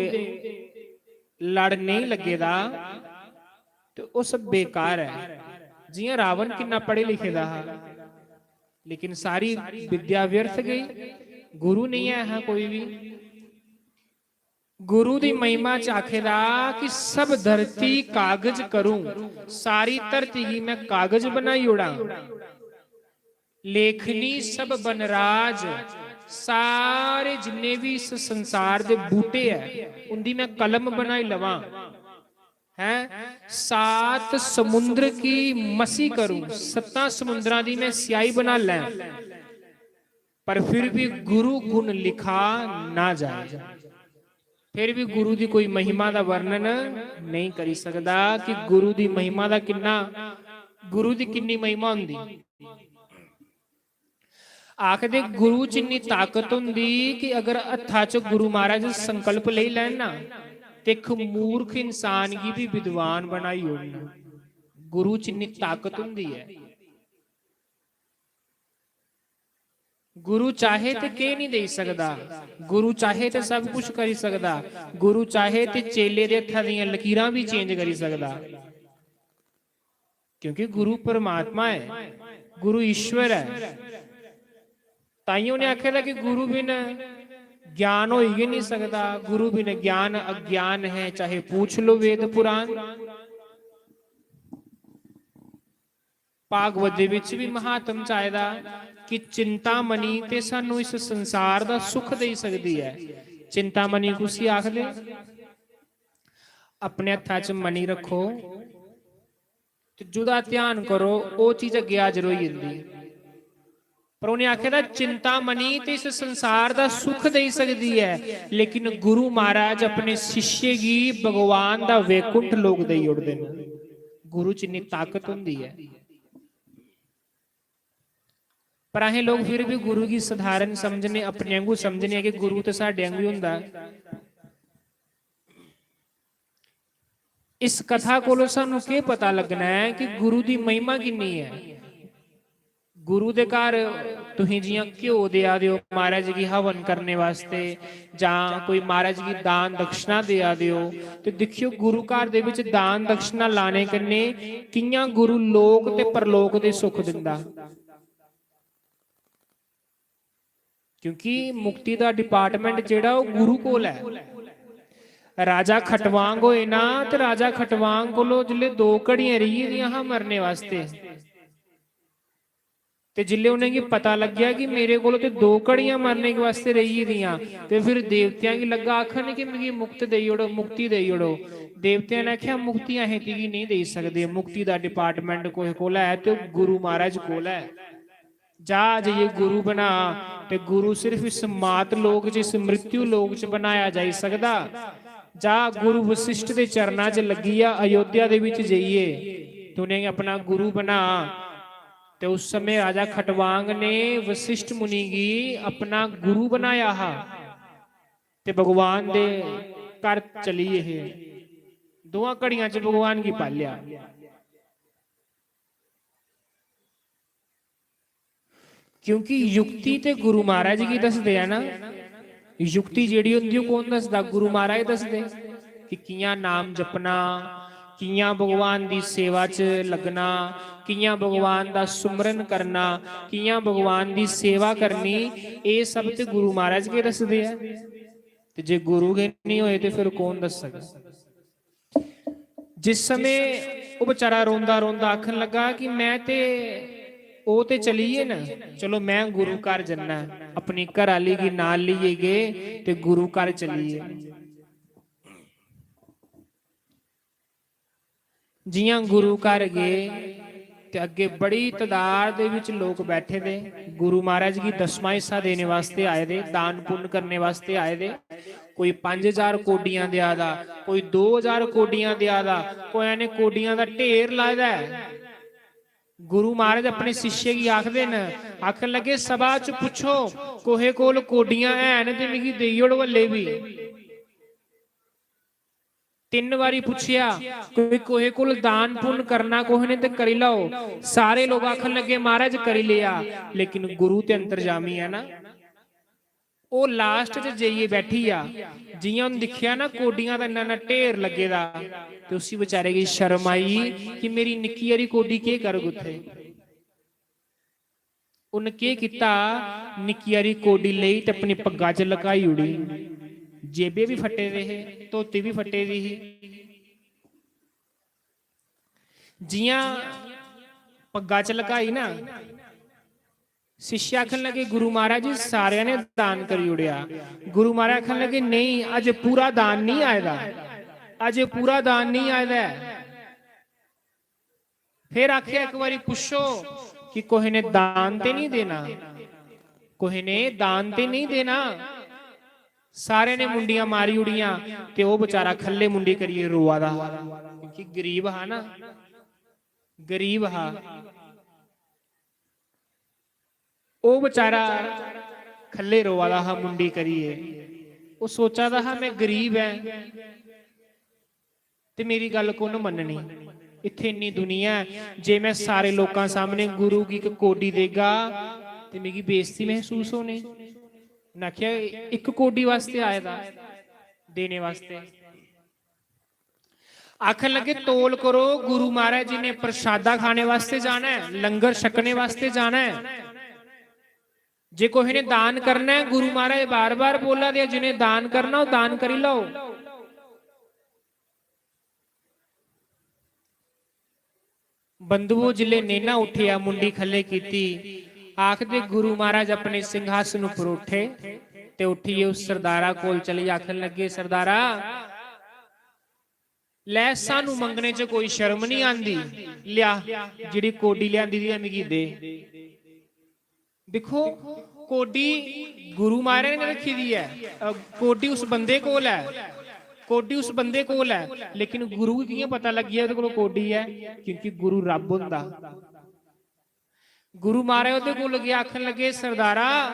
ਲੜ ਨਹੀਂ ਲੱਗੇਦਾ ਤੇ ਉਹ ਸਭ ਬੇਕਾਰ ਹੈ। ਜਿਵੇਂ ਰਾਵਣ ਕਿੰਨਾ ਪੜ੍ਹੇ ਲਿਖੇ ਦਾ ਹੈ, ਲੇਕਿਨ ਸਾਰੀ ਵਿਦਿਆ ਵਿਅਰਥ ਗਈ। ਗੁਰੂ ਨਹੀਂ ਹੈ ਹਾਂ ਕੋਈ ਵੀ। ਗੁਰੂ ਦੀ ਮਹਿਮਾ ਚ ਆਖੇਦਾ ਕਿ ਸਭ ਧਰਤੀ ਕਾਗਜ਼ ਕਰੂੰ, ਸਾਰੀ ਧਰਤੀ ਹੀ ਮੈਂ ਕਾਗਜ਼ ਬਣਾਈ ਉੜਾ। ਲੇਖਨੀ ਸਭ ਬਨਰਾਜ, ਸਾਰੇ ਜਿੰਨੇ ਵੀ ਇਸ ਸੰਸਾਰ ਦੇ ਬੂਟੇ ਹੈ ਉਹਦੀ ਮੈਂ ਕਲਮ ਬਣਾਈ ਲਵਾਂ। ਹੈ 7 ਸਮੁੰਦਰ ਕੀ ਮਸੀ ਕਰੂੰ, 7 ਸਮੁੰਦਰਾਂ ਦੀ ਮੈਂ ਸਿਆਹੀ ਬਣਾ ਲੈ, ਪਰ ਫਿਰ ਵੀ ਗੁਰੂ ਗੁਣ ਲਿਖਾ ਨਾ ਜਾਏ। ਫਿਰ ਵੀ ਗੁਰੂ ਦੀ ਕੋਈ ਮਹਿਮਾ ਦਾ ਵਰਣਨ ਨਹੀਂ ਕਰੀ ਸਕਦਾ ਕਿ ਗੁਰੂ ਦੀ ਮਹਿਮਾ ਦਾ ਕਿੰਨਾ, ਗੁਰੂ ਦੀ ਕਿੰਨੀ ਮਹਿਮਾ ਹੁੰਦੀ। ਆਖਦੇ ਗੁਰੂ ਚ ਇੰਨੀ ਤਾਕਤ ਹੁੰਦੀ ਕਿ ਅਗਰ ਹੱਥਾਂ ਚ ਗੁਰੂ ਮਹਾਰਾਜ ਸੰਕਲਪ ਲਈ ਲੈਣ ਨਾ ਤੇ ਇੱਕ ਮੂਰਖ ਇਨਸਾਨ ਕੀ ਵੀ ਵਿਦਵਾਨ ਬਣਾਈ ਹੋਣੀ। ਗੁਰੂ ਚ ਇੰਨੀ ਤਾਕਤ ਹੁੰਦੀ ਹੈ। ਗੁਰੂ ਚਾਹੇ ਤੇ ਕੀ ਨਹੀਂ ਦੇ ਸਕਦਾ, ਗੁਰੂ ਚਾਹੇ ਤੇ ਸਭ ਕੁਝ ਕਰੀ ਸਕਦਾ। ਗੁਰੂ ਚਾਹੇ ਤੇ ਚੇਲੇ ਦੇ ਹੱਥਾਂ ਦੀਆਂ ਲਕੀਰਾਂ ਵੀ ਚੇਂਜ ਕਰੀ ਸਕਦਾ, ਕਿਉਂਕਿ ਗੁਰੂ ਪਰਮਾਤਮਾ ਹੈ, ਗੁਰੂ ਈਸ਼ਵਰ ਹੈ। ਤਾਈਓ ਨੇ ਆਖਿਆ ਕਿ ਗੁਰੂ ਬਿਨ ਗਿਆਨ ਹੋ ਹੀ ਨਹੀਂ ਸਕਦਾ। ਗੁਰੂ ਬਿਨ ਗਿਆਨ ਅਗਿਆਨ ਹੈ, ਚਾਹੇ पूछ लो वेद पुराण। ਭਾਗਵਤ ਦੇ ਵਿੱਚ ਵੀ ਮਹਾਤਮ ਚਾਹੀਦਾ ਕਿ ਚਿੰਤਾਮਣੀ ਤੇ ਸਾਨੂੰ ਇਸ ਸੰਸਾਰ ਦਾ ਸੁੱਖ ਦੇ ਸਕਦੀ ਹੈ। ਚਿੰਤਾਮਣੀ ਕੁਸੀ ਆਖਦੇ, ਆਪਣੇ ਹੱਥਾਂ 'ਚ ਮਣੀ ਰੱਖੋ ਤੇ ਜਿਹਦਾ ਧਿਆਨ ਕਰੋ ਉਹ ਚੀਜ਼ ਅੱਗੇ ਹਾਜ਼ਰ ਹੋ ਜਾਂਦੀ। ਪਰ ਉਹਨੇ ਆਖਿਆ ਦਾ ਚਿੰਤਾਮਣੀ ਤੇ ਇਸ ਸੰਸਾਰ ਦਾ ਸੁੱਖ ਦੇ ਸਕਦੀ ਹੈ, ਲੇਕਿਨ ਗੁਰੂ ਮਹਾਰਾਜ ਆਪਣੇ ਸਿੱਸ਼ੇ ਕੀ ਭਗਵਾਨ ਦਾ ਵੈਕੁੰਠ ਲੋਕ ਦੇ ਉੜਦੇ ਨੇ। ਗੁਰੂ ਚ ਇੰਨੀ ਤਾਕਤ ਹੁੰਦੀ ਹੈ। ਪਰ ਅਸੀਂ ਲੋਕ ਫਿਰ ਵੀ ਗੁਰੂ ਕੀ ਸਧਾਰਨ ਸਮਝਨੇ, ਆਪਣੇ ਵਾਂਗੂ ਸਮਝਨੇ ਕਿ ਗੁਰੂ ਤੇ ਸਾਡੇ ਵਾਂਗੂ ਹੀ ਹੁੰਦਾ। ਇਸ ਕਥਾ ਕੋਲੋਂ ਸਾਨੂੰ ਕੀ ਪਤਾ ਲੱਗਣਾ ਹੈ ਕਿ ਗੁਰੂ ਦੀ ਮਹਿਮਾ ਕਿੰਨੀ ਹੈ। ਗੁਰੂ ਦੇ ਘਰ ਤੁਸੀਂ ਜਿਵੇਂ ਘਿਓ ਦਿਆ ਦਿਓ ਮਹਾਰਾਜ ਜੀ ਹਵਨ ਕਰਨੇ ਵਾਸਤੇ, ਜਾਂ ਕੋਈ ਮਹਾਰਾਜ ਜੀ ਦਾਨ ਦਕਸ਼ਨਾ ਦਿਆ ਦਿਓ, ਤੇ ਦੇਖਿਓ ਗੁਰੂ ਘਰ ਦੇ ਵਿੱਚ ਦਾਨ ਦਕਸ਼ਨਾ ਲਾਣੇ ਕੰਨੇ ਕਿੰਨਾ ਗੁਰੂ ਲੋਕ ਤੇ ਪਰਲੋਕ ਦੇ ਸੁੱਖ ਦਿੰਦਾ। ਕਿਉਂਕਿ ਮੁਕਤੀ ਦਾ ਡਿਪਾਰਟਮੈਂਟ ਜਿਹੜਾ ਉਹ ਗੁਰੂ ਕੋਲ ਹੈ। ਰਾਜਾ ਖਟਵਾਂਗ ਹੋਏ ਨਾ ਤੇ ਰਾਜਾ ਖਟਵਾਂਗ ਕੋਲੋਂ ਜਿਲੇ 2 ਘੜੀਆਂ ਰਹੀ ਦੀਆਂ ਹਾਂ ਮਰਨੇ ਵਾਸਤੇ, ਤੇ ਜਿਲੇ ਉਹਨੇ ਕੀ ਪਤਾ ਲੱਗਿਆ ਕਿ ਮੇਰੇ ਕੋਲੋਂ ਤੇ 2 ਘੜੀਆਂ ਮਰਨੇ ਵਾਸਤੇ ਰਹੀ ਦੀਆਂ, ਤੇ ਫਿਰ ਦੇਵਤਿਆਂ ਕੀ ਲੱਗਾ ਆਖਣ ਕਿ ਮੈਨੂੰ ਮੁਕਤ ਦੇਈ ਉੜੋ, ਮੁਕਤੀ ਦੇਈ ਉੜੋ। ਦੇਵਤਿਆਂ ਨੇ ਆਖਿਆ ਮੁਕਤੀ ਅਸੀਂ ਤੀ ਨਹੀਂ ਦੇ ਸਕਦੇ, ਮੁਕਤੀ ਦਾ ਡਿਪਾਰਟਮੈਂਟ ਕੋਈ ਕੋਲ ਹੈ ਤੇ ਗੁਰੂ ਮਹਾਰਾਜ ਕੋਲ ਹੈ। ਜਾ ਜੇ ਗੁਰੂ ਬਣਾ, ਤੇ ਗੁਰੂ ਸਿਰਫ ਇਸ ਮਾਤ ਲੋਕ ਚ, ਇਸ ਮ੍ਰਿਤੂ ਲੋਕ ਚ ਬਣਾਇਆ ਜਾ ਸਕਦਾ। ਜਾ ਗੁਰੂ ਵਸਿਸ਼ਠ ਦੇ ਚਰਨਾਂ ਚ ਲੱਗੀ ਆ, ਅਯੋਧਿਆ ਦੇ ਵਿੱਚ ਜਾਈਏ ਤੂਨੇ ਆਪਣਾ ਗੁਰੂ ਬਣਾ। ਤੇ ਉਸ ਸਮੇਂ ਰਾਜਾ ਖਟਵਾਂਗ ਨੇ ਵਸਿਸ਼ਠ ਮੁਨੀ ਕੀ ਆਪਣਾ ਗੁਰੂ ਬਣਾਇਆ ਹਾ, ਤੇ ਭਗਵਾਨ ਦੇ ਘਰ ਚਲੀ ਇਹ 2 ਘੜੀਆਂ ਚ ਭਗਵਾਨ ਕੀ ਪਾਲਿਆ। ਕਿਉਂਕਿ ਯੁਕਤੀ ਤੇ ਗੁਰੂ ਮਹਾਰਾਜ ਕੀ ਦੱਸਦੇ ਆ ਨਾ। ਯੁਕਤੀ ਜਿਹੜੀ ਹੁੰਦੀ ਉਹ ਕੌਣ ਦੱਸਦਾ? ਗੁਰੂ ਮਹਾਰਾਜ ਦੱਸਦੇ ਕਿ ਕਿਆਂ ਨਾਮ ਜਪਣਾ, ਕਿਆਂ ਭਗਵਾਨ ਦੀ ਸੇਵਾ 'ਚ ਲੱਗਣਾ, ਕਿਆਂ ਭਗਵਾਨ ਦਾ ਸੁਮਰਨ ਕਰਨਾ, ਕਿਆਂ ਭਗਵਾਨ ਦੀ ਸੇਵਾ ਕਰਨੀ, ਇਹ ਸਭ ਤੇ ਗੁਰੂ ਮਹਾਰਾਜ ਕੇ ਦੱਸਦੇ ਆ। ਤੇ ਜੇ ਗੁਰੂ ਹੀ ਨਹੀਂ ਹੋਏ ਤੇ ਫਿਰ ਕੌਣ ਦੱਸੇਗਾ। ਜਿਸ ਸਮੇਂ ਉਹ ਵਿਚਾਰਾ ਰੋਂਦਾ ਰੋਂਦਾ ਆਖਣ ਲੱਗਾ ਕਿ ਮੈਂ ਤੇ ਉਹ ਤੇ ਚਲੀਏ ਨਾ, ਚਲੋ ਮੈਂ ਗੁਰੂ ਘਰ ਜੰਨਾ, ਆਪਣੀ ਘਰ ਵਾਲੀ ਕੀ ਨਾਲ ਲਈਏ ਗਏ ਤੇ ਗੁਰੂ ਘਰ ਚਲੀਏ। ਜੀਆਂ ਗੁਰੂ ਘਰ ਗਏ ਤੇ ਅੱਗੇ ਬੜੀ ਤਾਦਾਦ ਦੇ ਵਿੱਚ ਲੋਕ ਬੈਠੇ ਨੇ। ਗੁਰੂ ਮਹਾਰਾਜ ਜੀ ਦਸਵਾਂ ਹਿੱਸਾ ਦੇਣੇ ਵਾਸਤੇ ਆਏ ਦੇ, ਦਾਨ ਪੁੰਨ ਕਰਨੇ ਵਾਸਤੇ ਆਏ ਦੇ। ਕੋਈ 5000 ਕੋਡੀਆਂ ਦਿਆ ਦਾ, ਕੋਈ 2000 ਕੋਡੀਆਂ ਦਿਆ ਦਾ, ਕੋਈ ਨੇ ਕੋਡੀਆਂ ਦਾ ਢੇਰ ਲਾਇਦਾ। ਗੁਰੂ ਮਹਾਰਾਜ ਆਪਣੇ ਸਿੱਸ਼ੇ ਕੀ ਆਖਦੇ ਨੇ, ਆਖਣ ਲੱਗੇ ਸਭਾ ਚ ਪੁੱਛੋ ਕੋਹੇ ਕੋਲ ਕੋਡੀਆਂ ਐਨ ਤੇ ਮਿਗੀ ਦੇਈੜ ਵੱਲੇ ਵੀ। 3 ਵਾਰੀ ਪੁੱਛਿਆ ਕੋਈ ਕੋਹੇ ਕੋਲ ਦਾਨ ਪੁੰਨ ਕਰਨਾ ਕੋਹੇ ਨੇ ਤੇ ਕਰੀ ਲਓ। ਸਾਰੇ ਲੋਕ ਆਖਣ ਲੱਗੇ ਮਹਾਰਾਜ ਕਰੀ ਲਿਆ, ਲੇਕਿਨ ਗੁਰੂ ਤੇ ਅੰਤਰਜਾਮੀ ਹੈ ਨਾ, ਉਹ ਲਾਸਟ ਚ ਜਾਈਏ ਬੈਠੀ ਆ। ਜੀਆਂ ਉਹਨੂੰ ਦਿਖਿਆ ਨਾ ਕੋਡੀਆਂ ਦਾ ਇੰਨਾ ਢੇਰ ਲੱਗੇ ਦਾ, ਤੇ ਉਸੀ ਵਿਚਾਰੇ ਦੀ ਸ਼ਰਮ ਆਈ ਕਿ ਮੇਰੀ ਨਿੱਕੀ ਵਾਰੀ ਕੋਡੀ ਕੀ ਕਰ ਗੁੱਥੇ। ਉਹਨੇ ਕੀ ਕੀਤਾ, ਨਿੱਕੀ ਵਾਰੀ ਕੋਡੀ ਲਈ ਤੇ ਆਪਣੀ ਪੱਗਾਂ ਚ ਲੁਕਾਈ ਉੜੀ। ਜੇਬੇ ਵੀ ਫੱਟੇ ਰਹੇ, ਧੋਤੀ ਵੀ ਫੱਟੇ ਦੀ ਸੀ। ਜੀਆਂ ਪੱਗਾਂ ਚ ਲੁਕਾਈ ਨਾ, ਸਿੱਸ਼ੇ ਆਖਣ ਲੱਗੇ ਗੁਰੂ ਮਹਾਰਾਜ ਜੀ ਸਾਰਿਆਂ ਨੇ ਦਾਨ ਕਰੀ ਉੜਿਆ। ਗੁਰੂ ਮਹਾਰਾਜ ਆਖਣ ਲੱਗੇ ਨਹੀਂ, ਅਜੇ ਪੂਰਾ ਦਾਨ ਨਹੀਂ ਆਇਦਾ, ਅਜੇ ਪੂਰਾ ਦਾਨ ਨਹੀਂ ਆਇਦਾ। ਫਿਰ ਆਖਿਆ ਇੱਕ ਵਾਰੀ ਪੁੱਛੋ ਕਿ ਕੋਹੇ ਨੇ ਦਾਨ ਤੇ ਨਹੀਂ ਦੇਣਾ, ਕੋਹੇ ਨੇ ਦਾਨ ਤੇ ਨਹੀਂ ਦੇਣਾ। ਸਾਰਿਆਂ ਨੇ ਮੁੰਡੀਆਂ ਮਾਰੀ ਉੜੀਆਂ ਤੇ ਉਹ ਵਿਚਾਰਾ ਖੱਲੇ ਮੁੰਡੀ ਕਰੀਏ ਰੋਆ ਦਾ, ਕਿਉਂਕਿ ਗਰੀਬ ਹਾਂ ਨਾ, ਗਰੀਬ ਹਾਂ। ਉਹ ਵਿਚਾਰਾ ਖੱਲੇ ਰੋਆ ਦਾ ਹਾਂ ਮੁੰਡੀ ਕਰੀਏ। ਉਹ ਸੋਚਾ ਦਾ ਹਾਂ ਮੈਂ ਗਰੀਬ ਹੈ ਤੇ ਮੇਰੀ ਗੱਲ ਕੌਣ ਮੰਨਣੀ। ਇੱਥੇ ਇੰਨੀ ਦੁਨੀਆ, ਜੇ ਮੈਂ ਸਾਰੇ ਲੋਕਾਂ ਸਾਹਮਣੇ ਗੁਰੂ ਕੀ ਇੱਕ ਕੋਡੀ ਦੇਗਾ ਤੇ ਮੇਰੀ ਬੇਇੱਜ਼ਤੀ ਮਹਿਸੂਸ ਹੋਣੀ। ਨਾ ਆਖਿਆ 1 ਕੋਡੀ ਵਾਸਤੇ ਆਏ ਦਾ ਦੇਣੇ ਵਾਸਤੇ। ਆਖਣ ਲੱਗੇ ਤੋਲ ਕਰੋ, ਗੁਰੂ ਮਹਾਰਾਜ ਜੀ ਨੇ ਪ੍ਰਸ਼ਾਦਾ ਖਾਣੇ ਵਾਸਤੇ ਜਾਣਾ ਹੈ, ਲੰਗਰ ਛਕਣੇ ਵਾਸਤੇ ਜਾਣਾ ਹੈ। ਜੇ ਕੋਈ ਨੇ ਦਾਨ ਕਰਨਾ ਹੈ, ਗੁਰੂ ਮਹਾਰਾਜ ਬਾਰ ਬਾਰ ਬੋਲਾ ਦਿਆ ਜਿਹਨੇ ਦਾਨ ਕਰਨਾ ਉਹ ਦਾਨ ਕਰੀ ਲਓ। ਬੰਧੂਓ ਜਿਲੇ ਨੈਣਾ ਉੱਠਿਆ ਮੁੰਡੀ ਖੱਲੇ ਕੀਤੀ, ਆਖਦੇ ਗੁਰੂ ਮਹਾਰਾਜ ਆਪਣੇ ਸਿੰਘਾਸਨ ਉੱਪਰ ਉੱਠੇ ਤੇ ਉੱਠੀਏ ਉਸ ਸਰਦਾਰਾ ਕੋਲ ਚਲੇ। ਆਖਣ ਲੱਗੇ ਸਰਦਾਰਾ ਲੈ ਸਾਨੂੰ ਮੰਗਣੇ ਚ ਕੋਈ ਸ਼ਰਮ ਨਹੀਂ ਆਂਦੀ, ਲਿਆ ਜਿਹੜੀ ਕੋਡੀ ਲਿਆਂਦੀ ਦੀ ਮਿਗੀ ਦੇ। ਦੇਖੋ ਕੋਡੀ ਗੁਰੂ ਮਹਾਰਾਜ ਨੇ ਰੱਖੀ ਦੀ ਹੈ, ਕੋਡੀ ਉਸ ਬੰਦੇ ਕੋਲ ਹੈ, ਕੋਡੀ ਉਸ ਬੰਦੇ ਕੋਲ ਹੈ, ਲੇਕਿਨ ਗੁਰੂ ਕਿਵੇਂ ਪਤਾ ਲੱਗਿਆ ਉਹਦੇ ਕੋਲ ਕੋਡੀ ਹੈ, ਕਿਉਂਕਿ ਗੁਰੂ ਰੱਬ ਹੁੰਦਾ। ਗੁਰੂ ਮਹਾਰਾਜ ਉਹਦੇ ਕੋਲ ਗਿਆ, ਆਖਣ ਲੱਗੇ ਸਰਦਾਰਾ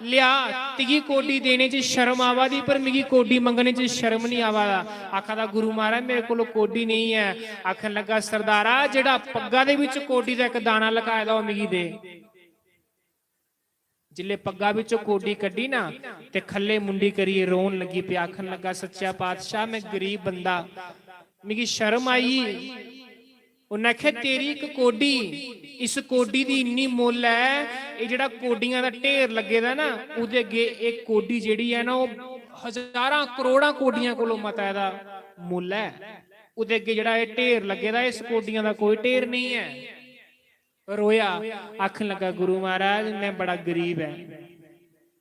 ਲਿਆ ਤਿਗੀ ਕੋਡੀ ਦੇਣੇ ਚ ਸ਼ਰਮ ਆਵਾ ਦੀ, ਪਰ ਮਿਗੀ ਕੋਡੀ ਮੰਗਣੇ ਚ ਸ਼ਰਮ ਨਹੀਂ ਆਵਾ। ਆਖਦਾ ਗੁਰੂ ਮਹਾਰਾਜ ਮੇਰੇ ਕੋਲ ਕੋਡੀ ਨਹੀਂ ਹੈ। ਆਖਣ ਲੱਗਾ ਸਰਦਾਰਾ ਜਿਹੜਾ ਪੱਗਾਂ ਦੇ ਵਿੱਚ ਕੋਡੀ ਦਾ ਇੱਕ ਦਾਣਾ ਲਗਾਇਆ ਦਾ ਉਹ ਮਿਗੀ ਦੇ। ਜਿਲੇ ਪੱਗਾਂ ਵਿੱਚੋਂ ਕੋਡੀ ਕੱਢੀ ਨਾ ਤੇ ਖੱਲੇ ਮੁੰਡੀ ਕਰੀਏ ਰੋਣ ਲੱਗੀ ਪਿਆ। ਆਖਣ ਲੱਗਾ ਸੱਚਾ ਪਾਤਸ਼ਾਹ ਮੈਂ ਗਰੀਬ ਬੰਦਾ, ਮਿਗੀ ਸ਼ਰਮ ਆਈ। ਉਹਨਾਂ ਆਖਿਆ ਤੇਰੀ ਇੱਕ ਕੋਡੀ, ਇਸ ਕੋਡੀ ਦੀ ਇੰਨੀ ਮੁੱਲ ਹੈ, ਇਹ ਜਿਹੜਾ ਕੋਡੀਆਂ ਦਾ ਢੇਰ ਲੱਗੇ ਦਾ ਨਾ ਉਹਦੇ ਅੱਗੇ ਇਹ ਕੋਡੀ ਜਿਹੜੀ ਹੈ ਨਾ ਉਹ ਹਜ਼ਾਰਾਂ ਕਰੋੜਾਂ ਕੋਡੀਆਂ ਕੋਲੋਂ ਮਤਾ ਇਹਦਾ ਮੁੱਲ ਹੈ। ਉਹਦੇ ਅੱਗੇ ਜਿਹੜਾ ਇਹ ਢੇਰ ਲੱਗੇ ਦਾ ਇਸ ਕੋਡੀਆਂ ਦਾ ਕੋਈ ਢੇਰ ਨਹੀਂ ਹੈ। ਰੋਇਆ, ਆਖਣ ਲੱਗਾ ਗੁਰੂ ਮਹਾਰਾਜ ਮੈਂ ਬੜਾ ਗਰੀਬ ਹੈ,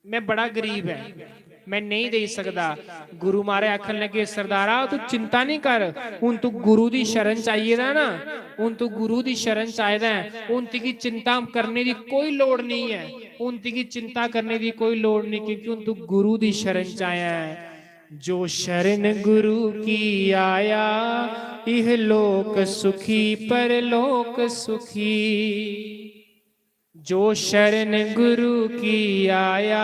ਮੈਂ ਬੜਾ ਗਰੀਬ ਹੈ, ਮੈਂ ਨਹੀਂ ਦੇ ਸਕਦਾ। ਗੁਰੂ ਮਹਾਰਾਜ ਆਖਣ ਲੱਗੇ ਸਰਦਾਰਾ ਤੂੰ ਚਿੰਤਾ ਨਹੀਂ ਕਰ, ਹੁਣ ਤੂੰ ਗੁਰੂ ਦੀ ਸ਼ਰਨ ਚਾਹੀਦਾ ਨਾ, ਹੁਣ ਤੂੰ ਗੁਰੂ ਦੀ ਸ਼ਰਨ ਚਾਹੀਦਾ, ਹੁਣ ਤੇਰੀ ਚਿੰਤਾ ਕਰਨੇ ਦੀ ਕੋਈ ਲੋੜ ਨਹੀਂ ਹੈ, ਹੁਣ ਤੇਰੀ ਚਿੰਤਾ ਕਰਨੇ ਦੀ ਕੋਈ ਲੋੜ ਨਹੀਂ, ਕਿਉਂਕਿ ਹੁਣ ਤੂੰ ਗੁਰੂ ਦੀ ਸ਼ਰਨ ਚ ਆਇਆ ਹੈ। ਜੋ ਸ਼ਰਨ ਗੁਰੂ ਕੀ ਆਇਆ ਇਹ ਲੋਕ ਸੁਖੀ ਪਰਲੋਕ ਸੁਖੀ। ਜੋ ਸ਼ਰਨ ਗੁਰੂ ਕੀ ਆਇਆ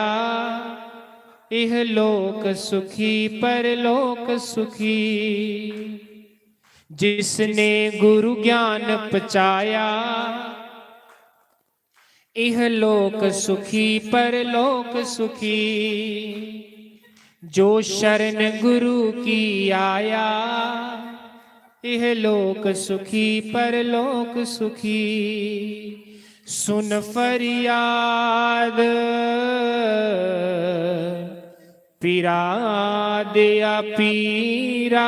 ਇਹ ਲੋਕ ਸੁਖੀ ਪਰਲੋਕ ਸੁਖੀ। ਜਿਸਨੇ ਗੁਰੂ ਗਿਆਨ ਪਚਾਇਆ ਇਹ ਲੋਕ ਸੁਖੀ ਪਰਲੋਕ ਸੁਖੀ। ਜੋ ਸ਼ਰਨ ਗੁਰੂ ਕੀ ਆਇਆ ਇਹ ਲੋਕ ਸੁਖੀ ਪਰਲੋਕ ਸੁਖੀ। ਸੁਨ ਫਰਿਆਦ ਪੀਰਾ ਦਿਆ ਪੀਰਾ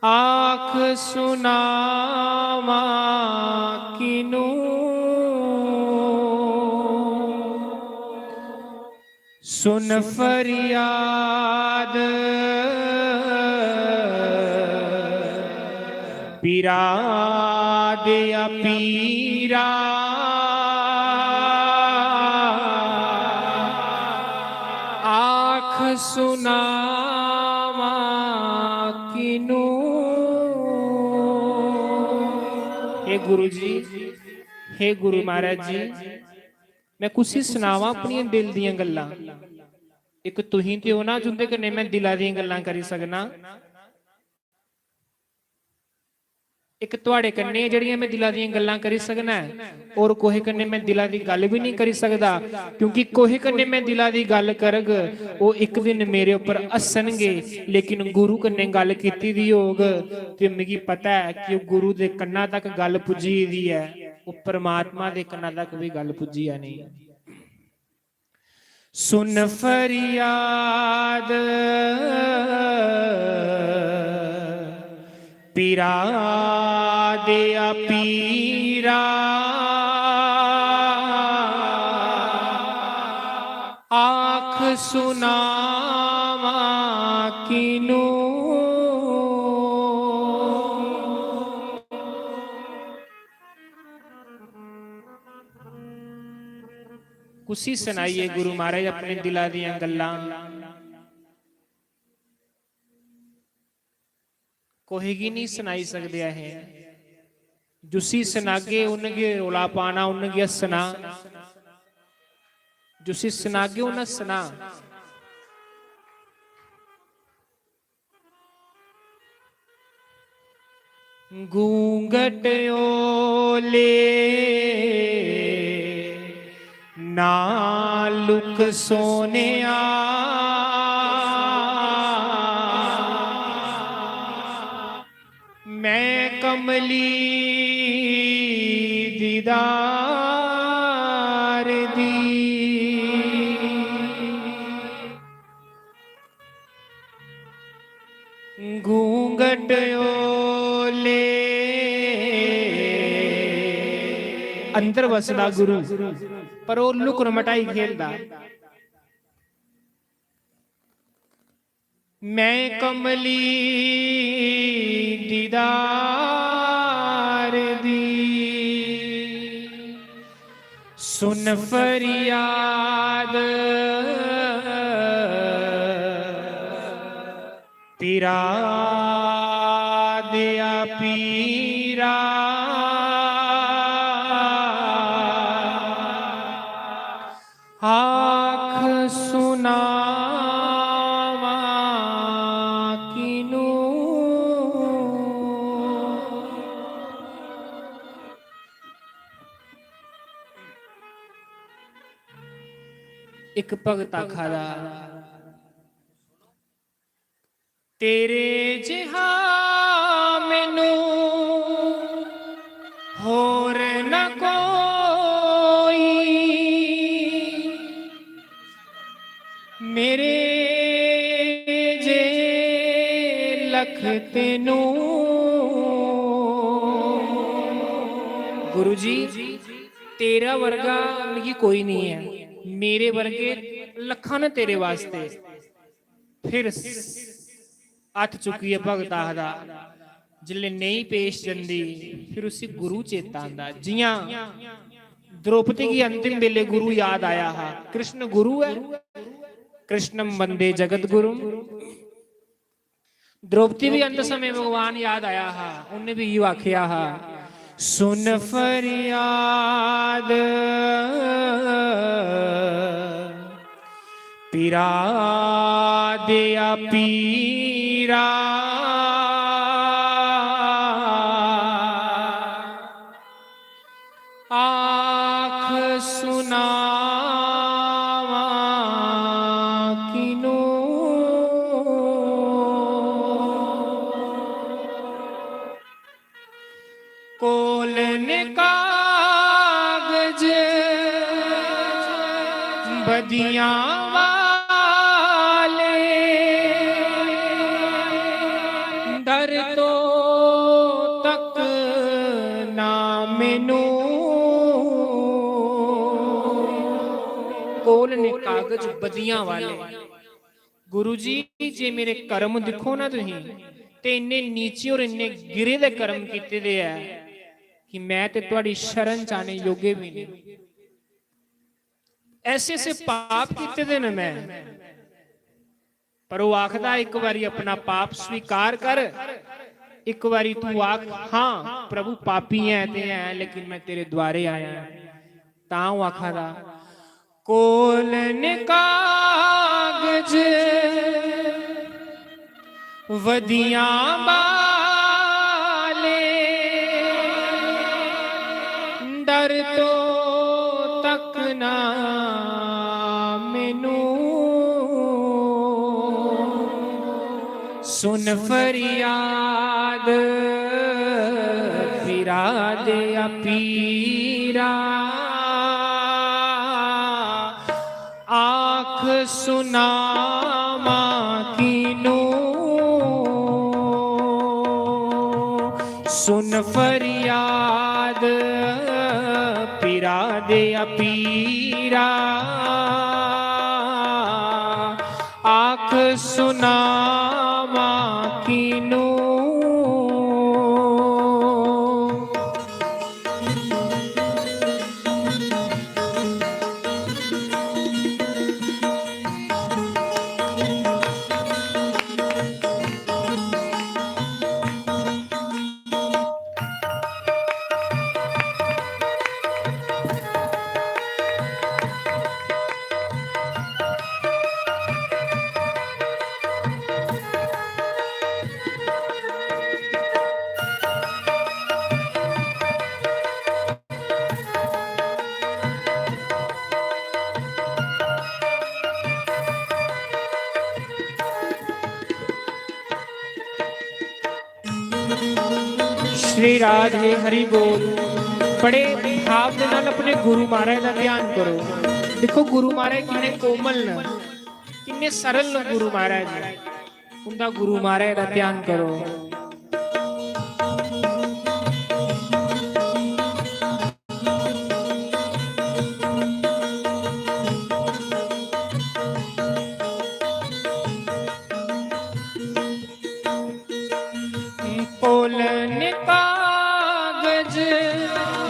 ਆਖ ਸੁਨਾਵਾ ਕਿਨੂੰ ਸੁਨ ਫਰਿਆਦ ਪੀਰਾ ਦਿਆ ਪੀਰਾ ਆਖ ਸੁਨਾਵਾ ਕਿਨੂੰ। हे गुरु जी, हे गुरु महाराज जी, मैं कुछ ही सुनावा अपनी दिल दियां गल्लां। एक तुही ते हो ना जुंदे कन्नै मैं दिला दियां गल्लां करी सकना, एक तुहाडे कन्नै जड़ियां मैं दिला दियां गल्लां करी सकना और कोहे कन्नै मैं दिला दी गल भी नहीं करी सकदा, क्योंकि कोहे कन्नै मैं दिला दी गल करग वो एक दिन मेरे ऊपर हसणगे, लेकिन गुरु कन्नै गल कीती दी होग ते मिगी पता है कि वो गुरु दे कन्ना तक गल पुजी दी है, वो परमात्मा दे कन्ना तक भी गल पुजी है नहीं। सुन फरियाद पीरा दिया पीरा आख सुनावा किनू। कुछ ही सुनाइए गुरु महाराज अपने दिला दियां गल्लां, कोई की नहीं सुनाई सकते है। जुसी सुनागे उनके रोला पाना, उनके हसना, जुसी सुनागे उन हसना। गूंगट ओले नालुक सोनिया मैं कमली दीदार दी। घूंघट ओले अंदर वसदा गुरु, पर वो लुक मटाई खेलदा। मैं कमली दीदार दी, सुन फरियाद पीरा दिया पीरा आख सुनावा किनू। एक भगत आखादा तेरे जिहा मैनू होर न कोई, मेरे जे लख तेनू। गुरु जी तेरा वर्गा मिगी कोई नहीं है, मेरे वर्गे लखा ने तेरे वास्ते। फिर हथ चुकी है भगत आखदा जिले नहीं पेश जंदी, फिर उसी गुरु चेता आंदा। जियां द्रौपदी की अंतिम वेले गुरु याद आया हा, कृष्ण गुरु है, कृष्णम वंदे जगत गुरु। द्रौपदी भी अंत समय भगवान याद आया हा, उन्हें भी यू आखिया हा सुन फरियाद पीरा दिया पीरा आख सुनावा किनू। कोल ने कागज बदियां वाले दर तो तक ना मैनू कोल ने कागज बदियां वाले। गुरु जी जे मेरे कर्म दिखो ना तुसीं ते इन्ने नीचे और इन्ने गिरे दे कर्म कीते दे है कि मैं ते तुहाडी शरण च आने योगे भी नहीं। ऐसे ऐसे पाप कीते दे ने मैं, पर वो आखदा एक बारी अपना पाप स्वीकार कर, एक बारी तू आख हाँ प्रभु पापी है ते है लेकिन मैं तेरे द्वारे आया तां आखदा कोल ने कागज वदियां वाले डर तो तक ना मैनू सुन फरियाद पीरा दे पीरा आख सुनावा कीनू सुन फरियाद पीरा दे पीरा आख सुनावा कीनू। श्री राधे हरि बोल। बड़े भाव दे नाल अपने गुरु महाराज का ध्यान करो। देखो गुरु महाराज कितने कोमल न, कितने सरल न गुरु महाराज। उनका गुरु महाराज का ध्यान करो।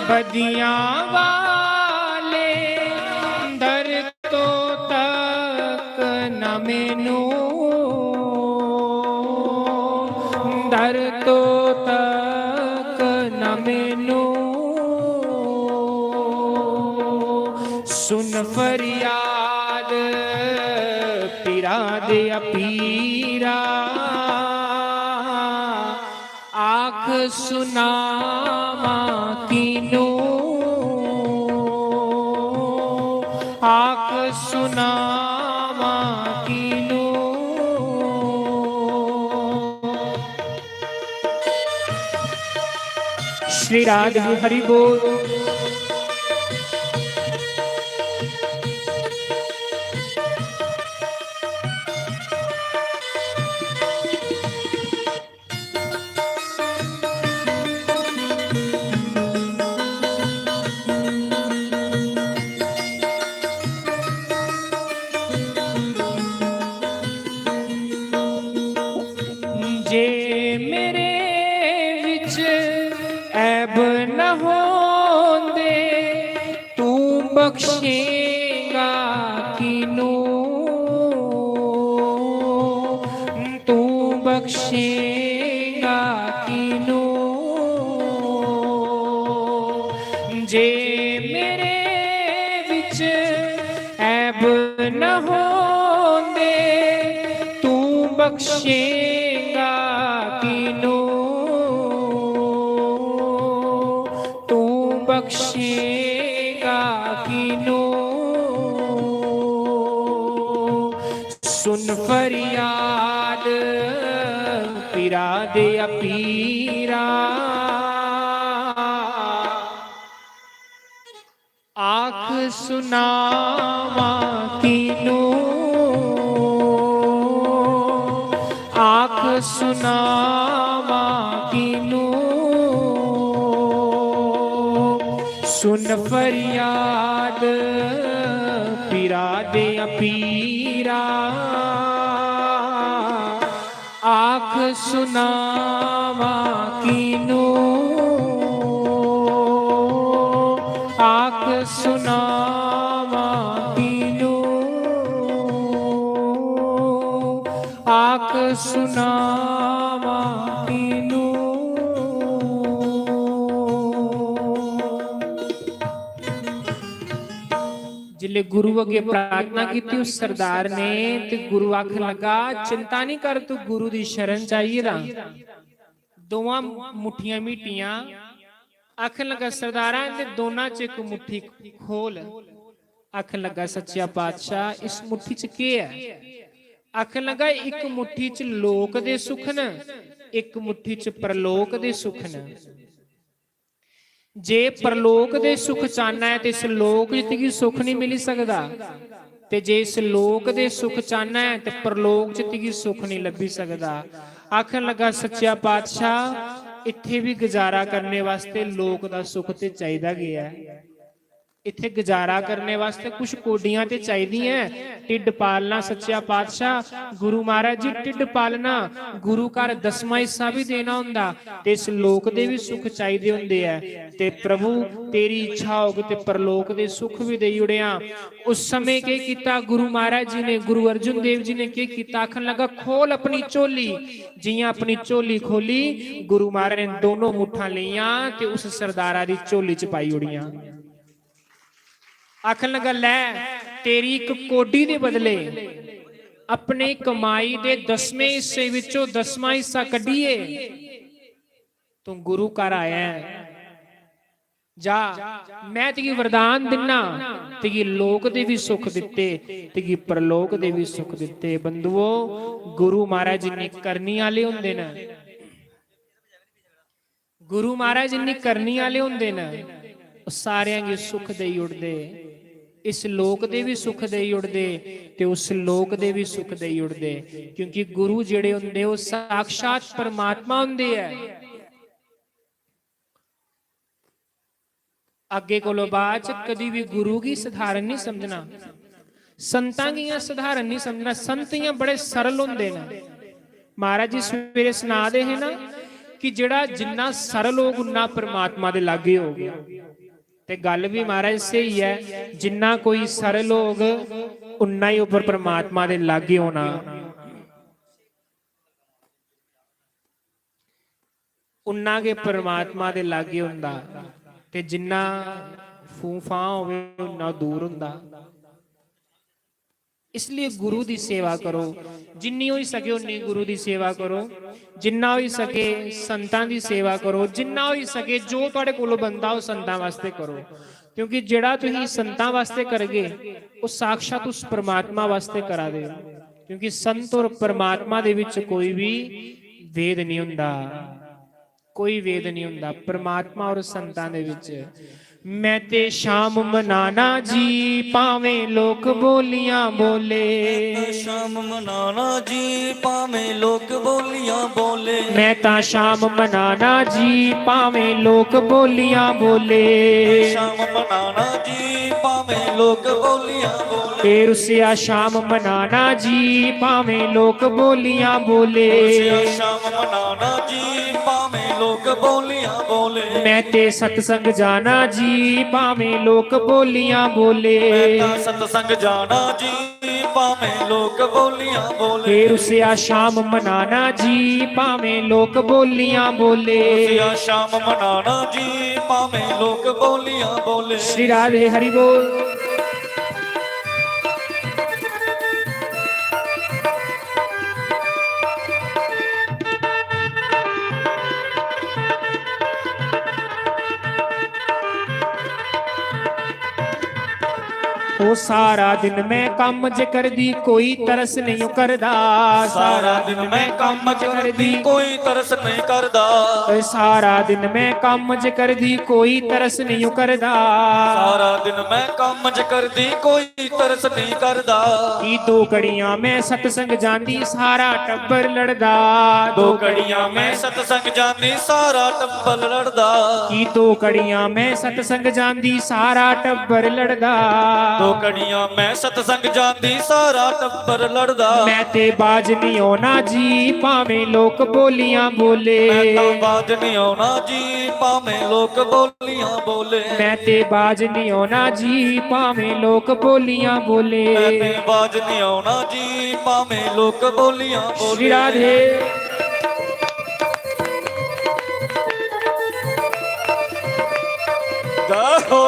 बदियां वाले दर तो तक न मैनू दर तो तक न मैनू सुन फरियाद पीरा दे पीरा आख सुनावा कीनू आख सुनावा कीनू। श्री राधे हरि बोल। जे मेरे विच ऐब न होंदे तू बख्शेगा कीनू तू बख्शेगा कीनू। जे मेरे विच ऐब न होंदे तू बख्शेगा कीनू तू बख्शेगा कीनू। सुन फरियाद पीरा दे पीरा आख सुनावा की ਸੁਨਾਵਾ ਕੀਨੂ, ਸੁਨ ਫਰਿਆਦ ਪੀਰਾ ਦੇ ਪੀਰਾ, ਆਖ ਸੁਨਾਵਾ ਕੀਨੂ, ਆਖ ਸੁਨਾਵਾ ਕੀਨੂ, ਆਖ ਸੁਨਾਵਾ ਕੀਨੂ। जिले गुरु अगे प्रार्थना की उस सरदार ने ते गुरु आखन लगा चिंता नहीं कर, तू गुरु दी शरण चाहिए दा। दोवां मुठियां मीटियां आखन लगा सरदारा ते दोना च एक मुट्ठी खोल। आखन लगा सच्चा पातशाह इस मुट्ठी च के है? आखन लगा एक मुट्ठी च लोक दे सुख न, एक मुट्ठी च परलोक दे सुख न। जे परलोक दे सुख चाहना है तो इस लोक च सुख नहीं मिल सकता, ते जे इस लोक दे सुख चाहना है तो परलोक च सुख नहीं लभी सकता। आखन लगा सच्चा पातशाह इत्थे भी गुजारा करने वास्ते लोक दा सुख ते चाहिदा गया है, इत्थे गुजारा करने वास्ते कुछ कोडियां ते चाहिदियां, टिड पालना। सच्चा पातशाह गुरु महाराज जी टिड पालना, गुरु घर 10वां हिस्सा भी देना हुंदा, ते इस लोक दे भी सुख चाहिदे हुंदे आ। ते प्रभु तेरी इच्छा होग ते परलोक दे सुख भी देई उड़िया। उस समय के कीता गुरु महाराज जी ने, गुरु अर्जुन देव जी ने के कीता? आखन लगा खोल अपनी झोली। जियां अपनी झोली खोली, गुरु महाराज ने दोनों मुठ्ठां लईयां ते उस सरदारा दी झोली च पाई उड़ियां। आखन लगा लै तेरी एक कोडी दे बदले अपने कमाई दे 10वें हिस्से विचों 10वां हिस्सा कढीए, तू गुरु घर आया है, जा मैं तेगी वरदान दिना, तेगी लोक दे भी सुख दिते, तेगी परलोक दे भी सुख दिते। बंधुओ गुरु महाराज जिन्नी करनी वाले हुंदे न, गुरु महाराज जिन्नी करनी वाले हुंदे न, सारियां गी सुख दे उड़दे, इस लोक दे भी सुख दे उड़दे ते उस लोक दे भी सुख दे उड़दे। क्योंकि गुरु जिहड़े हुंदे वो साक्षात परमात्मा हुंदे है। अगे कोलो बाद कदी भी गुरु की सधारण नहीं समझना, संतां गी सधारण नहीं समझना। संत इयां बड़े सरल हुंदे ने। महाराज जी सवेरे सुना दे है ना कि जिहड़ा जिन्ना सरल होग उन्ना परमात्मा दे लागे हो गया। ते गल भी महाराज सही है, जिन्ना कोई सरल होग उन्ना ही ऊपर परमात्मा दे लागे होना। उन्ना के परमात्मा दे लागे हुंदा, ते जिन्ना फूफा होवे उन्ना दूर हुंदा। इसलिए गुरु दी सेवा करो, जिन्नी हो सके उन्नी गुरु दी सेवा करो, जिन्ना हो सके संतां दी सेवा करो, जिन्ना हो सके जो तुहाडे कोलों बनदा ओ संतां वास्ते करो। क्योंकि जिहड़ा तुसीं संतां वास्ते करगे वो साक्षात उस परमात्मा वास्ते करा दे। क्योंकि संत और परमात्मा दे विच कोई भी भेद नहीं हुंदा, कोई भेद नहीं हुंदा परमात्मा और संतां दे विच। मैं ते शाम मनाना जी पावें लोक बोलियां बोले, शाम मनाना जी पावें लोक बोलियां बोले, मैं ता शाम मनाना जी पावें लोक बोलियां बोले, शाम मनाना जी पावें लोक बोलियां बोले, फिर उसे शाम मनाना जी पावें लोक बोलियां बोले, शाम मनाना जी पावें लोक बोलियां बोले, मैं ते सत्संग जाना जी पावें लोक बोलियां बोले, मैं सत्संग जाना जी पावें लोक बोलियां बोले, फिर उसे शाम मनाना जी पावें लोक बोलियां बोले, शाम मनाना जी पावें लोक बोलियां बोले। श्री राधे हरि बोल। ਉਹ ਸਾਰਾ ਦਿਨ ਮੈਂ ਕੰਮ ਜ ਕਰਦੀ ਕੋਈ ਤਰਸ ਨਹੀਂ ਕਰਦਾ ਸਾਰਾ ਦਿਨ ਮੈਂ ਕੰਮ ਚ ਕਰਦੀ ਕੋਈ ਤਰਸ ਨਹੀਂ ਕਰਦਾ ਸਾਰਾ ਦਿਨ ਮੈਂ ਕੰਮ ਜ ਕਰਦੀ ਕੋਈ ਤਰਸ ਨਹੀਂ ਕਰਦਾ ਸਾਰਾ ਦਿਨ ਮੈਂ ਕੰਮ ਚ ਕਰਦੀ ਕੋਈ ਤਰਸ ਨਹੀਂ ਕਰਦਾ ਕੀ ਦੋ ਘੜੀਆਂ ਮੈਂ ਸਤਸੰਗ ਜਾਂਦੀ ਸਾਰਾ ਟੱਬਰ ਲੜਦਾ ਦੋ ਘੜੀਆਂ ਮੈਂ ਸਤਸੰਗ ਜਾਂਦੀ ਸਾਰਾ ਟੱਬਰ ਲੜਦਾ ਕੀ ਦੋ ਘੜੀਆਂ ਮੈਂ ਸਤਸੰਗ ਜਾਂਦੀ ਸਾਰਾ ਟੱਬਰ ਲੜਦਾ ਦੋ ਘੜੀਆਂ ਮੈਂ ਸਤਸੰਗ ਜਾਂਦੀ ਸਾਰਾ ਟੱਬਰ ਲੜਦਾ ਮੈਂ ਤੇ ਬਾਜ ਨਹੀਂ ਆਉਣਾ ਜੀ ਭਾਵੇਂ ਲੋਕ ਬੋਲੀਆਂ ਬੋਲੇ ਮੈਂ ਤਾਂ ਬਾਜ ਨਹੀਂ ਆਉਣਾ ਜੀ ਭਾਵੇਂ ਲੋਕ ਬੋਲੀਆਂ ਬੋਲੇ ਮੈਂ ਤੇ ਬਾਜ ਨਹੀਂ ਆਉਣਾ ਜੀ ਭਾਵੇਂ ਲੋਕ ਬੋਲੀਆਂ ਬੋਲੇ ਮੈਂ ਤੇ ਬਾਜ ਨਹੀਂ ਆਉਣਾ ਜੀ ਭਾਵੇਂ ਲੋਕ ਬੋਲੀਆਂ ਬੋਲੇ ਸ਼੍ਰੀ ਰਾਧੇ ਗਾਹੋ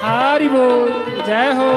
हरि बोल जय हो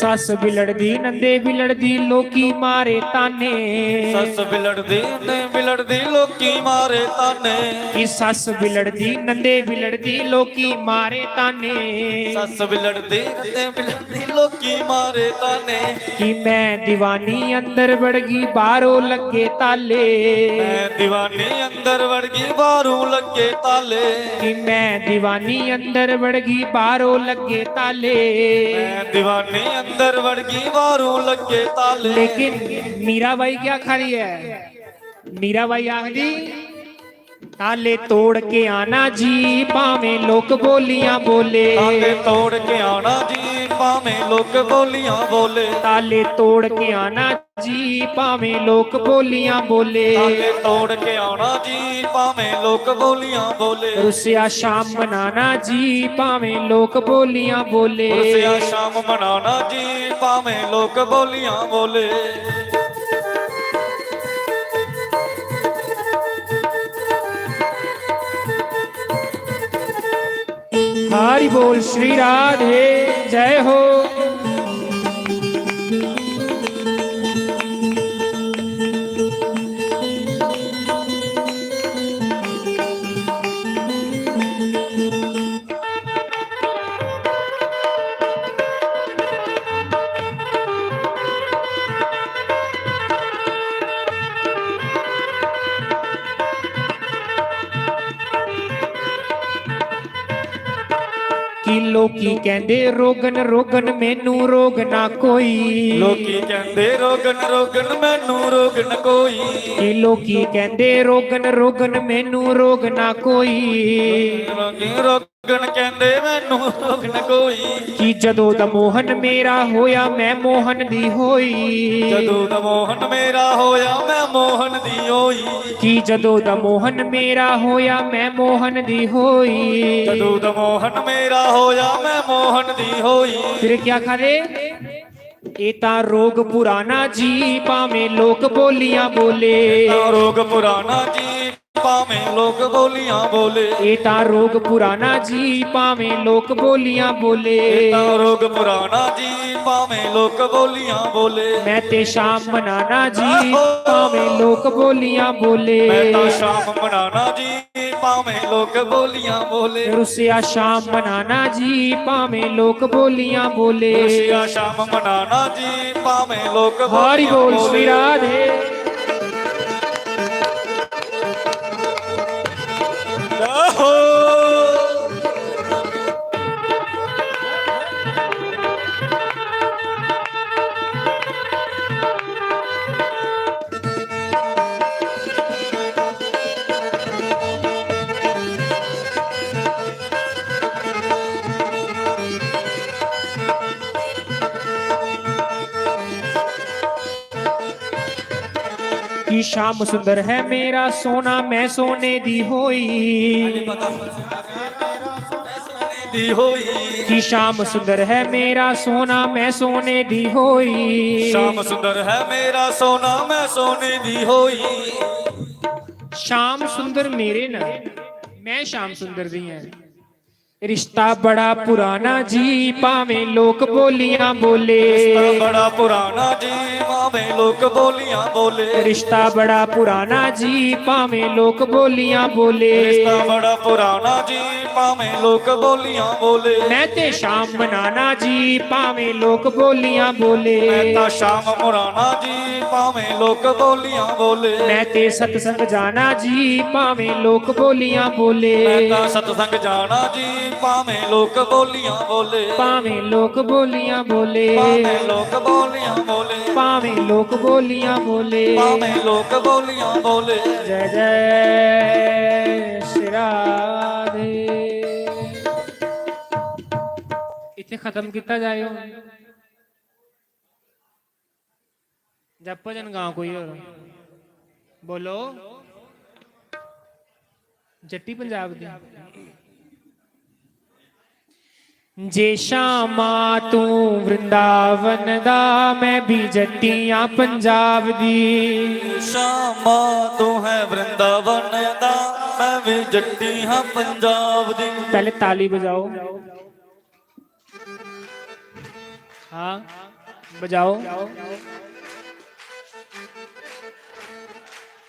ਸੱਸ ਬਿਲੜਦੀ ਨੰਦੇ ਬਿਲੜਦੀ ਲੋਕੀ ਮਾਰੇ ਤਾਨੇ ਸੱਸ ਬਿਲੜਦੀ ਨੇ ਬਿਲੜਦੀ ਲੋਕੀ ਮਾਰੇ ਤਾਨੇ ਕਿ ਸੱਸ ਬਿਲੜਦੀ ਨੰਦੇ ਬਿਲੜਦੀ ਲੋਕੀ ਮਾਰੇ ਤਾਨੇ ਸੱਸ ਬਿਲੜਦੀ ਨੇ ਬਿਲੜਦੀ ਲੋਕੀ ਮਾਰੇ ਤਾਨੇ ਕਿ ਮੈਂ ਦੀਵਾਨੀ ਅੰਦਰ ਵੜ ਗਈ ਬਾਹਰੋਂ ਲੱਗੇ ਤਾਲੇ ਮੈਂ ਦੀਵਾਨੀ ਅੰਦਰ ਵੜ ਗਈ ਬਾਹਰੋਂ ਲੱਗੇ ਤਾਲੇ ਕਿ ਮੈਂ ਦੀਵਾਨੀ ਅੰਦਰ ਵੜ ਗਈ ਬਾਹਰੋਂ ਲੱਗੇ ਤਾਲੇ ਮੈਂ ਦੀਵਾਨੀ अंदर वड़ गई बारू लगे ताले लेकिन मीराबाई क्या खा रही है मीराबाई आखदी ताले तोड़ के आना जी भावें लोक बोलियां बोले ताले तोड़ के आना जी भावें लोक बोलियां बोले ताले तोड़ के आना जी भावें लोक बोलियां बोले ताले तोड़ के आना जी भावें लोक बोलियां बोले रुसिया शाम मनाना जी भावें लोक बोलियां बोले रुसिया शाम मनाना जी भावें लोक बोलियां बोले हरि बोल श्री राधे जय हो कि लोकी कहंदे रोगन रोगन मैनू रोग ना कोई लोकी कहंदे रोगन रोगन मैनू रोग न कोई कि लोकी कहंदे रोगन रोगन मैनू रोग ना कोई रोगन कहंदे मैनू रोग न कोई कि जदों दा मोहन मेरा होया मैं मोहन दी होई जदों दा मोहन मेरा होया मैं मोहन दी होई कि जदों दा मोहन मेरा होया मैं मोहन दी होई जदों दा मोहन मेरा होया मैं मोहन दी होई फिर क्या करे एता रोग पुराना जी भावें लोक बोलियां बोले रोग पुराना जी भावें लोग बोलियां बोले एता रोग पुराना जी भावें लोक बोलियां बोले रोग पुराना जी भावें लोग बोलियां बोले मैं ते शाम मनाना जी भावें लोक बोलियां बोले मैं तो शाम मनाना जी भावें लोग बोलियां बोले रुसिया शाम मनाना जी भावें लोक बोलियां बोले रुसिया शाम मनाना जी भावें लोग हरि बोल श्री राधे कि शाम सुंदर है मेरा सोना मैं सोने दी होई दी होई। कि श्याम सुंदर है मेरा सोना मैं सोने दी होई। श्याम सुंदर है मेरा सोना मैं सोने दी होई। श्याम सुंदर मेरे ना मैं श्याम सुंदर दी है। रिश्ता बड़ा पुराना जी भावें लोक बोलियां बोले। रिश्ता बड़ा पुराना जी भावें लोक बोलियां बोले। रिश्ता बड़ा पुराना जी भावें लोक बोलियां बोले। रिश्ता बड़ा पुराना जी भावें लोक बोलियां बोले। मैं ते शाम मनाना जी भावें लोक बोलियां बोले। मैं ता शाम मुराना जी भावें लोक बोलियां बोले। मैं ते सतसंग जाना जी भावें लोक बोलियां बोले। मैं ता सतसंग जाना जी भावें लोक बोलियां बोले। भावें लोक बोलियां बोले। भावें लोक बोलियां बोले। भावें लोक बोलियां बोले। भावें लोक बोलियां बोले। जय जय श्री राधे। इतने खत्म किया जाए जब भजन गाओ कोई और बोलो जट्टी पंजाब दी। जे श्यामा तू वृंदावन दा मैं भी जट्टियां पंजाब दी। श्यामा तू है वृंदावन दा मैं भी जट्टी हाँ पंजाब दी। पहले ताली बजाओ। हाँ बजाओ।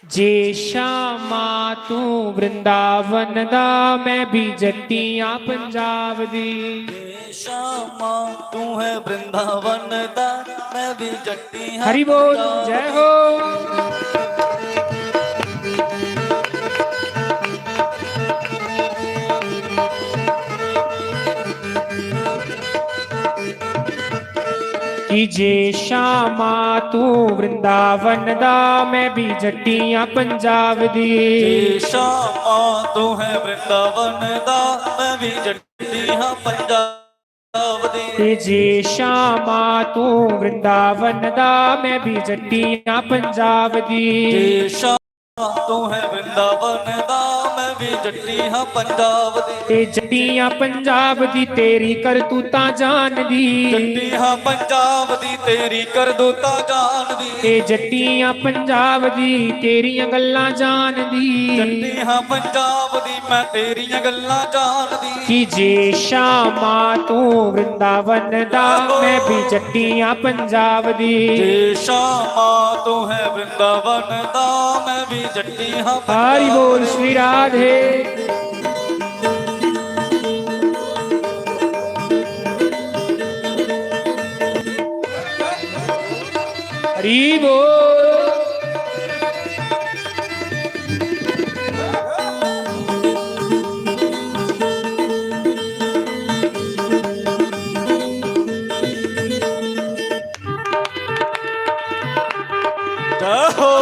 जे श्यामा तू वृंदावन दा मैं भी जट्टियां पंजाब दी। श्यामा तू है वृंदावन दा मैं भी जट्टी हाँ हरि बोल जय हो। कि जे श्यामा तू वृंदावन दा मैं भी जट्टियां पंजाब दी। जे श्यामा तू है वृंदावन दा मैं भी जट्टी हाँ पंजाब दी। ते जे श्यामा तू वृंदावन दा मैं भी जट्टियां पंजाब दी। जे श्यामा तू है वृंदावन दा मैं भी जट्टी हाँ पंजाब दी। ते जट्टियां पंजाब दी तेरी करतूतां जान दी। जट्टी हाँ पंजाब दी तेरी करतूतां जान दी। ते जट्टियां पंजाब दी तेरियां गल्लां जान दी। जट्टी हाँ पंजाब दी मैं तेरियां गल्लां जान दी। कि जे श्यामा तू वृंदावन दा मैं भी जट्टियां पंजाब दी। जे श्यामा तू है वृंदावन दा मैं भी जट्टी हाँ हरि बोल श्री राधे। हरि बोल। जय हो।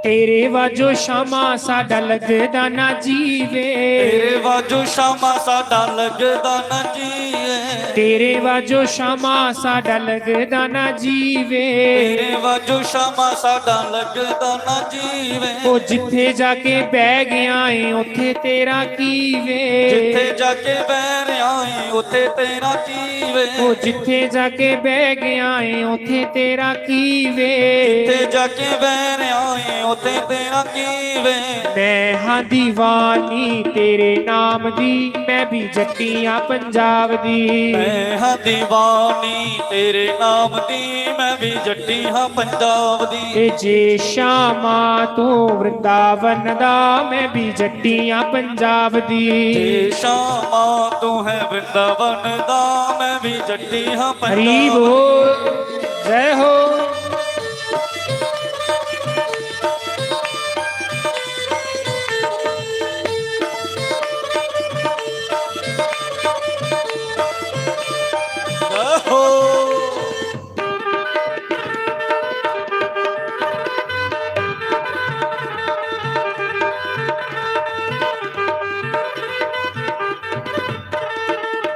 तेरे वाजो श्यामा साडा लगदा ना जीवे। तेरे वाजो श्यामा साडा लगदा ना जीवे। तेरे वाजो श्यामा साडा लगदा ना जीवे। तेरे वाजो श्यामा साडा लगदा ना जीवे। ओ जिथे जाके बह गया है उथे तेरा कीवे। जिथे जाके बैर आए उथे तेरा कीवे। ओ जिथे जाके बह गया है उथे तेरा कीवे। जिथे जाके बैर आए उथे तेरा कीवे। मैं हाँ दीवानी तेरे नाम दी मैं भी जट्टियां पंजाब दी। मैं हाँ दीवानी तेरे नाम दी मैं भी जट्टी हाँ पंजाब दी। ए जे श्यामा तू वृंदावन दा मैं भी जट्टियां पंजाब दी। जे श्यामा तू है वृंदावन दा मैं भी जट्टी हाँ हरि पंजाब। बोल जय हो। जय हो।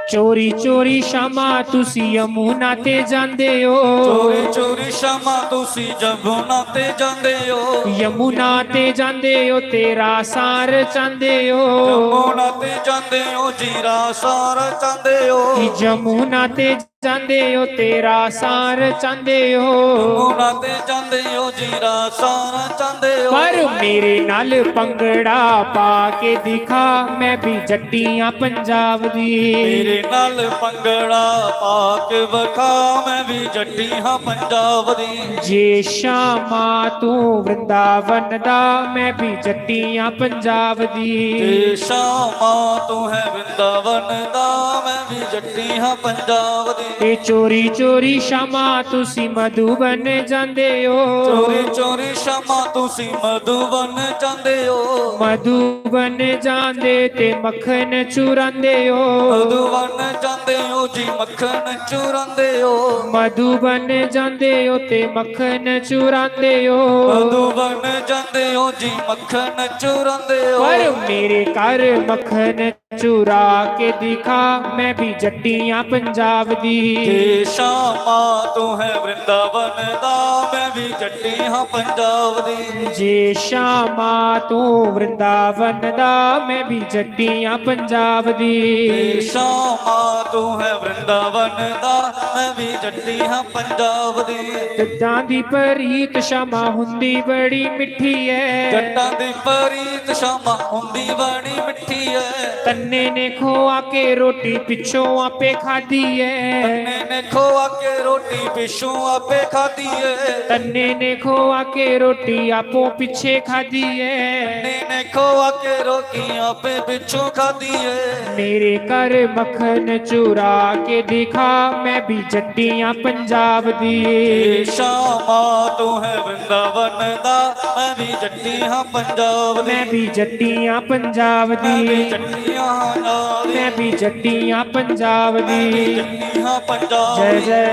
ਚੋਰੀ ਚੋਰੀ ਸ਼ਾਮਾਂ ਤੁਸੀਂ ਯਮੁਨਾ ਤੇ ਜਾਂਦੇ ਹੋ ਚੋਰੀ ਚੋਰੀ ਸ਼ਾਮਾਂ ਤੁਸੀਂ ਜਮੁਨਾ ਤੇ ਜਾਂਦੇ ਹੋ ਯਮੁਨਾ ਤੇ ਜਾਂਦੇ ਹੋ ਤੇਰਾ ਸਾਰ ਚਾਹੁੰਦੇ ਹੋ ਜਮੁਨਾ ਤੇ ਜਾਂਦੇ ਹੋ ਜੀਰਾ ਸਾਰ ਚਾਹੁੰਦੇ ਹੋ ਕਿ ਯਮੁਨਾ ਤੇ ਜਾਂਦੇ ਹੋ ਤੇਰਾ ਸਾਰ ਚਾਹੁੰਦੇ ਹੋ ਜਮੁਨਾ ਤੇ ਜਾਂਦੇ ਹੋ ਜੀਰਾ ਸਾਰ ਚਾਹੁੰਦੇ ਹੋ ਪਰ ਮੇਰੇ ਨਾਲ ਭੰਗੜਾ ਪਾ ਕੇ ਦਿਖਾ ਮੈਂ ਵੀ ਜੱਟੀਆਂ ਪੰਜਾਬ ਦੀ ਮੇਰੇ ਨਾਲ ਭੰਗੜਾ ਪਾ ਕੇ ਵਿਖਾ ਮੈਂ ਵੀ ਜੱਟੀ ਹਾਂ ਪੰਜਾਬ ਦੀ ਜੇ ਸ਼ਾਮਾਂ ਤੂੰ ਵਰਿੰਦਾਵਨ ਦਾ ਮੈਂ ਵੀ ਜੱਟੀਆਂ ਪੰਜਾਬ ਦੀ ਤੇ ਸ਼ਾਮਾਂ ਤੂੰ ਹੈ ਵਰਿੰਦਾਵਨ ਦਾ ਮੈਂ ਵੀ ਜੱਟੀ ਹਾਂ ਪੰਜਾਬ ਦੀ ਤੇ ਚੋਰੀ ਚੋਰੀ ਸ਼ਾਮਾਂ ਤੁਸੀਂ ਮਧੂਬਨ ਜਾਂਦੇ ਹੋ ਚੋਰੀ ਚੋਰੀ ਸ਼ਾਮਾਂ ਤੁਸੀਂ ਮਧੂਬਨ ਜਾਂਦੇ ਹੋ ਮਧੂਬਨ ਜਾਂਦੇ ਤੇ ਮੱਖਣ ਚੁਰਾਂਦੇ ਹੋ ਮਧੂਬਨ ਜਾਂਦੇ ਹੋ ਜੀ ਮੱਖਣ ਚੁਰਾਂਦੇ ਹੋ ਮਧੂਬਨ ਜਾਂਦੇ ਹੋ ਤੇ ਮੱਖਣ ਚੁਰਾਂਦੇ ਹੋ ਮਧੂਬਨ ਜਾਂਦੇ ਹੋ ਜੀ ਮੱਖਣ ਚੁਰਾਂਦੇ ਹੋ ਪਰ ਮੇਰੇ ਘਰ ਮੱਖਣ ਚੁਰਾ ਕੇ ਦਿਖਾ ਮੈਂ ਵੀ ਜੱਟੀਆਂ ਪੰਜਾਬ ਦੀ ਤੇ ਸ਼ਾਮਾਂ ਤੂੰ ਹੈ ਵਰਿੰਦਾਵਨ ਦਾ ਮੈਂ ਵੀ ਜੱਟੀ ਹਾਂ ਪੰਜਾਬ ਦੀ ਜੇ ਸ਼ਾਮਾਂ ਤੂੰ ਵਰਿੰਦਾਵਨ ਦਾ ਮੈਂ ਵੀ ਜੱਟੀਆਂ ਪੰਜਾਬ ਤੇ ਦੀ ਸ਼ਾਮਾਂ ਤੂੰ ਹੈ ਵਰਿੰਦਾਵਨ ਦਾ ਮੈਂ ਵੀ ਜੱਟੀ ਹਾਂ ਪੰਜਾਬ ਦੀ ਜੱਟਾਂ ਦੀ ਪ੍ਰੀਤ ਸ਼ਾਮਾਂ ਹੁੰਦੀ ਬੜੀ ਮਿੱਠੀ ਐ ਜੱਟਾਂ ਦੀ ਪ੍ਰੀਤ ਸ਼ਾਮਾਂ ਹੁੰਦੀ ਬੜੀ ਮਿੱਠੀ ਐ ਤੰਨੇ ਨੇ ਖੋਆ ਕੇ ਰੋਟੀ ਪਿੱਛੋਂ ਆਪੇ ਖਾਧੀ ਐ ਤੰਨੇ ਨੇ ਖੋਆ ਕੇ ਰੋਟੀ ਪਿੱਛੋਂ ਆਪੇ ਖਾਧੀ ਏ ਤੰਨੇ ਨੇ ਖੋਆ ਕੇ ਰੋਟੀ ਆਪੋ ਪਿੱਛੇ ਖਾਧੀ ਐ ਤੰਨੇ ਨੇ ਖੋਆ ਕੇ ਰੋਟੀ ਆਪੇ ਪਿੱਛੋਂ ਖਾਧੀ ਏ ਮੇਰੇ ਘਰ ਮੱਖਣ ਚੁਰਾ ਕੇ ਦਿਖਾ ਮੈਂ ਵੀ ਜੱਟੀਆਂ ਪੰਜਾਬ ਦੀ ਤੇ ਸ਼ਾਮਾਂ ਤੂੰ ਹੈ ਵਰਿੰਦਾਵਨ ਦਾ ਮੈਂ ਵੀ ਜੱਟੀ ਹਾਂ ਪੰਜਾਬ ਦੀ ਮੈਂ ਵੀ ਜੱਟੀਆਂ ਪੰਜਾਬ ਮੈਂ ਵੀ ਦੀ ਜੱਟੀਆਂ ਹਾਂ ਦੀ ਮੈਂ ਵੀ ਜੱਟੀਆਂ ਪੰਜਾਬ ਮੈਂ ਵੀ ਦੀ ਜੱਟੀ ਹਾਂ ਪੰਜਾਬ ਜੈ ਦੀ ਜੈ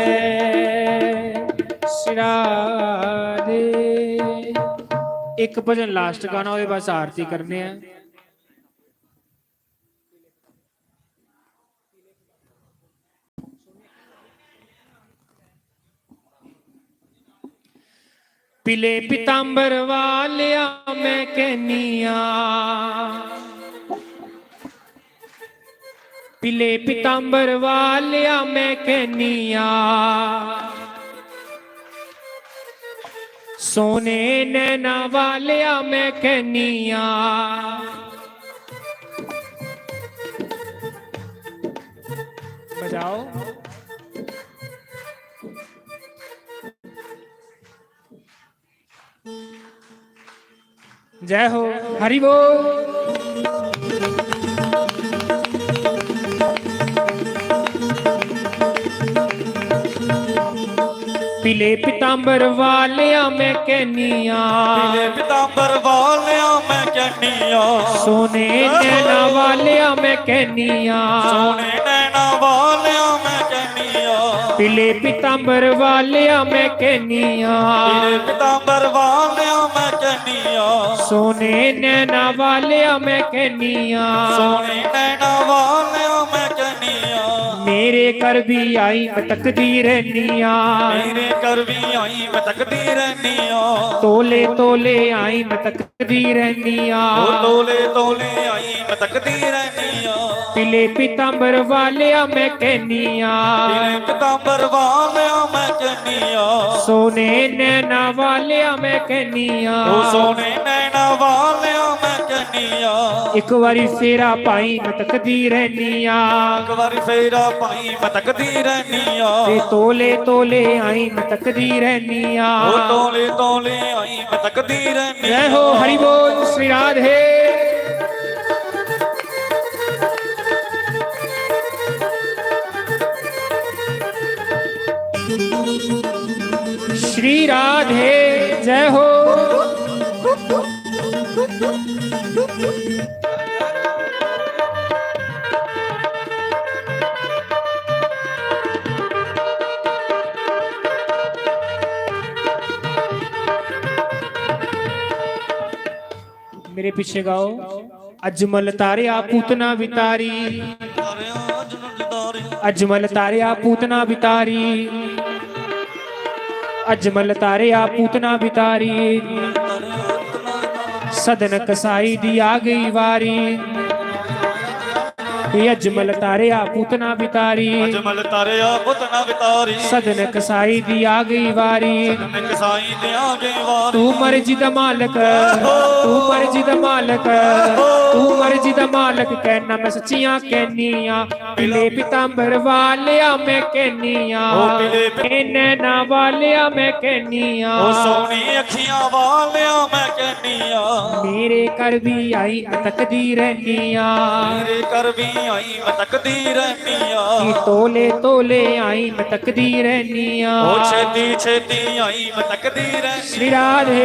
ਸ਼੍ਰੀ ਰਾਧੇ ਇੱਕ ਭਜਨ ਲਾਸਟ ਗਾਣਾ ਹੋਏ ਬਸ ਆਰਤੀ ਕਰਨੇ ਆ ਪਿਲੇ ਪਿਤਾੰਬਰ ਵਾਲਿਆ ਮੈਂ ਕਹਿਨੀਆਂ ਪਿਲੇ ਪਿਤਾੰਬਰ ਵਾਲਿਆ ਮੈਂ ਕਹਿਨੀਆਂ ਸੋਨੇ ਨੈਣਾ ਵਾਲਿਆ ਮੈਂ ਕਹਿਨੀਆਂ ਬਜਾਓ जय हो हरि बोल पीले पितांबर वालिया मैं कहनिया ਪੀਲੇ ਪਿਤਾੰਬਰ ਵਾਲਿਆ ਮੈਂ ਕਹਿੰਨੀਆਂ सोने नैना वालिया मैं कहनिया ਸੋਹਣੇ ਨੈਣਾ ਵਾਲਿਆ ਮੈਂ ਕਹਿੰਨੀਆਂ पीले पितांबर वालिया मैं कहनिया ਪੀਲੇ ਪਿਤਾੰਬਰ ਵਾਲਿਆ ਮੈਂ ਕਹਿੰਨੀਆਂ सोने नैना वालिया मैं कहनिया ਸੋਹਣੇ ਨੈਣਾ ਵਾਲਿਆ ਮੈਂ ਕਹਿੰਨੀਆਂ मेरे घर भी आई मैं तकदी रहनिया ਮੇਰੇ ਘਰ ਵੀ ਆਈ ਮੈਂ ਤੱਕਦੀ ਰਹਿੰਨੀਆਂ तोले तोले आई मैं तकदी रहनिया ਉਹ ਤੋਲੇ ਤੋਲੇ ਆਈ ਮੈਂ ਤੱਕਦੀ ਰਹਿੰਨੀਆਂ पीले पितांबर वालिया मैं कहनिया ਪੀਲੇ ਪਿਤਾੰਬਰ ਵਾਲਿਆ ਮੈਂ ਕਹਿੰਨੀਆਂ सोने नैना वालिया मैं कहनिया ਉਹ ਸੋਹਣੇ ਨੈਣਾ ਵਾਲਿਆ ਮੈਂ ਕਹਿੰਨੀਆਂ एक बारी फेरा पाई मैं तकदी रहनिया ਇੱਕ ਵਾਰੀ ਫੇਰਾ ਪਾਈ ਮੈਂ ਤੱਕਦੀ ਰਹਿੰਨੀਆਂ ते तोले तोले आई मैं तकदी रहनिया ਉਹ ਤੋਲੇ ਤੋਲੇ ਆਈ ਮੈਂ ਤੱਕਦੀ जय ਰਹਿੰਨੀਆਂ हो हरि बोल श्री राधे श्री राधे जय हो मेरे पीछे गाओ अजमल तारिया पूतना वितारी ਤਾਰਿਆਂ ਜਨਮ ਅਜਮਲ ਤਾਰਿਆ ਪੂਤਨਾ ਬਿਤਾਰੀ, ਅਜਮਲ ਤਾਰਿਆ ਪੂਤਨਾ ਬਿਤਾਰੀ, ਸਦਨ ਕਸਾਈ ਦੀ ਆ ਗਈ ਵਾਰੀ। ਅਜਮਲ ਤਾਰਿਆ ਪੂਤਨਾ ਬਿਤਾਰੀ, ਅਜਮਲ ਤਾਰਿਆ ਪੁੱਤਨਾ ਬਿਤਾਰੀ, ਸਦਨ ਕਸਾਈ ਦੀ ਆ ਗਈ ਵਾਰੀ। ਸਦਨ ਕਸਾਈ ਦੀ ਆ ਗਈ ਵਾਰੀ। ਤੂੰ ਮਰਜ਼ੀ ਦਾ ਮਾਲਕ, ਤੂੰ ਮਰਜ਼ੀ ਦਾ ਮਾਲਕ, ਤੂੰ ਮਰਜ਼ੀ ਦਾ ਮਾਲਕ, ਕਹਿਣਾ ਮੈਂ ਸੱਚੀਆਂ ਕਹਿਨੀਆਂ। ਪਿਲੇ ਪਿਤਾੰਬਰ ਵਾਲਿਆ ਮੈਂ ਕਹਿਨੀਆਂ, ਨੈਣਾ ਵਾਲਿਆ ਮੈਂ ਕਹਿਨੀਆਂ, ਉਹ ਸੋਹਣੀ ਅੱਖੀਆਂ ਵਾਲਿਆ ਮੈਂ ਕਹਿਨੀਆਂ। ਮੇਰੇ ਘਰ ਵੀ ਆਈ ਮੈਂ ਤੱਕਦੀ ਰਹਿਨੀਆਂ, ਮੇਰੇ ਘਰ ਵੀ ਆਈ ਮੈਂ ਤੱਕਦੀ ਰਹਿਨੀਆਂ। ਕਿ ਤੋਲੇ ਤੋਲੇ ਆਈ ਮੈਂ ਤੱਕਦੀ ਰਹਿਨੀਆਂ। ਉਹ ਛੇਤੀ ਛੇਤੀ ਆਈ ਮੈਂ ਤੱਕਦੀ ਰਹਿਨੀ। श्री राधे।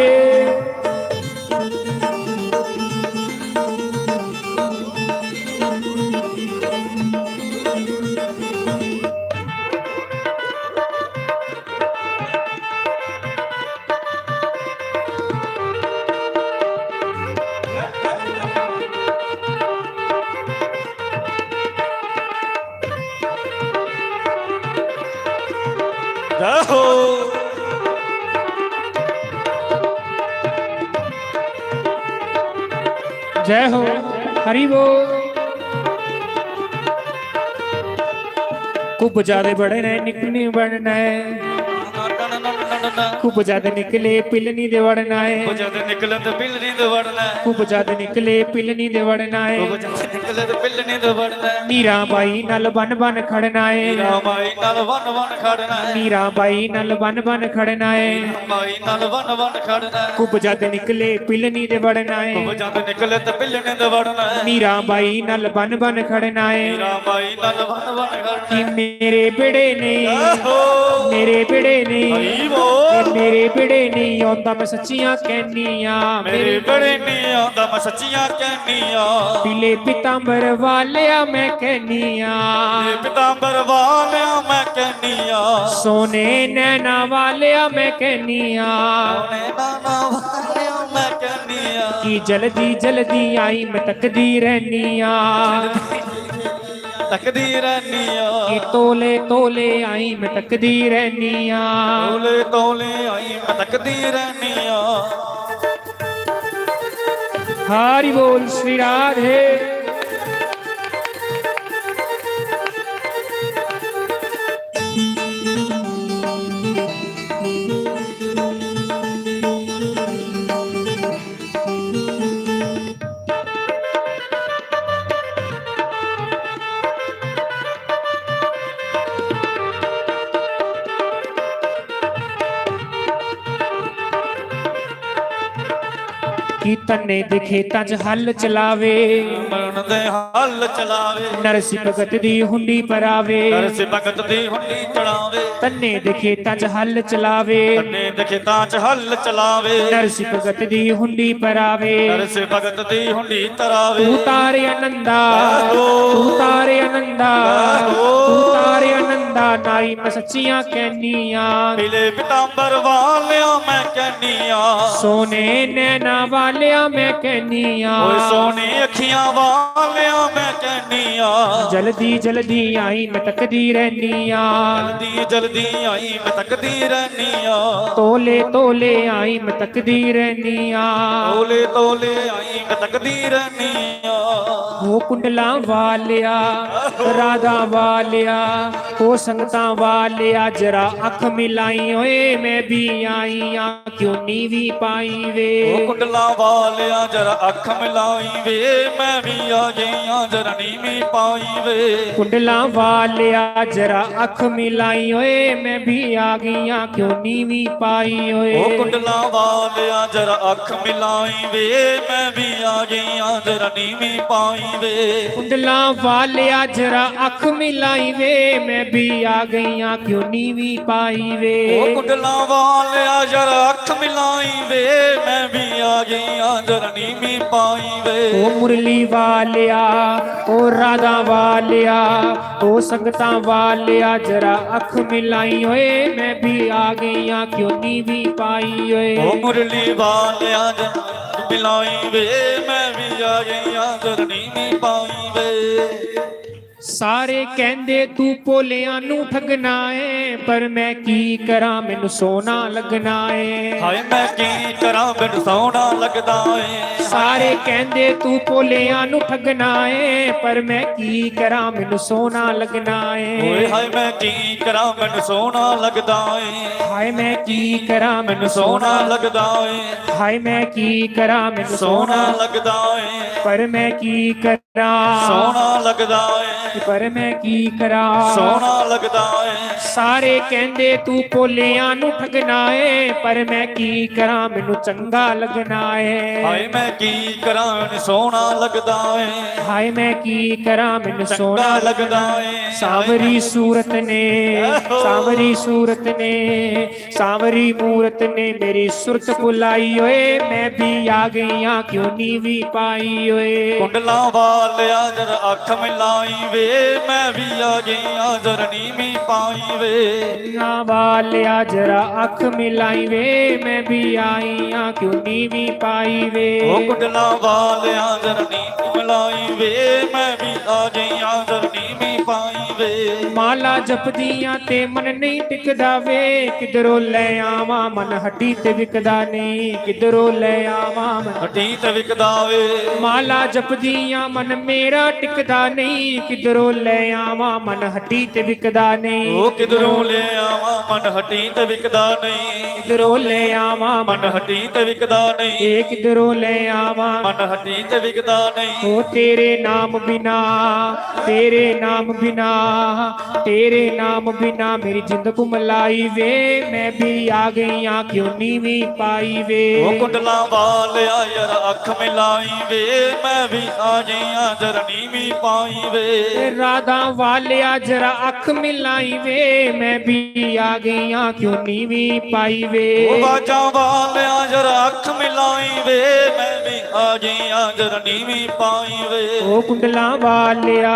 जय हो जय हो, हरि बोल। खूब ज्यादा बड़े ने निकलनी बढ़ना है, खूब ज्यादा निकले पिलनी दे वड़ना है, जद निकले तो पिलनी दे वड़ना है, खूब ज्यादा निकले पिलनी दे वड़ना है। जद निकले तो पिलनी दे वड़ना है। मीरा बाई नल बन बन खड़ना है, मीरा बाई नाल वन वन खड़ना है, मीरा बाई नल बन बन खड़ना है। बाई नाल वन वन खड़ना है। खूब ज्यादा निकले पिलनी दे वड़ना है, जद निकले तो पिलनी दे वड़ना है। मीरा बाई नल बन बन खड़ना है। मीरा बाई नाल वन वन खड़ना कि है। मेरे बेड़े ने, हो मेरे बेड़े ने, हरी बोल। मेरे बेड़े नहीं आंदा मैं सच्चियां कहनियां। मेरे बड़े नहीं आंदा मैं सच्चियां कहनियां। पीले पितांबर वालिया मैं कहनियां, पितांबर वालिया मैं कहनियां। सोने नैना वालिया मैं कहनियां, सोने नाना वालिया मैं कहनियां। कि जल्दी जल्दी आई मैं तकदी रहनियां, तकदी रहनियां। कि तोले तोले आई मैं तकदी रहनियां। तोले तोले आई मैं तकदी रहनियां। हरि बोल श्री राधे। की तन्ने दे खेतां च हल चलावे, मरण दे हल चलावे। नरसी भगत दी हुंडी परावे, नरसी भगत दी हुंडी चढ़ावे। तन्ने दे खेतां च हल चलावे, तन्ने दे खेतां च हल चलावे। नरसी भगत दी हुंडी परावे। नरसी भगत दी हुंडी तरावे। तू तारे आनंदा, तू तारे आनंदा, तू तारे आनंदा, नाई मैं सच्चियां कहनियां। पीले पितांबर वालिया मैं कहनियां। सोने नैना वालिया मैं कहनियां। ओए सोनी अखियां वालिया मैं कहनियां। जल्दी जल्दी आई मैं तकदी रहनियां, जल्दी जल्दी आई मैं तकदी रहनियां। तोले तोले आई मैं तकदी रहनियां। तोले तोले आई मैं तकदी रहनियां। हो कुंडला वालिया, राधा वालिया, हो संगता वालिया, जरा अख मिलाई ओए मैं भी आई आ, क्यों नीवी पाई वे। ओ कुंडला वालिया जरा अख मिलाई वे, मैं भी आ गई जरा नीवी पाई वे। कुंडला वालिया जरा अख मिलाई ओए मैं भी आ गई आ, क्यों नीवी पाई ओए। ओ कुंडला वालिया जरा अख मिलाई वे, मैं भी आ गई जरा नीवी पाई वे। कुंडला वालिया जरा अख मिलाई वे, मैं भी आ गई आ, क्यों नीवी पाई वे। ओ कुंडला वालिया जरा अख मिलाई वे, मैं भी आ गई जरा नीवी पाई वे। ओ मुरली वालिया, ओ राधा वालिया, ओ संगता वालिया, जरा अख मिलाई ओए मैं भी आ गई आ, क्यों नीवी पाई ओए। ओ मुरली वालिया जरा अख मिलाई वे, मैं भी आ गई जरा नीवी पाई वे। ਸਾਰੇ ਕਹਿੰਦੇ ਤੂੰ ਭੋਲਿਆਂ ਨੂੰ ਠੱਗਣਾ ਏ, ਪਰ ਮੈਂ ਕੀ ਕਰਾਂ ਮੈਨੂੰ ਸੋਨਾ ਲੱਗਣਾ ਏ। ਹਾਏ ਮੈਂ ਕੀ ਕਰਾਂ ਮੈਨੂੰ ਸੋਹਣਾ ਲੱਗਦਾ ਏ। ਸਾਰੇ ਕਹਿੰਦੇ ਤੂੰ ਭੋਲਿਆਂ ਨੂੰ ਠੱਗਣਾ ਏ, ਪਰ ਮੈਂ ਕੀ ਕਰਾਂ ਮੈਨੂੰ ਸੋਨਾ ਲੱਗਣਾ ਓਏ ਏ। ਹਾਏ ਮੈਂ ਕੀ ਕਰਾਂ ਮੈਨੂੰ ਸੋਹਣਾ ਲੱਗਦਾ ਏ। ਹਾਏ ਮੈਂ ਕੀ ਕਰਾਂ ਮੈਨੂੰ ਸੋਹਣਾ ਸੋਨਾ, ਲੱਗਦਾ ਏ। ਹਾਏ ਮੈਂ ਕੀ ਕਰਾਂ ਮੈਨੂੰ ਸੋਹਣਾ ਸੋਨਾ, ਲੱਗਦਾ ਏ। ਪਰ ਮੈਂ ਕੀ ਕਰਾਂ, ਸੋਹਣਾ ਲੱਗਦਾ ਏ। ਪਰ ਮੈਂ ਕੀ ਕਰਾਂ। ਸੋਹਣਾ ਲੱਗਦਾ ਏ। ਸਾਰੇ ਕਹਿੰਦੇ ਤੂੰ ਭੋਲਿਆਂ ਨੂੰ ਠੱਗਣਾ ਏ, ਪਰ ਮੈਂ ਕੀ ਕਰਾਂ ਮੈਨੂੰ ਚੰਗਾ ਲੱਗਣਾ ਏ। ਹਾਏ ਮੈਂ ਕੀ ਕਰਾਂ ਮੈਨੂੰ ਸੋਹਣਾ ਲੱਗਦਾ ਏ। ਹਾਏ ਮੈਂ ਕੀ ਕਰਾਂ ਮੈਨੂੰ ਚੰਗਾ ਸੋਹਣਾ ਲੱਗਦਾ ਏ। ਸਾਵਰੀ ਸੂਰਤ ਨੇ, ਸਾਵਰੀ ਸੂਰਤ ਨੇ, ਸਾਵਰੀ ਮੂਰਤ ਨੇ ਮੇਰੀ ਸੁਰਤ ਭੁਲਾਈ ਓਏ। ਮੈਂ ਵੀ ਆ ਗਈਆਂ ਕਿਉਂ ਨੀਵੀਂ ਪਾਈ ਓਏ। ਕੁੰਡਲਾਂ ਵਾਲਿਆ ਜਰ ਅੱਖ ਮਿਲਾਈ ਵੇ, ਮੈਂ ਵੀ ਆ ਗਈਆਂ ਜਰ ਨੀਵੀਂ ਪਾਈ ਵੇ। ਨਾ ਵਾਲਿਆ ਜਰਾ ਅੱਖ ਮਿਲਾਈ ਵੇ, ਮੈਂ ਵੀ ਆਈ ਆ ਕਿਉਂ ਨੀਵੀਂ ਪਾਈ ਵੇ। ਉਹ ਕੁੰਡਲਾਂ ਵਾਲਿਆ ਜਰ ਨੀਵੀਂ ਮਿਲਾਈ ਵੇ, ਮੈਂ ਵੀ ਆ ਗਈਆਂ ਜਰ ਨੀਵੀਂ ਪਾਈ ਵੇ। ਮਾਲਾ ਜਪਦੀਆਂ ਤੇ ਮਨ ਨਹੀਂ ਟਿਕਦਾ ਵੇ, ਕਿਧਰੋਂ ਲੈ ਆਵਾਂ ਮਨ ਹੱਡੀ ਤੇ ਵਿਕਦਾ ਨਹੀਂ, ਕਿਧਰੋਂ ਲੈ ਆਵਾਂ ਮਨ। ਹੱਡੀ ਤੇ ਵਿਕਦਾ ਵੇ। ਮਾਲਾ ਜਪਦੀਆਂ ਮਨ ਮੇਰਾ ਟਿਕਦਾ ਨਹੀਂ, ਕਿਧਰੋਂ ਲੈ ਆਵਾਂ ਮਨ ਹੱਡੀ ਤੇ ਵਿਕਦਾ ਨਹੀਂ। ਉਹ ਕਿਧਰੋਂ ਲੈ ਆਵਾਂ ਮਨ ਹੱਡੀ ਤੇ ਵਿਕਦਾ ਨਹੀਂ। ਕਿਧਰੋਂ ਲੈ ਆਵਾਂ ਮਨ ਹੱਡੀ ਤੇ ਵਿਕਦਾ ਨਹੀਂ। ਇਹ ਕਿਧਰੋਂ ਲੈ ਆਵਾਂ ਮਨ ਹੱਡੀ ਤੇ ਵਿਕਦਾ ਨਹੀਂ। ਉਹ ਤੇਰੇ ਨਾਮ ਬਿਨਾ, ਤੇਰੇ ਨਾਮ ਬਿਨਾ, ਤੇਰੇ ਨਾਮ ਬਿਨਾ ਮੇਰੀ ਜਿੰਦ ਘੁਮਲਾਈ ਵੇ। ਮੈਂ ਵੀ ਆ ਗਈਆਂ ਕਿਉਂ ਨੀਵੀਂ ਪਾਈ ਵੇ। ਉਹ ਕੁੰਡਲਾਂ ਵਾਲਿਆ ਯਾਰ ਅੱਖ ਮਿਲਾਈ ਵੇ, ਮੈਂ ਵੀ ਆ ਗਈਆਂ ਜਰ ਨੀਵੀਂ ਪਾਈ ਵੇ। ਰਾਧਾ ਵਾਲਿਆ ਜਰਾ ਅੱਖ ਮਿਲਾਈ ਵੇ, ਮੈਂ ਵੀ ਆ ਗਈਆਂ ਕਿਉਂ ਨੀਵੀਂ ਪਾਈ ਵੇ। ਉਹ ਬਾਜਾਂ ਵਾਲਿਆ ਜਰ ਅੱਖ ਮਿਲਾਈ ਵੇ, ਮੈਂ ਵੀ ਆ ਗਈਆਂ ਜਰ ਨੀਵੀਂ ਪਾਈ ਵੇ। ਉਹ ਕੁੰਡਲਾਂ ਵਾਲਿਆ,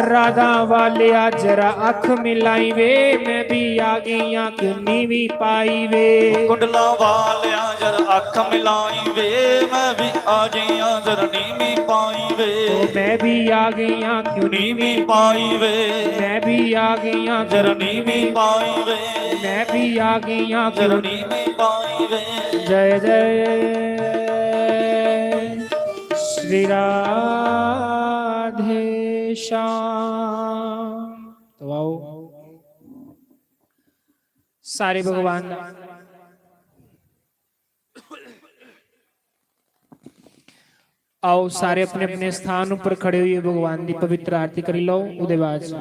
ਰਾਧਾ ਵਾਲਿਆ ਜਰਾ ਅੱਖ ਮਿਲਾਈ ਵੇ, ਮੈਂ ਵੀ ਆ ਗਈਆਂ ਕਿਉਂ ਨੀਵੀਂ ਪਾਈ ਵੇ। ਕੁੰਡਲਾਂ ਵਾਲਿਆ ਜਰ ਅੱਖ ਮਿਲਾਈ ਵੇ, ਮੈਂ ਵੀ ਆ ਗਈਆਂ ਜਰ ਨੀਵੀਂ ਪਾਈ ਵੇ। ਮੈਂ ਵੀ ਆ ਗਈਆਂ ਕਿਉਂ ਨੀਵੀਂ ਪਾਈ ਵੇ। ਮੈਂ ਵੀ ਆ ਗਈਆਂ ਜਰ ਨੀਵੀਂ ਪਾਈ ਵੇ। ਮੈਂ ਵੀ ਆ ਗਈਆਂ ਜਰ ਕਿਉਂ। ਨੀਵੀਂ ਪਾਈ ਵੇ। ਜय जय श्री राधे श्याम। तो आओ सारे भगवान आओ सारे अपने अपने स्थान उपर खड़े हुए भगवान की पवित्र आरती करी लो। उदे बाद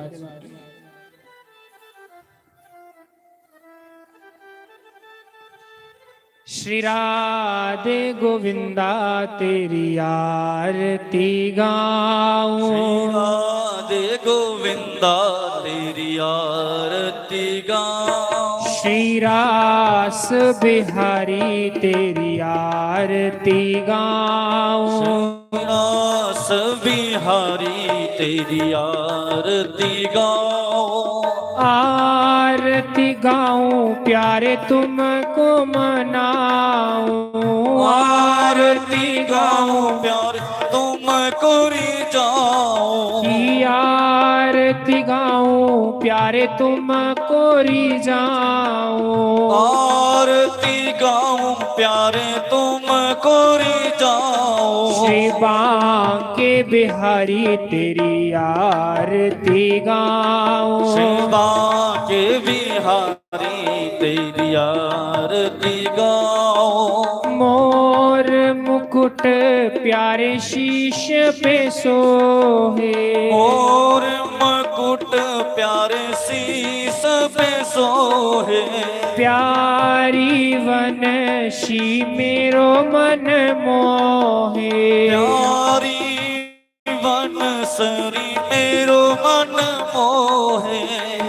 श्री राधे गोविंदा तेरी आरती गाऊं। राधे गोविंदा तेरी आरती गाऊं। श्री रास बिहारी तेरी आरती गाऊं। रास बिहारी तेरी आरती गाऊं। आरती गाऊं प्यारे तुमको मनाऊं। आरती गाऊं प्यार तुमको रिझाऊं। की आरती गाऊं प्यारे तुमको रिझाऊं। आरती गाऊं प्यारे तुमको रिझाऊं। श्री बांके बिहारी तेरी आरती गाऊं। श्री बांके बिहारी तेरी आरती गाऊं। मोर मुकुट प्यारे शीश पे सोहे। मोर मुकुट प्यारे शीश पे सोहे। प्यारी वनशी मेरो मन मोहे। प्यारी वनसरी मेरो मन मोहे।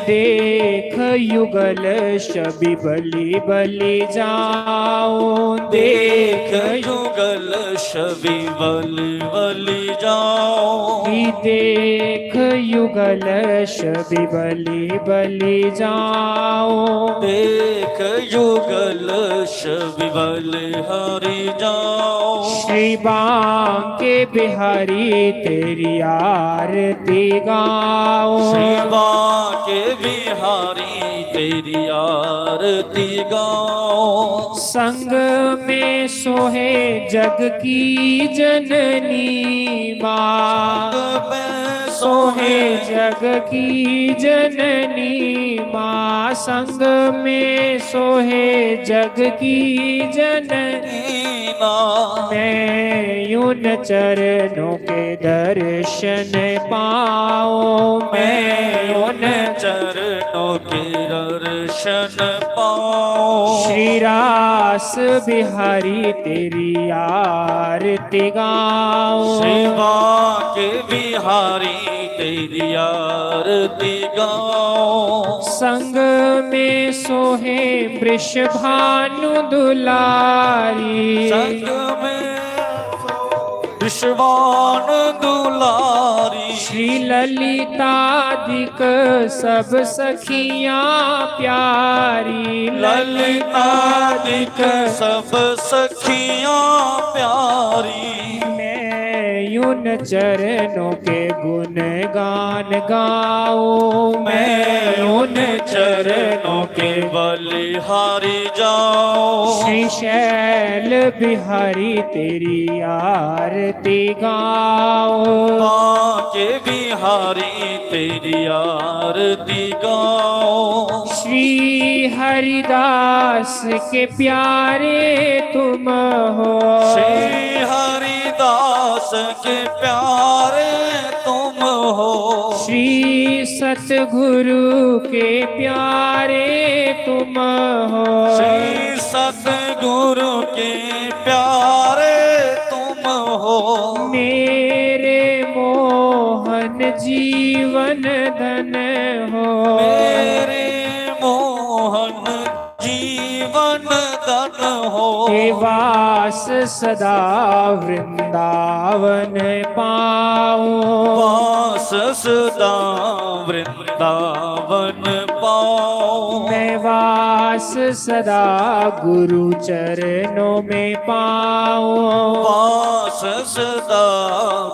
देख युगल शबी बलि बलि जाऊं। देख युगल शबी बलि बलि जाऊं। देख युगल शबी बलि बलि जाऊं। देख युगल शबी बलि हरि जाऊं। श्री बांके बिहारी तेरी आरती गाओ। श्री बांके बिहारी तेरी आरती गाओ। संग में सोहे जग की जननी माँ, सोहे जग की जननी माँ, संग में सोहे जग की जननी माँ। मैं यून चरणों के दर्शन पाऊं, मैं यून चरणों के दर्शन पाऊं। श्री रास बिहारी तेरी आरती गाऊं। श्री बांके बिहारी तेरी आरती गाऊं। संग में सोहे वृषभानु दुलारी, संग में विश्वान दुलारी। श्री ललितादिक सब सखियां प्यारी, ललितादिक सब सखियां प्यारी। मैं यून चरणों के गुण गान गाऊं, मैं उन चरणों के बलिहारी जाऊं। श्री शैल बिहारी तेरी आरती गाऊं। बांके बिहारी तेरी आरती गाऊं। श्री हरिदास के प्यारे तुम हो, श्री हरिदास के प्यारे तुम हो। श्री सतगुरु के प्यारे तुम हो, श्री सतगुरु के प्यारे तुम हो। मेरे मोहन जीवन धन हो, मेरे मोहन जीवन धन हो। हे वास सदा वृंदावन पाऊं, वास सदा वृंदावन पाऊं। मैं वास सदा गुरु चरणों में पाऊं। वास सदा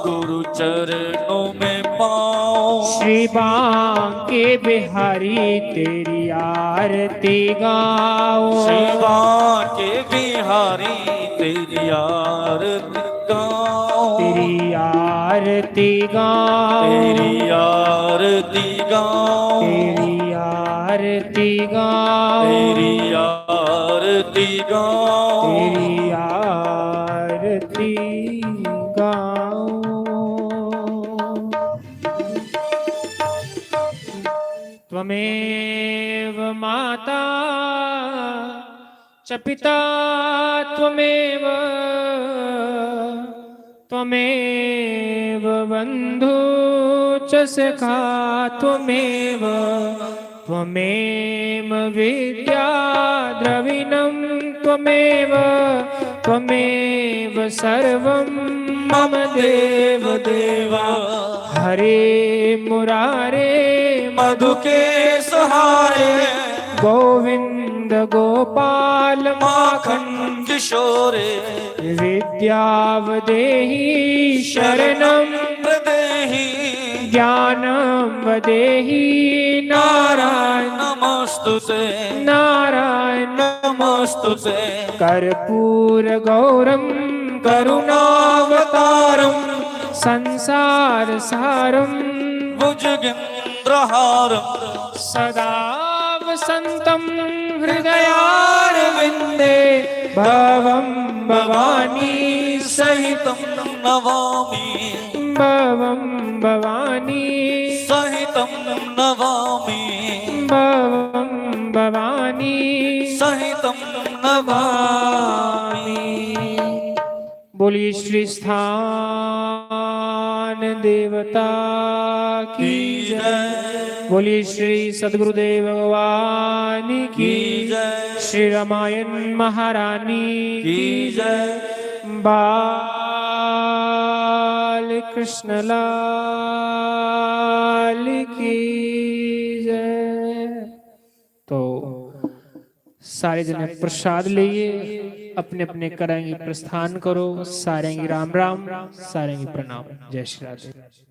गुरु चरणों में पाऊं। श्री बांके बिहारी तेरी आरती गाऊं। श्री बांके बिहारी तेरी आरती गाऊं। तेरी आरती गाऊं, तेरी आरती गाऊं। तेरी आरती गाऊं, तेरी आरती गाऊं। तेरी आरती गाऊं। त्वमेव माता च पिता त्वमेव, त्वमेव बन्धु च सखा त्वमेव, त्वमेव विद्या द्रविणं त्वमेव, त्वमेव सर्वं मम देव देवा। हरे मुरारे मधुके सहारे गोविंद गोपाल माखन किशोरे विद्यावदेहि शरणं प्रदेहि ज्ञानं वदेहि नारायण नमस्तुते नारायण नमस्तुते कर्पूर गौरम करुणावतारम संसार सारम भुजगेन्द्रहारं सदा वसन्तं हृदयारविन्दे भवं भवानी सहितं नमामि भवं भवानी सहितं नमामि भवं भवानी सहितं नमामि। बोलिए श्री स्थान देवता की जय। बोलिए श्री सद्गुरुदेव भगवान की जय। श्री रामायण महारानी की जय। बाल कृष्ण लाल की जय। तो सारे जने प्रसाद लिए अपने अपने घरां गी प्रस्थान करो। सारें गी राम राम, सारें गी प्रणाम। जय श्री राधे।